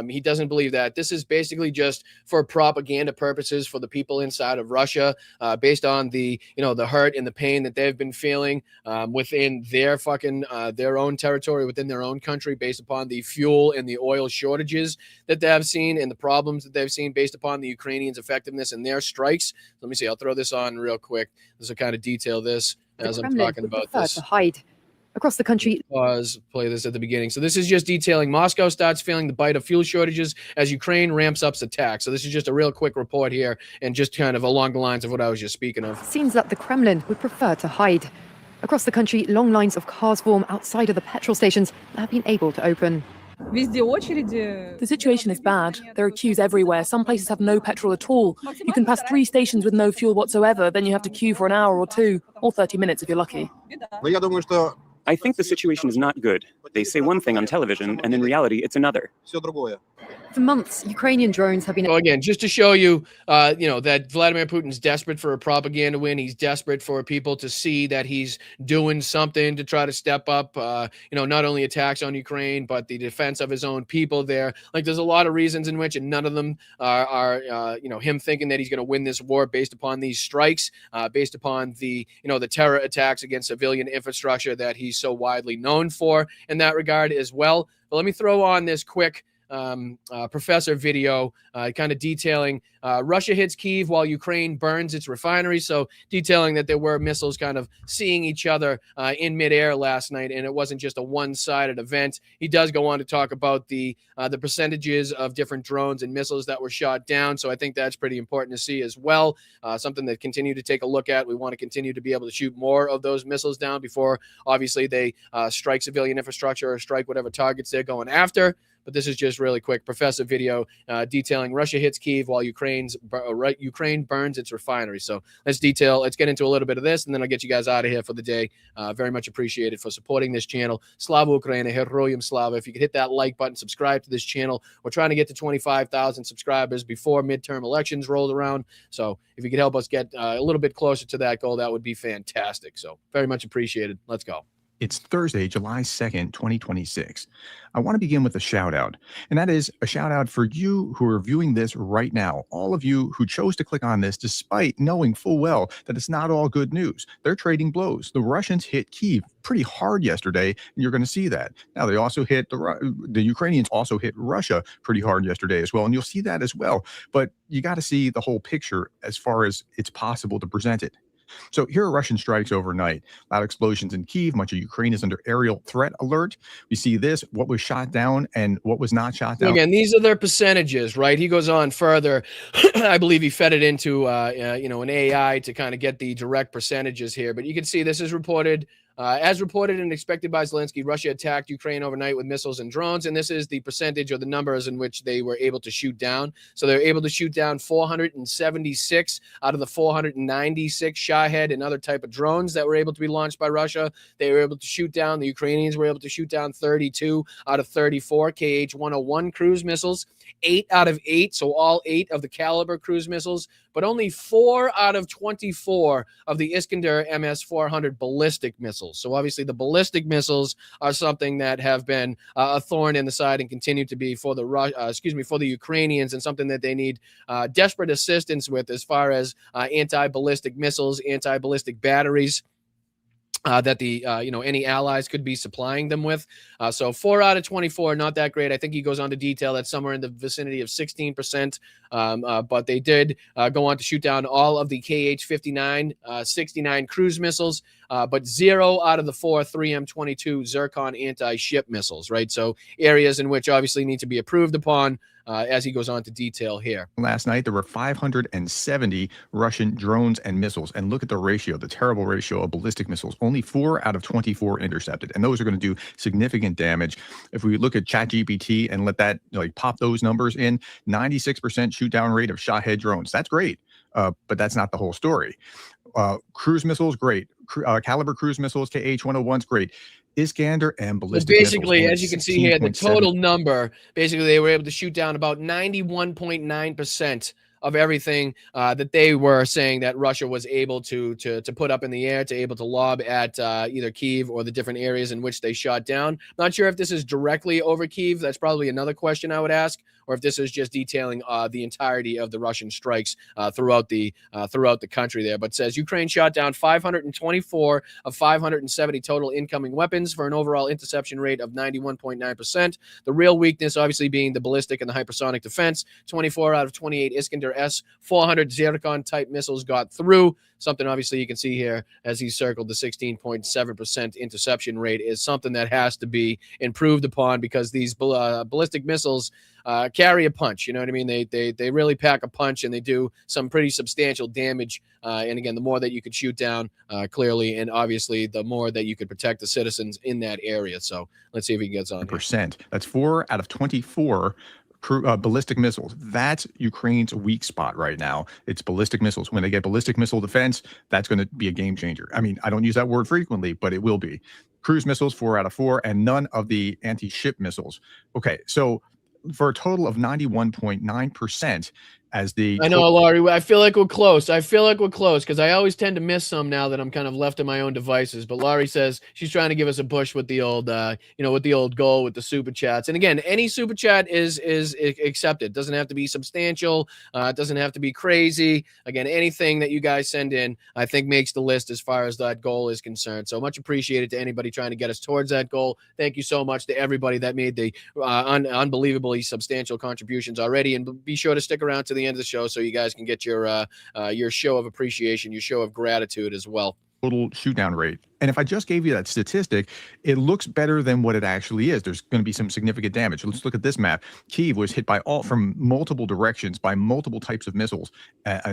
He doesn't believe that. This is basically just for propaganda purposes for the people inside of Russia, based on the, the hurt and the pain that they've been feeling within their fucking, their own territory, within their own country, based upon the fuel and the oil shortages that they have seen and the problems that they've seen based upon the Ukrainians' effectiveness in their strikes. Let me see. I'll throw this on real quick. This will kind of detail this as I'm talking about this. To hide across the country. Pause. Play this at the beginning. So this is just detailing Moscow starts feeling the bite of fuel shortages as Ukraine ramps up its attack. So this is just a real quick report here, and just kind of along the lines of what I was just speaking of. Seems that the Kremlin would prefer to hide. Across the country, long lines of cars form outside of the petrol stations that have been able to open. The situation is bad. There are queues everywhere. Some places have no petrol at all. You can pass 3 stations with no fuel whatsoever, then you have to queue for an hour or 2, or 30 minutes if you're lucky. I think the situation is not good. They say one thing on television, and in reality, it's another. For months, Ukrainian drones have been... So again, just to show you, that Vladimir Putin's desperate for a propaganda win. He's desperate for people to see that he's doing something to try to step up, not only attacks on Ukraine, but the defense of his own people there. Like, there's a lot of reasons in which, and none of them are him thinking that he's going to win this war based upon these strikes, based upon the, the terror attacks against civilian infrastructure that he's so widely known for in that regard as well. But let me throw on this quick professor video kind of detailing Russia hits Kyiv while Ukraine burns its refinery. So detailing that there were missiles kind of seeing each other in midair last night, and it wasn't just a one-sided event. He does go on to talk about the percentages of different drones and missiles that were shot down. So I think that's pretty important to see as well. Something that continue to take a look at. We want to continue to be able to shoot more of those missiles down before, obviously, they strike civilian infrastructure or strike whatever targets they're going after. But this is just really quick professor video detailing Russia hits Kyiv while Ukraine burns its refinery. So let's get into a little bit of this, and then I'll get you guys out of here for the day. Very much appreciated for supporting this channel. Slava Ukraina, Heroyam Slava. If you could hit that like button, subscribe to this channel. We're trying to get to 25,000 subscribers before midterm elections rolled around. So if you could help us get a little bit closer to that goal, that would be fantastic. So very much appreciated. Let's go. It's Thursday, July 2nd, 2026. I want to begin with a shout out, and that is a shout out for you who are viewing this right now. All of you who chose to click on this despite knowing full well that it's not all good news. They're trading blows. The Russians hit Kyiv pretty hard yesterday, and you're going to see that. Now, they also hit the Ukrainians also hit Russia pretty hard yesterday as well, and you'll see that as well. But you got to see the whole picture as far as it's possible to present it. So here are Russian strikes overnight. Loud explosions in Kyiv. Much of Ukraine is under aerial threat alert. We see this, what was shot down and what was not shot down. Again, these are their percentages, right? He goes on further. I believe he fed it into, an AI to kind of get the direct percentages here. But you can see this is reported. As reported and expected by Zelensky, Russia attacked Ukraine overnight with missiles and drones, and this is the percentage or the numbers in which they were able to shoot down. So they're able to shoot down 476 out of the 496 Shahed and other type of drones that were able to be launched by Russia. They were able to shoot down, the Ukrainians were able to shoot down 32 out of 34 KH-101 cruise missiles, 8 out of 8, so all 8 of the Caliber cruise missiles, but only 4 out of 24 of the Iskander MS-400 ballistic missiles. So obviously the ballistic missiles are something that have been a thorn in the side and continue to be for the Ukrainians, and something that they need desperate assistance with as far as anti-ballistic missiles, anti-ballistic batteries. That any allies could be supplying them with. So 4 out of 24, not that great. I think he goes on to detail that somewhere in the vicinity of 16%. But they did go on to shoot down all of the KH-59, 69 cruise missiles, but 0 out of the 4 3M22 Zircon anti-ship missiles, right? So areas in which obviously need to be approved upon, as he goes on to detail here. Last night, there were 570 Russian drones and missiles. And look at the ratio, the terrible ratio of ballistic missiles. Only 4 out of 24 intercepted. And those are going to do significant damage. If we look at ChatGPT and let that pop those numbers in, 96% shoot down rate of Shahed drones. That's great. But that's not the whole story. Cruise missiles, great. Caliber cruise missiles, KH-101s, great. Iskander and But ballistic basically, missiles, as you can see here, the 16.7. total number, basically, they were able to shoot down about 91.9% of everything that they were saying that Russia was able to put up in the air, to able to lob at either Kyiv or the different areas in which they shot down. Not sure if this is directly over Kyiv. That's probably another question I would ask, or if this is just detailing the entirety of the Russian strikes throughout the country there. But it says Ukraine shot down 524 of 570 total incoming weapons for an overall interception rate of 91.9%. The real weakness, obviously, being the ballistic and the hypersonic defense. 24 out of 28 Iskander S 400 Zircon type missiles got through. Something obviously you can see here as he circled the 16.7% interception rate is something that has to be improved upon, because these ballistic missiles carry a punch. You know what I mean? They really pack a punch, and they do some pretty substantial damage. And again, the more that you could shoot down clearly, and obviously the more that you could protect the citizens in that area. So let's see if he gets on. Percent. That's 4 out of 24 ballistic missiles. That's Ukraine's weak spot right now. It's ballistic missiles. When they get ballistic missile defense, that's going to be a game changer. I mean, I don't use that word frequently, but it will be. Cruise missiles, 4 out of 4, and none of the anti-ship missiles. Okay, so for a total of 91.9%, as the I know, Laurie, I feel like we're close. Because I always tend to miss some now that I'm kind of left to my own devices. But Laurie says she's trying to give us a push with the old, with the old goal with the super chats. And again, any super chat is accepted. Doesn't have to be substantial. It doesn't have to be crazy. Again, anything that you guys send in, I think makes the list as far as that goal is concerned. So much appreciated to anybody trying to get us towards that goal. Thank you so much to everybody that made the unbelievably substantial contributions already. And be sure to stick around to the end of the show so you guys can get your show of appreciation, your show of gratitude as well. Total shoot down rate. And if I just gave you that statistic, it looks better than what it actually is. There's going to be some significant damage. Let's look at this map. Kyiv was hit from multiple directions by multiple types of missiles,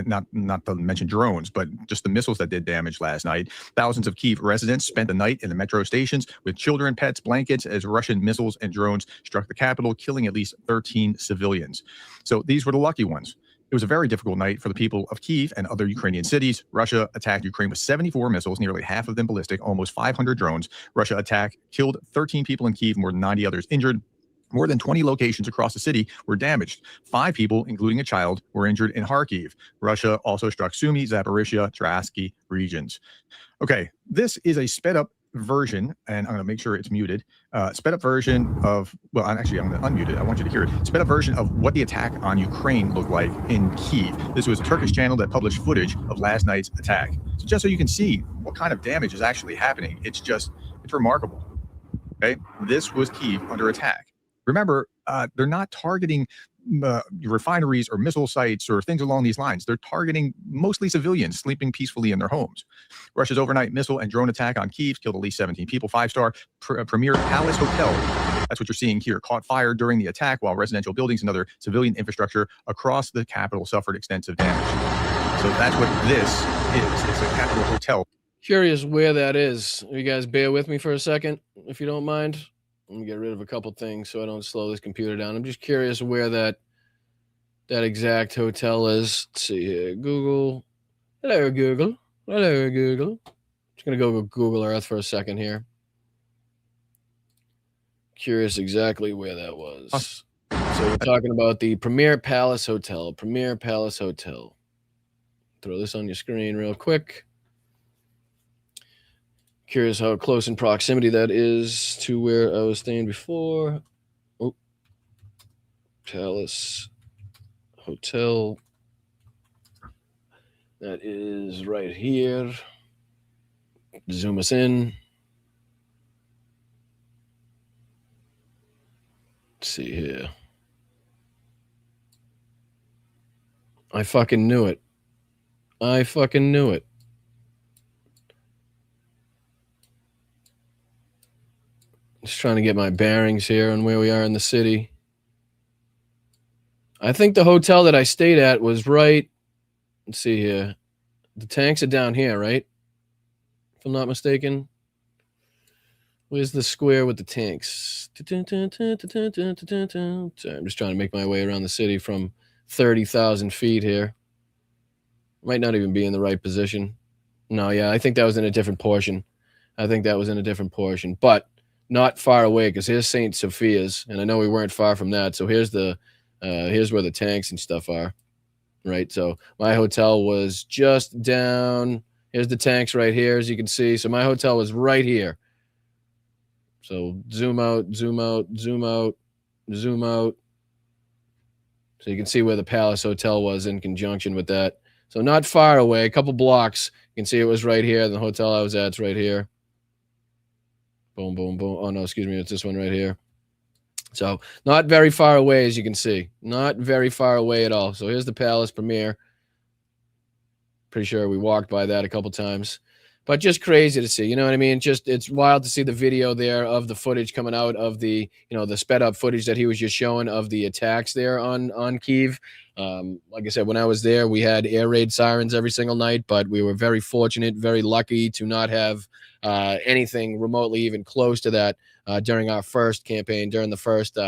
not to mention drones, but just the missiles that did damage last night. Thousands of Kyiv residents spent the night in the metro stations with children, pets, blankets as Russian missiles and drones struck the capital, killing at least 13 civilians. So these were the lucky ones. It was a very difficult night for the people of Kyiv and other Ukrainian cities. Russia attacked Ukraine with 74 missiles, nearly half of them ballistic, almost 500 drones. Russia attack killed 13 people in Kyiv, more than 90 others injured. More than 20 locations across the city were damaged. 5 people, including a child, were injured in Kharkiv. Russia also struck Sumy, Zaporizhia, Tiraspolye regions. Okay, this is a sped up version, and I'm going to make sure it's muted. Sped up version of, well, I'm going to unmute it. I want you to hear it. Sped up version of what the attack on Ukraine looked like in Kyiv. This was a Turkish channel that published footage of last night's attack. So just so you can see what kind of damage is actually happening, it's remarkable. Okay, this was Kyiv under attack. Remember, they're not targeting refineries or missile sites or things along these lines. They're targeting mostly civilians sleeping peacefully in their homes. Russia's overnight missile and drone attack on Kyiv killed at least 17 people. 5-star Premier Palace Hotel, that's what you're seeing here, caught fire during the attack, while residential buildings and other civilian infrastructure across the capital suffered extensive damage. So that's what this is. It's a capital hotel. Curious where that is. You guys bear with me for a second, if you don't mind. Let me get rid of a couple things so I don't slow this computer down. I'm just curious where that exact hotel is. Let's see here. Google. Hello, Google. Hello, Google. Just going to go Google Earth for a second here. Curious exactly where that was. So we're talking about the Premier Palace Hotel. Premier Palace Hotel. Throw this on your screen real quick. Curious how close in proximity that is to where I was staying before. Oh, Palace Hotel. That is right here. Zoom us in. Let's see here. I fucking knew it. I fucking knew it. Just trying to get my bearings here on where we are in the city. I think the hotel that I stayed at was right. Let's see here. The tanks are down here, right? If I'm not mistaken. Where's the square with the tanks? Sorry, I'm just trying to make my way around the city from 30,000 feet here. Might not even be in the right position. No, yeah, I think that was in a different portion. But not far away, because here's St. Sophia's, and I know we weren't far from that. So here's where the tanks and stuff are, right? So my hotel was just down. Here's the tanks right here, as you can see. So my hotel was right here. So zoom out, zoom out, zoom out, zoom out. So you can see where the Palace Hotel was in conjunction with that. So not far away, a couple blocks. You can see it was right here. The hotel I was at's right here. Boom, boom, boom. Oh, no, excuse me. It's this one right here. So not very far away, as you can see. Not very far away at all. So here's the Palace Premier. Pretty sure we walked by that a couple times. But just crazy to see. You know what I mean? Just it's wild to see the video there of the footage coming out of the, the sped up footage that he was just showing of the attacks there on Kyiv. Like I said, when I was there, we had air raid sirens every single night, but we were very fortunate, very lucky to not have anything remotely even close to that during our first campaign, during the first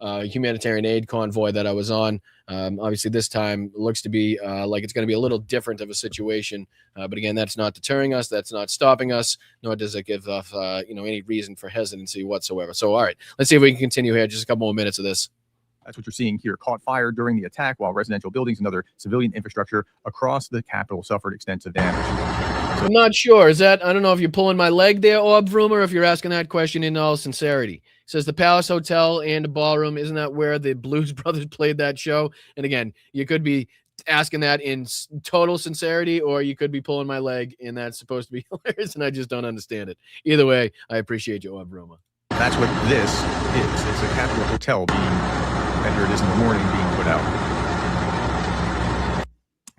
humanitarian aid convoy that I was on. Obviously, this time looks to be like it's going to be a little different of a situation. But again, that's not deterring us. That's not stopping us, nor does it give us, any reason for hesitancy whatsoever. So, all right, let's see if we can continue here. Just a couple more minutes of this. That's what you're seeing here. Caught fire during the attack while residential buildings and other civilian infrastructure across the capital suffered extensive damage. I'm not sure. I don't know if you're pulling my leg there, Orb Rumor, if you're asking that question in all sincerity. It says the Palace Hotel and the ballroom. Isn't that where the Blues Brothers played that show? And again, you could be asking that in total sincerity, or you could be pulling my leg, and that's supposed to be hilarious, and I just don't understand it. Either way, I appreciate you, Orb Rumor. That's what this is. It's a Capitol Hotel and here it is in the morning being put out.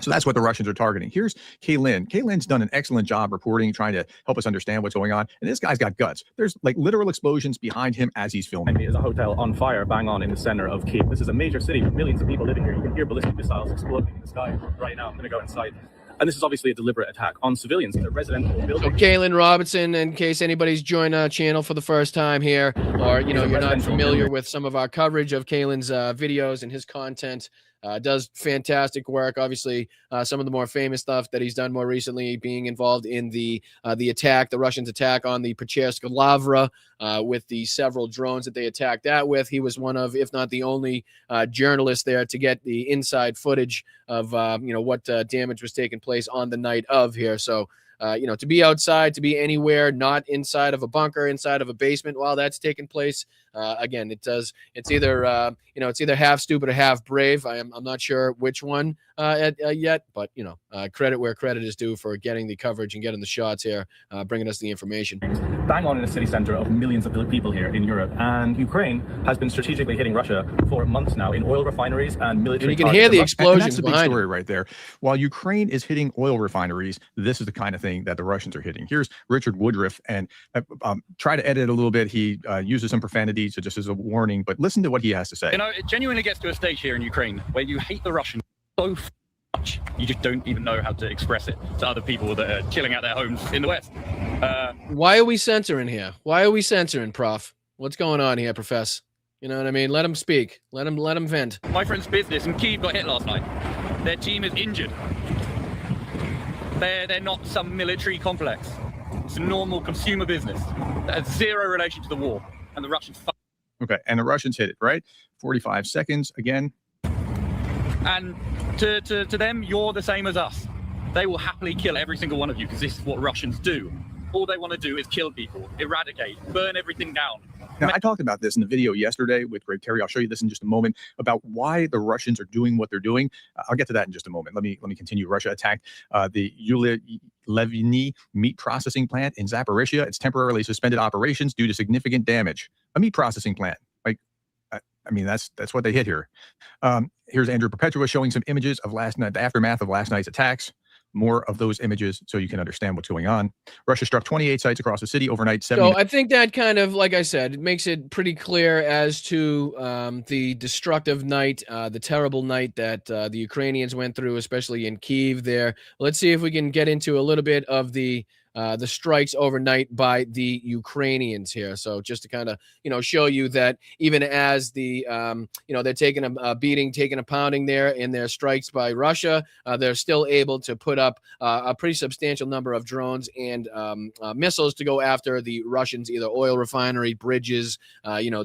So that's what the Russians are targeting. Here's Kaylin. Kaylin's done an excellent job reporting, trying to help us understand what's going on. And this guy's got guts. There's like literal explosions behind him as he's filming. Is a hotel on fire, bang on in the center of Kyiv. This is a major city with millions of people living here. You can hear ballistic missiles exploding in the sky right now. I'm going to go inside. And this is obviously a deliberate attack on civilians in a residential building. So Kaylin Robinson, in case anybody's joined our channel for the first time here, or you're not familiar with some of our coverage of Kaylin's videos and his content, does fantastic work. Obviously, some of the more famous stuff that he's done more recently, being involved in the attack, the Russians' attack on the Pechersk Lavra, with the several drones that they attacked that with. He was one of, if not the only, journalist there to get the inside footage of what damage was taking place on the night of here. So to be outside, to be anywhere, not inside of a bunker, inside of a basement while that's taking place. Again, it's either half stupid or half brave. I'm not sure which one yet, but credit where credit is due for getting the coverage and getting the shots here, bringing us the information. Bang on in a city center of millions of people here in Europe, and Ukraine has been strategically hitting Russia for months now in oil refineries and military. And you can hear the explosions. That's the big story right there. While Ukraine is hitting oil refineries, this is the kind of thing that the Russians are hitting. Here's Richard Woodruff, and try to edit a little bit. He uses some profanity, so just as a warning. But listen to what he has to say. It genuinely gets to a stage here in Ukraine where you hate the Russians so much you just don't even know how to express it to other people that are chilling out their homes in the West. Why are we censoring here? Why are we censoring, Prof? What's going on here, Professor? You know what I mean? Let him speak. Let him vent. My friend's business in Kyiv got hit last night. Their team is injured. They're not some military complex. It's a normal consumer business that has zero relation to the war. And the Russians Okay, and the Russians hit it, right? 45 seconds again. And to them, you're the same as us. They will happily kill every single one of you because this is what Russians do. All they want to do is kill people, eradicate, burn everything down. Now, I talked about this in the video yesterday with Greg Terry. I'll show you this in just a moment about why the Russians are doing what they're doing. I'll get to that in just a moment. Let me continue. Russia attacked the Levny meat processing plant in Zaporizhia. It's temporarily suspended operations due to significant damage. A meat processing plant. That's what they hit here. Here's Andrew Perpetua showing some images of last night, the aftermath of last night's attacks. More of those images so you can understand what's going on. Russia struck 28 sites across the city overnight. So I think that kind of, like I said, it makes it pretty clear as to the destructive night, the terrible night that the Ukrainians went through, especially in Kyiv there. Let's see if we can get into a little bit of the the strikes overnight by the Ukrainians here. So just to kind of, show you that even as the, they're taking a beating, taking a pounding there in their strikes by Russia, they're still able to put up a pretty substantial number of drones and missiles to go after the Russians, either oil refinery, bridges,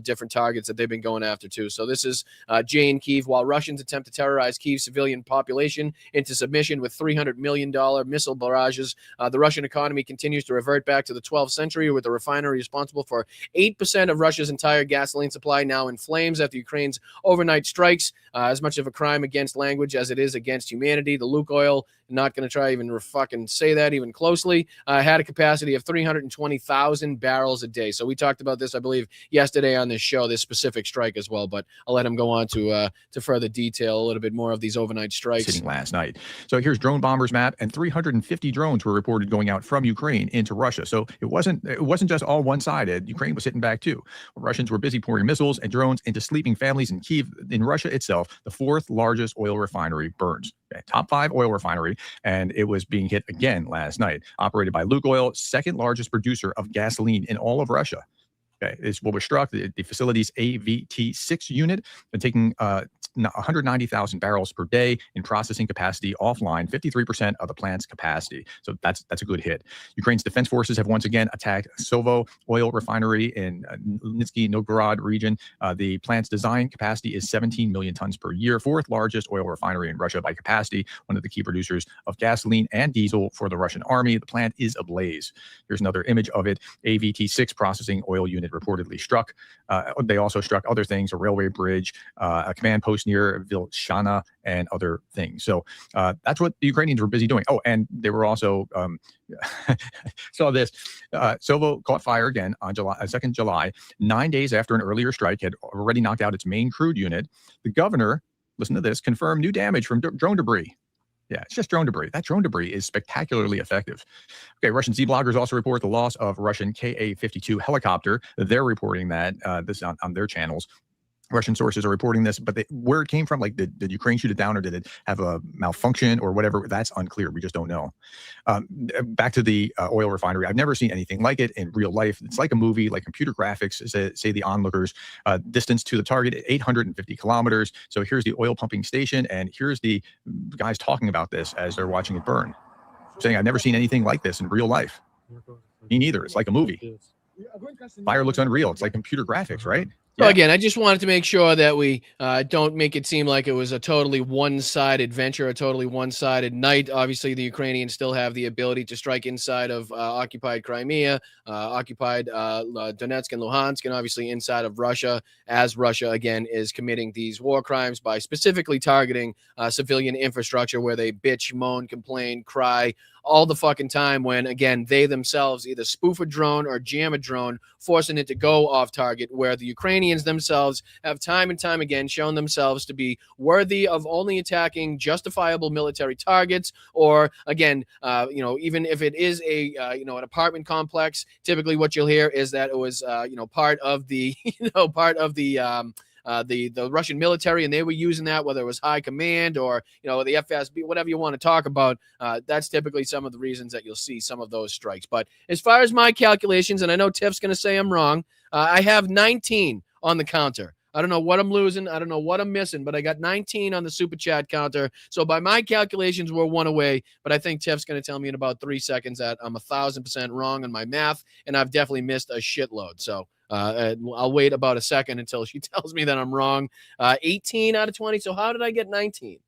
different targets that they've been going after too. So this is Jay in Kyiv, while Russians attempt to terrorize Kyiv's civilian population into submission with $300 million missile barrages. The Russian economy continues to revert back to the 12th century, with the refinery responsible for 8% of Russia's entire gasoline supply now in flames after Ukraine's overnight strikes. As much of a crime against language as it is against humanity, the Lukoil, not going to try even fucking say that even closely, had a capacity of 320,000 barrels a day. So we talked about this, I believe, yesterday on this show, this specific strike as well. But I'll let him go on to further detail a little bit more of these overnight strikes. Sitting last night. So here's drone bombers map, and 350 drones were reported going out from Ukraine into Russia. So it wasn't just all one-sided. Ukraine was sitting back too. Russians were busy pouring missiles and drones into sleeping families in Kyiv. In Russia itself, the 4th largest oil refinery burns. Okay, top 5 oil refinery, and it was being hit again last night. Operated by Lukoil, 2nd largest producer of gasoline in all of Russia. Okay, is what was struck. The facility's AVT6 unit been taking 190,000 barrels per day in processing capacity offline, 53% of the plant's capacity. So that's a good hit. Ukraine's defense forces have once again attacked Sovo oil refinery in Nizhny Novgorod region. The plant's design capacity is 17 million tons per year, 4th largest oil refinery in Russia by capacity, one of the key producers of gasoline and diesel for the Russian army. The plant is ablaze. Here's another image of it. AVT6 processing oil unit reportedly struck. They also struck other things, a railway bridge, a command post near Vilshana, and other things. So that's what the Ukrainians were busy doing. Oh, and they were also, saw this, Sovo caught fire again on 2nd July, 9 days after an earlier strike had already knocked out its main crude unit. The governor, listen to this, confirmed new damage from drone debris. Yeah, it's just drone debris. That drone debris is spectacularly effective. Okay, Russian Z bloggers also report the loss of Russian Ka-52 helicopter. They're reporting that this on their channels. Russian sources are reporting this, but where it came from, like did Ukraine shoot it down, or did it have a malfunction or whatever? That's unclear. We just don't know. Back to the oil refinery. I've never seen anything like it in real life. It's like a movie, like computer graphics, say the onlookers. Distance to the target, 850 kilometers. So here's the oil pumping station, and here's the guys talking about this as they're watching it burn, saying, I've never seen anything like this in real life. Me neither. It's like a movie. Fire looks unreal. It's like computer graphics, right? So again, I just wanted to make sure that we don't make it seem like it was a totally one-sided venture, a totally one-sided night. Obviously, the Ukrainians still have the ability to strike inside of occupied Crimea, occupied Donetsk and Luhansk, and obviously inside of Russia, as Russia, again, is committing these war crimes by specifically targeting civilian infrastructure where they bitch, moan, complain, cry all the fucking time when, again, they themselves either spoof a drone or jam a drone, forcing it to go off target, where the Ukrainians themselves have time and time again shown themselves to be worthy of only attacking justifiable military targets, or again, even if it is an apartment complex, typically what you'll hear is that it was, part of the, the Russian military, and they were using that, whether it was high command or, the FSB, whatever you want to talk about. That's typically some of the reasons that you'll see some of those strikes. But as far as my calculations, and I know Tiff's going to say I'm wrong, I have 19 on the counter. I don't know what I'm losing. I don't know what I'm missing, but I got 19 on the super chat counter. So by my calculations, we're one away. But I think Tiff's going to tell me in about 3 seconds that I'm 1,000% wrong on my math, and I've definitely missed a shitload. So I'll wait about a second until she tells me that I'm wrong. 18 out of 20. So how did I get 19?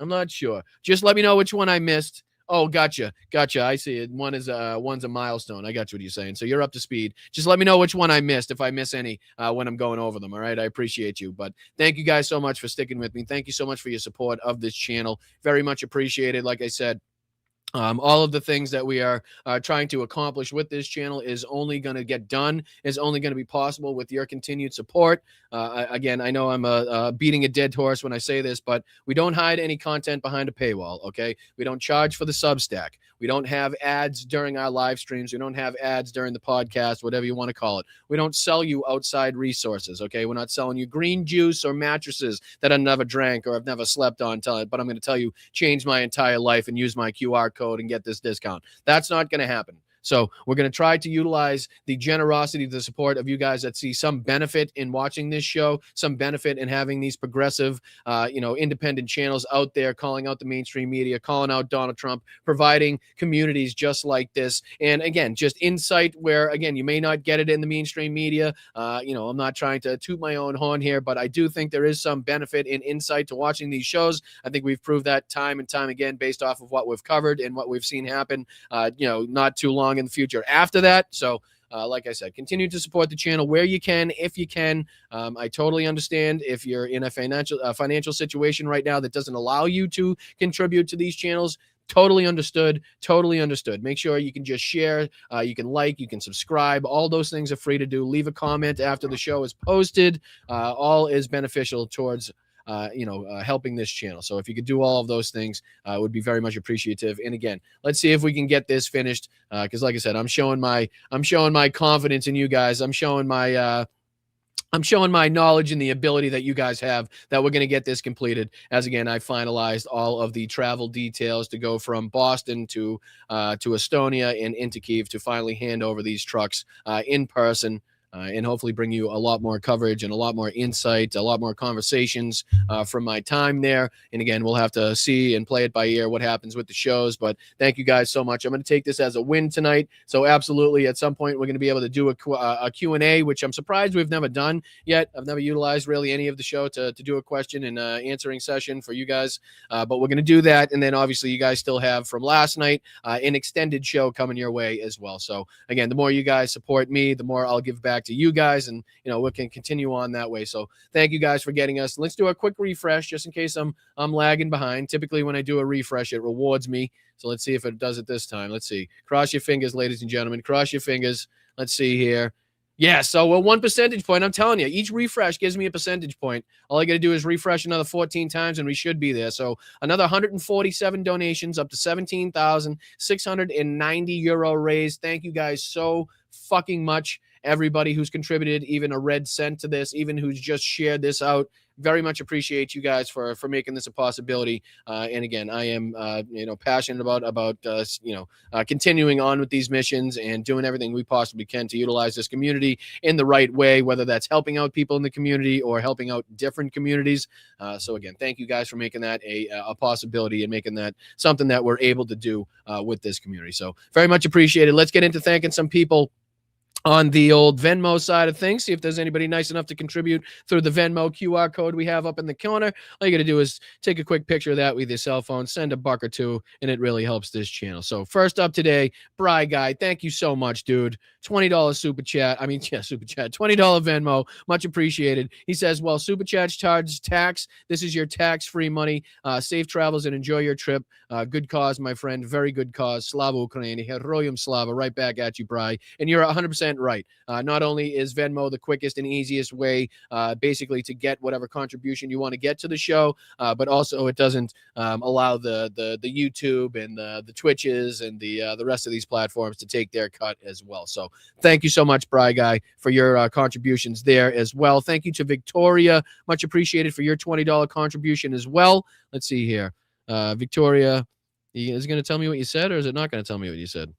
I'm not sure. Just let me know which one I missed. Oh, gotcha. I see it. One's a milestone. I got you what you're saying. So you're up to speed. Just let me know which one I missed, if I miss any when I'm going over them. All right. I appreciate you. But thank you guys so much for sticking with me. Thank you so much for your support of this channel. Very much appreciated. Like I said, all of the things that we are trying to accomplish with this channel is only going to get done, is only going to be possible with your continued support. Again, I know I'm beating a dead horse when I say this, but we don't hide any content behind a paywall, okay? We don't charge for the Substack. We don't have ads during our live streams. We don't have ads during the podcast, whatever you want to call it. We don't sell you outside resources, okay? We're not selling you green juice or mattresses that I never drank or I've never slept on, but I'm going to tell you, change my entire life and use my QR code code and get this discount. That's not going to happen. So we're going to try to utilize the generosity, the support of you guys that see some benefit in watching this show, some benefit in having these progressive, independent channels out there calling out the mainstream media, calling out Donald Trump, providing communities just like this. And again, just insight where, again, you may not get it in the mainstream media. I'm not trying to toot my own horn here, but I do think there is some benefit in insight to watching these shows. I think we've proved that time and time again based off of what we've covered and what we've seen happen, not too long in the future after that. So like I said, continue to support the channel where you can, if you can. I totally understand if you're in a financial situation right now that doesn't allow you to contribute to these channels. Totally understood. Make sure you can just share, you can like, you can subscribe. All those things are free to do. Leave a comment after the show is posted. All is beneficial towards helping this channel. So if you could do all of those things, it would be very much appreciative. And again, let's see if we can get this finished. Because like I said, I'm showing my confidence in you guys. I'm showing my knowledge and the ability that you guys have that we're going to get this completed. As again, I finalized all of the travel details to go from Boston to Estonia and into Kyiv to finally hand over these trucks in person. And hopefully bring you a lot more coverage and a lot more insight, a lot more conversations from my time there. And again, we'll have to see and play it by ear what happens with the shows. But thank you guys so much. I'm going to take this as a win tonight. So absolutely, at some point, we're going to be able to do a Q&A, which I'm surprised we've never done yet. I've never utilized really any of the show to do a question and answering session for you guys. But we're going to do that. And then obviously you guys still have from last night an extended show coming your way as well. So again, the more you guys support me, the more I'll give back to you guys, and we can continue on that way. So thank you guys for getting us. Let's do a quick refresh just in case I'm lagging behind. Typically when I do a refresh, it rewards me. So let's see if it does it this time. Let's see. Cross your fingers, ladies and gentlemen. Cross your fingers. Let's see here. Yeah, so 1 percentage point. I'm telling you, each refresh gives me a percentage point. All I got to do is refresh another 14 times, and we should be there. So another 147 donations, up to 17,690 euro raised. Thank you guys so fucking much. Everybody who's contributed even a red cent to this, even who's just shared this out. Very much appreciate you guys for making this a possibility. And again, I am passionate about continuing on with these missions and doing everything we possibly can to utilize this community in the right way, whether that's helping out people in the community or helping out different communities. So again, thank you guys for making that a possibility and making that something that we're able to do with this community. So very much appreciated. Let's get into thanking some people on the old Venmo side of things. See if there's anybody nice enough to contribute through the Venmo QR code we have up in the corner. All you got to do is take a quick picture of that with your cell phone, send a buck or two, and it really helps this channel. So first up today, Bry Guy, thank you so much, dude. $20 super chat. Super chat. $20 Venmo. Much appreciated. He says, well, super chats charge tax. This is your tax-free money. Safe travels and enjoy your trip. Good cause, my friend. Very good cause. Slava Ukraini. Heroyam Slava. Right back at you, Bry. And you're 100% right. Not only is Venmo the quickest and easiest way basically to get whatever contribution you want to get to the show, but also it doesn't allow the YouTube and the Twitches and the rest of these platforms to take their cut as well. So thank you so much, Bry Guy, for your contributions there as well. Thank you to Victoria. Much appreciated for your $20 contribution as well. Let's see here. Victoria, is it going to tell me what you said, or is it not going to tell me what you said?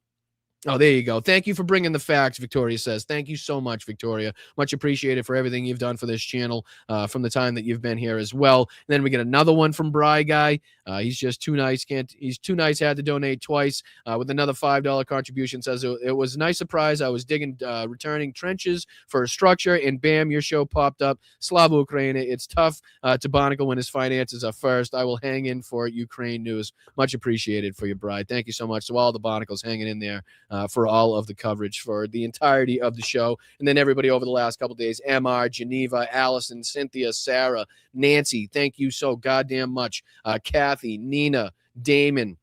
Oh, there you go. Thank you for bringing the facts, Victoria says. Thank you so much, Victoria. Much appreciated for everything you've done for this channel from the time that you've been here as well. And then we get another one from Bry Guy. He's just too nice. He's too nice. Had to donate twice with another $5 contribution. Says it was a nice surprise. I was digging, returning trenches for a structure, and bam, your show popped up. Slava Ukraine. It's tough to Barnacle when his finances are first. I will hang in for Ukraine news. Much appreciated for your Bride. Thank you so much to all the Barnacles hanging in there for all of the coverage for the entirety of the show. And then everybody over the last couple of days, MR, Geneva, Allison, Cynthia, Sarah, Nancy, thank you so goddamn much. Kathy, Nina, Damon,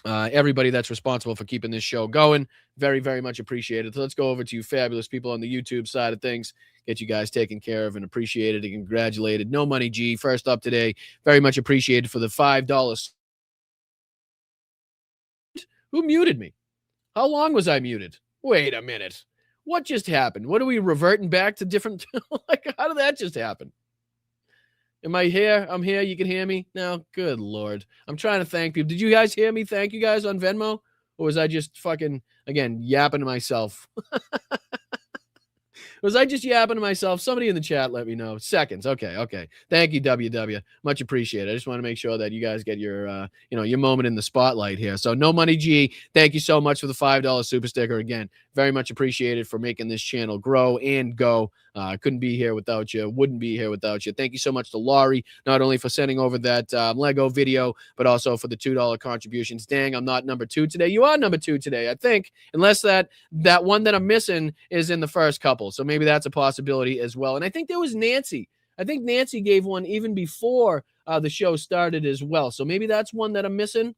everybody that's responsible for keeping this show going. Very, very much appreciated. So let's go over to you fabulous people on the YouTube side of things. Get you guys taken care of and appreciated and congratulated. No Money G, first up today. Very much appreciated for the $5. Who muted me? How long was I muted? Wait a minute. What just happened? What are we reverting back to different? Like, how did that just happen? Am I here? I'm here. You can hear me now? Good Lord. I'm trying to thank people. Did you guys hear me thank you guys on Venmo? Or was I just fucking, again, yapping to myself? Was I just yapping to myself? Somebody in the chat let me know. Seconds. Okay. Thank you, WW. Much appreciated. I just want to make sure that you guys get your your moment in the spotlight here. So No Money G, thank you so much for the $5 super sticker. Again, very much appreciated for making this channel grow and go. Couldn't be here without you. Wouldn't be here without you. Thank you so much to Laurie, not only for sending over that Lego video, but also for the $2 contributions. Dang, I'm not number 2 today. You are number 2 today, I think, unless that one that I'm missing is in the first couple. So maybe that's a possibility as well. And I think there was Nancy. I think Nancy gave one even before the show started as well. So maybe that's one that I'm missing.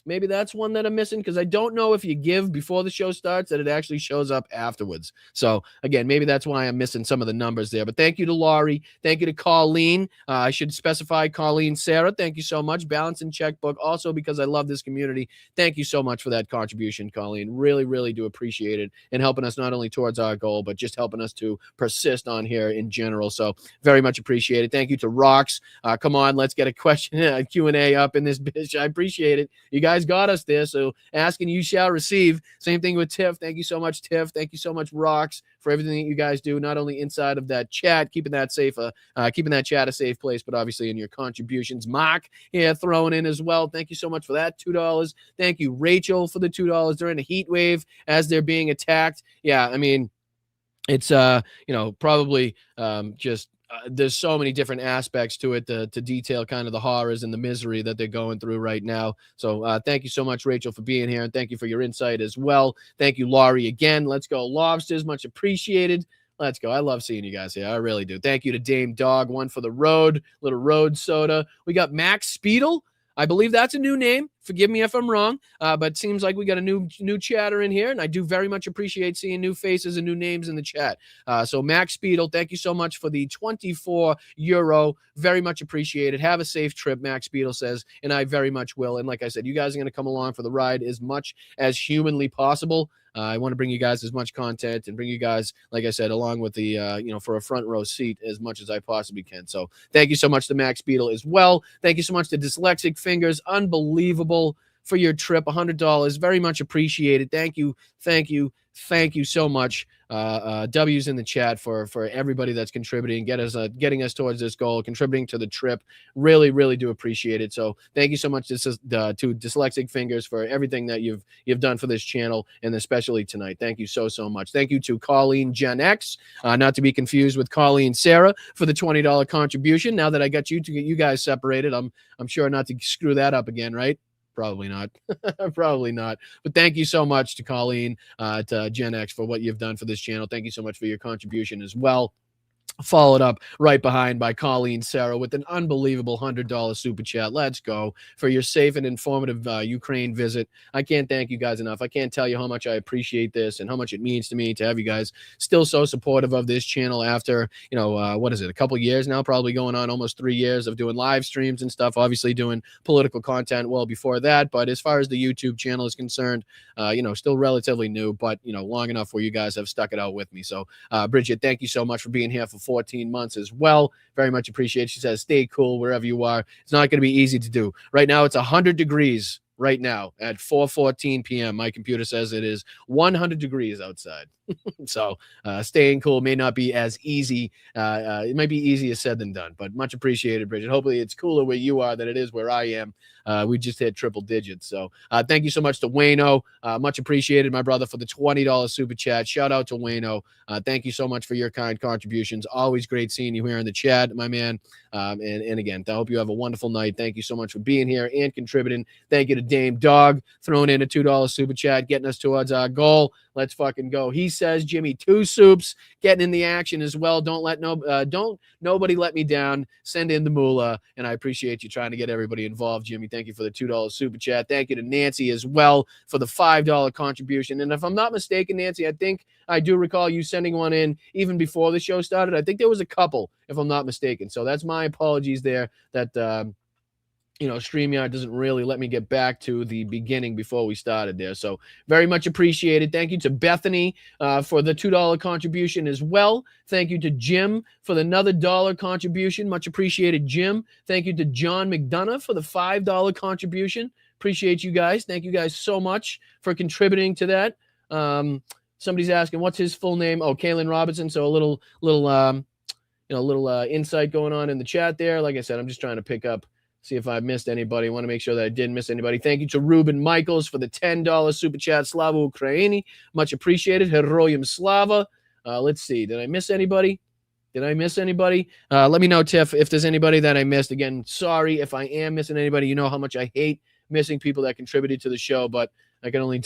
Maybe that's one that I'm missing because I don't know if you give before the show starts that it actually shows up afterwards. So again, maybe that's why I'm missing some of the numbers there. But thank you to Laurie. Thank you to Colleen. I should specify Colleen Sarah. Thank you so much. Balance and checkbook. Also because I love this community. Thank you so much for that contribution, Colleen. Really, really do appreciate it and helping us not only towards our goal, but just helping us to persist on here in general. So very much appreciated. Thank you to Rocks. Come on, let's get a question, Q&A up in this bitch. I appreciate it. You guys got us there, so asking you shall receive. Same thing with Tiff. Thank you so much, Tiff. Thank you so much, Rocks, for everything that you guys do, not only inside of that chat, keeping that safe, keeping that chat a safe place, but obviously in your contributions. Mark here throwing in as well. Thank you so much for that $2. Thank you, Rachel, for the $2 during the heat wave as they're being attacked. Yeah, I mean, it's probably just there's so many different aspects to it to detail kind of the horrors and the misery that they're going through right now. So thank you so much, Rachel, for being here, and thank you for your insight as well. Thank you, Laurie, again. Let's go Lobsters, much appreciated. Let's go. I love seeing you guys here. I really do. Thank you to Dame Dog, one for the road, little road soda. We got Max Speedle. I believe that's a new name. Forgive me if I'm wrong, but it seems like we got a new chatter in here, and I do very much appreciate seeing new faces and new names in the chat. So Max Speedle, thank you so much for the €24. Very much appreciated. Have a safe trip, Max Speedle says, and I very much will. And like I said, you guys are going to come along for the ride as much as humanly possible. I want to bring you guys as much content and bring you guys, like I said, along with the, for a front row seat as much as I possibly can. So thank you so much to Max Beetle as well. Thank you so much to Dyslexic Fingers. Unbelievable for your trip. $100. Very much appreciated. Thank you. Thank you. Thank you so much. W's in the chat for everybody that's contributing, getting us towards this goal, contributing to the trip. Really, really do appreciate it. So thank you so much to Dyslexic Fingers for everything that you've done for this channel, and especially tonight. Thank you so much. Thank you to Colleen Gen X, not to be confused with Colleen Sarah, for the $20 contribution. Now that I got you guys separated, I'm sure not to screw that up again, right? Probably not. Probably not. But thank you so much to Colleen, to Gen X, for what you've done for this channel. Thank you so much for your contribution as well. Followed up right behind by Colleen Sarah with an unbelievable $100 super chat. Let's go for your safe and informative Ukraine visit. I can't thank you guys enough. I can't tell you how much I appreciate this and how much it means to me to have you guys still so supportive of this channel after, what is it, a couple years now, probably going on almost 3 years of doing live streams and stuff, obviously doing political content well before that. But as far as the YouTube channel is concerned, still relatively new, but, long enough where you guys have stuck it out with me. So, Bridget, thank you so much for being here for 14 months as well. Very much appreciated. She says, stay cool wherever you are. It's not going to be easy to do. Right now, it's 100 degrees right now at 4:14 p.m. My computer says it is 100 degrees outside. So staying cool may not be as easy. It might be easier said than done, but much appreciated, Bridget. Hopefully it's cooler where you are than it is where I am. We just hit triple digits. So thank you so much to Wayno. Much appreciated, my brother, for the $20 super chat. Shout out to Wayno. Thank you so much for your kind contributions. Always great seeing you here in the chat, my man. And again, I hope you have a wonderful night. Thank you so much for being here and contributing. Thank you to Dame Dog, throwing in a $2 super chat, getting us towards our goal. Let's fucking go. He says, Jimmy, 2 soups, getting in the action as well. Don't nobody let me down. Send in the moolah, and I appreciate you trying to get everybody involved, Jimmy. Thank you for the $2 super chat. Thank you to Nancy as well for the $5 contribution. And if I'm not mistaken, Nancy, I think I do recall you sending one in even before the show started. I think there was a couple, if I'm not mistaken. So that's my apologies there that StreamYard doesn't really let me get back to the beginning before we started there. So very much appreciated. Thank you to Bethany for the $2 contribution as well. Thank you to Jim for another $1 contribution. Much appreciated, Jim. Thank you to John McDonough for the $5 contribution. Appreciate you guys. Thank you guys so much for contributing to that. Somebody's asking, what's his full name? Oh, Kalen Robinson. So a little insight going on in the chat there. Like I said, I'm just trying to pick up, see if I missed anybody. I want to make sure that I didn't miss anybody. Thank you to Ruben Michaels for the $10 super chat. Slava Ukraini. Much appreciated. Heroyam Slava. Let's see. Did I miss anybody? Let me know, Tiff, if there's anybody that I missed. Again, sorry if I am missing anybody. You know how much I hate missing people that contributed to the show, but I can only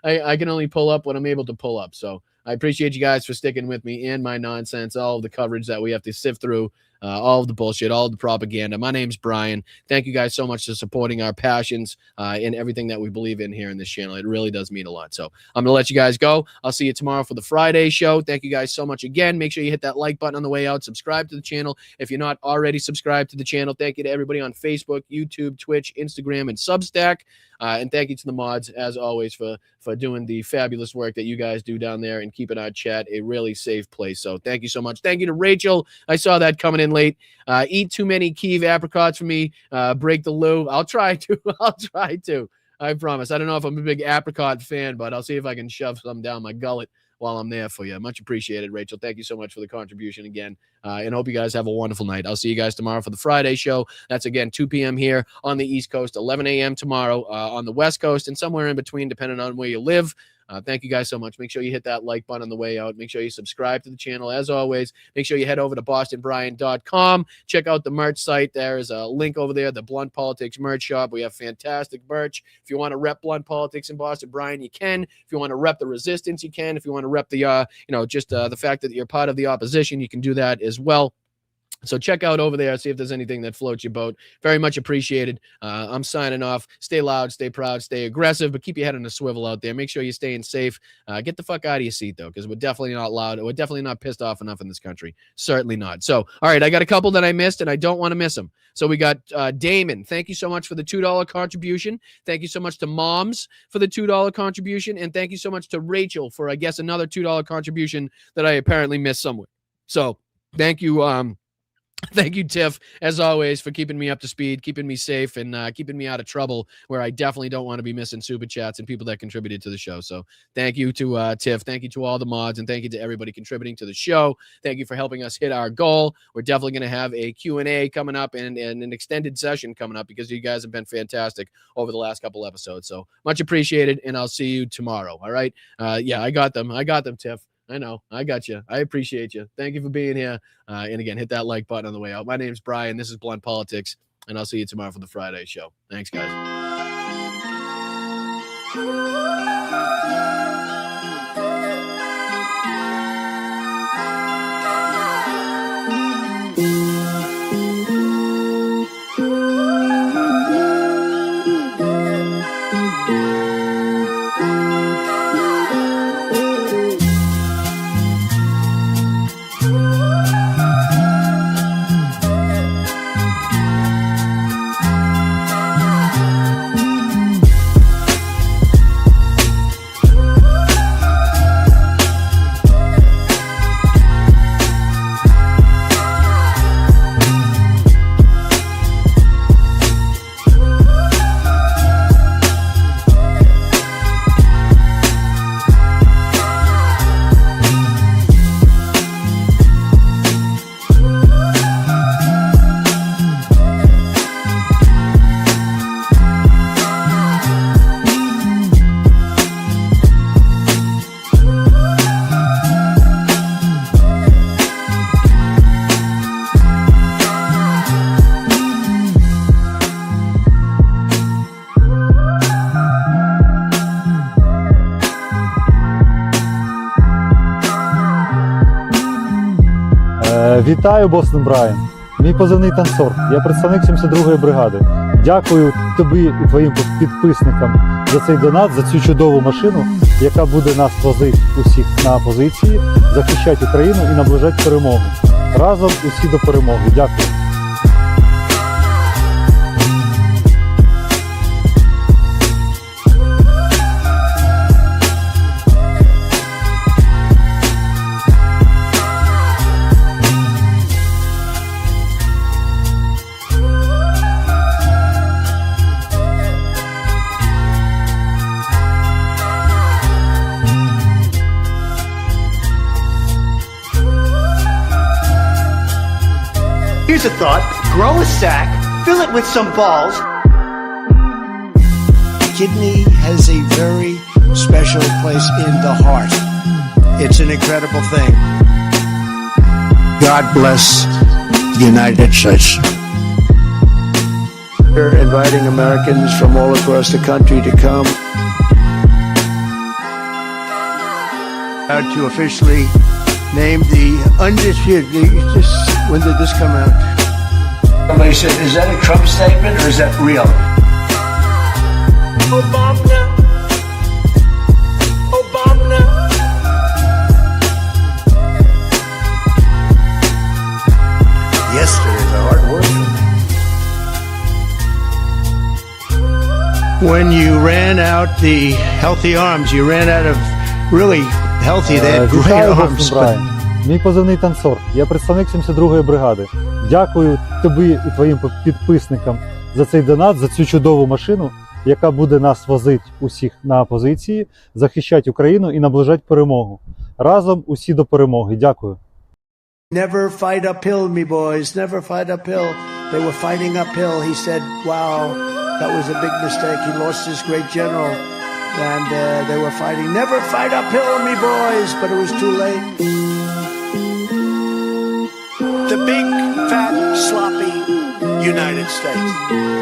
I can only pull up what I'm able to pull up. So I appreciate you guys for sticking with me and my nonsense, all of the coverage that we have to sift through, all of the bullshit, all of the propaganda. My name's Brian. Thank you guys so much for supporting our passions and everything that we believe in here in this channel. It really does mean a lot. So I'm going to let you guys go. I'll see you tomorrow for the Friday show. Thank you guys so much again. Make sure you hit that like button on the way out. Subscribe to the channel if you're not already subscribed to the channel. Thank you to everybody on Facebook, YouTube, Twitch, Instagram, and Substack. And thank you to the mods, as always, for doing the fabulous work that you guys do down there and keeping our chat a really safe place. So thank you so much. Thank you to Rachel. I saw that coming in late. Eat too many Kiev apricots for me. Break the loo. I'll try to. I promise. I don't know if I'm a big apricot fan, but I'll see if I can shove some down my gullet while I'm there for you. Much appreciated, Rachel. Thank you so much for the contribution again. And hope you guys have a wonderful night. I'll see you guys tomorrow for the Friday show. That's, again, 2 p.m. here on the East Coast, 11 a.m. tomorrow on the West Coast, and somewhere in between, depending on where you live. Thank you guys so much. Make sure you hit that like button on the way out. Make sure you subscribe to the channel. As always, make sure you head over to bostonbrian.com. Check out the merch site. There is a link over there, the Blunt Politics merch shop. We have fantastic merch. If you want to rep Blunt Politics in Boston Brian, you can. If you want to rep the resistance, you can. If you want to rep the, the fact that you're part of the opposition, you can do that as well. So check out over there, see if there's anything that floats your boat. Very much appreciated. I'm signing off. Stay loud, stay proud, stay aggressive, but keep your head on a swivel out there. Make sure you're staying safe. Get the fuck out of your seat, though, because we're definitely not loud. We're definitely not pissed off enough in this country. Certainly not. So, all right, I got a couple that I missed, and I don't want to miss them. So we got Damon. Thank you so much for the $2 contribution. Thank you so much to Moms for the $2 contribution. And thank you so much to Rachel for, I guess, another $2 contribution that I apparently missed somewhere. So thank you. Thank you, Tiff, as always, for keeping me up to speed, keeping me safe, and keeping me out of trouble where I definitely don't want to be missing super chats and people that contributed to the show. So thank you to Tiff. Thank you to all the mods, and thank you to everybody contributing to the show. Thank you for helping us hit our goal. We're definitely going to have a Q&A coming up and an extended session coming up because you guys have been fantastic over the last couple episodes. So much appreciated, and I'll see you tomorrow. All right? Yeah, I got them. Tiff. I know. I got you. I appreciate you. Thank you for being here. And again, hit that like button on the way out. My name's Brian. This is Blunt Politics, and I'll see you tomorrow for the Friday show. Thanks, guys. Вітаю, Бостон Брайан. Мій позивний танцор. Я представник 72-ї бригади. Дякую тобі і твоїм підписникам за цей донат, за цю чудову машину, яка буде нас возити усіх на позиції, захищати Україну і наближати перемогу. Разом усі до перемоги. Дякую. Here's a thought. Grow a sack, fill it with some balls. Kidney has a very special place in the heart. It's an incredible thing. God bless the United States. We're inviting Americans from all across the country to come out to officially name the undisputed. When did this come out? Somebody said, is that a Trump statement or is that real? Obama. Obama. Yesterday's a hard word for me. When you ran out the healthy arms, you ran out of really healthy, they had great Вітаю, arms. Бостон Брайан. Мій позивний танцор. Я представник 72-ї бригади. Дякую тобі і твоїм підписникам за цей донат, за цю чудову машину, яка буде нас возити усіх на позиції, захищати Україну і наближати перемогу. Разом усі до перемоги. Дякую. Never fight uphill, me boys. Never fight uphill. They were fighting uphill. He said, wow, that was a big mistake. He lost his great general. And they were fighting. Never fight uphill, me boys. But it was too late. The big, fat, sloppy United States.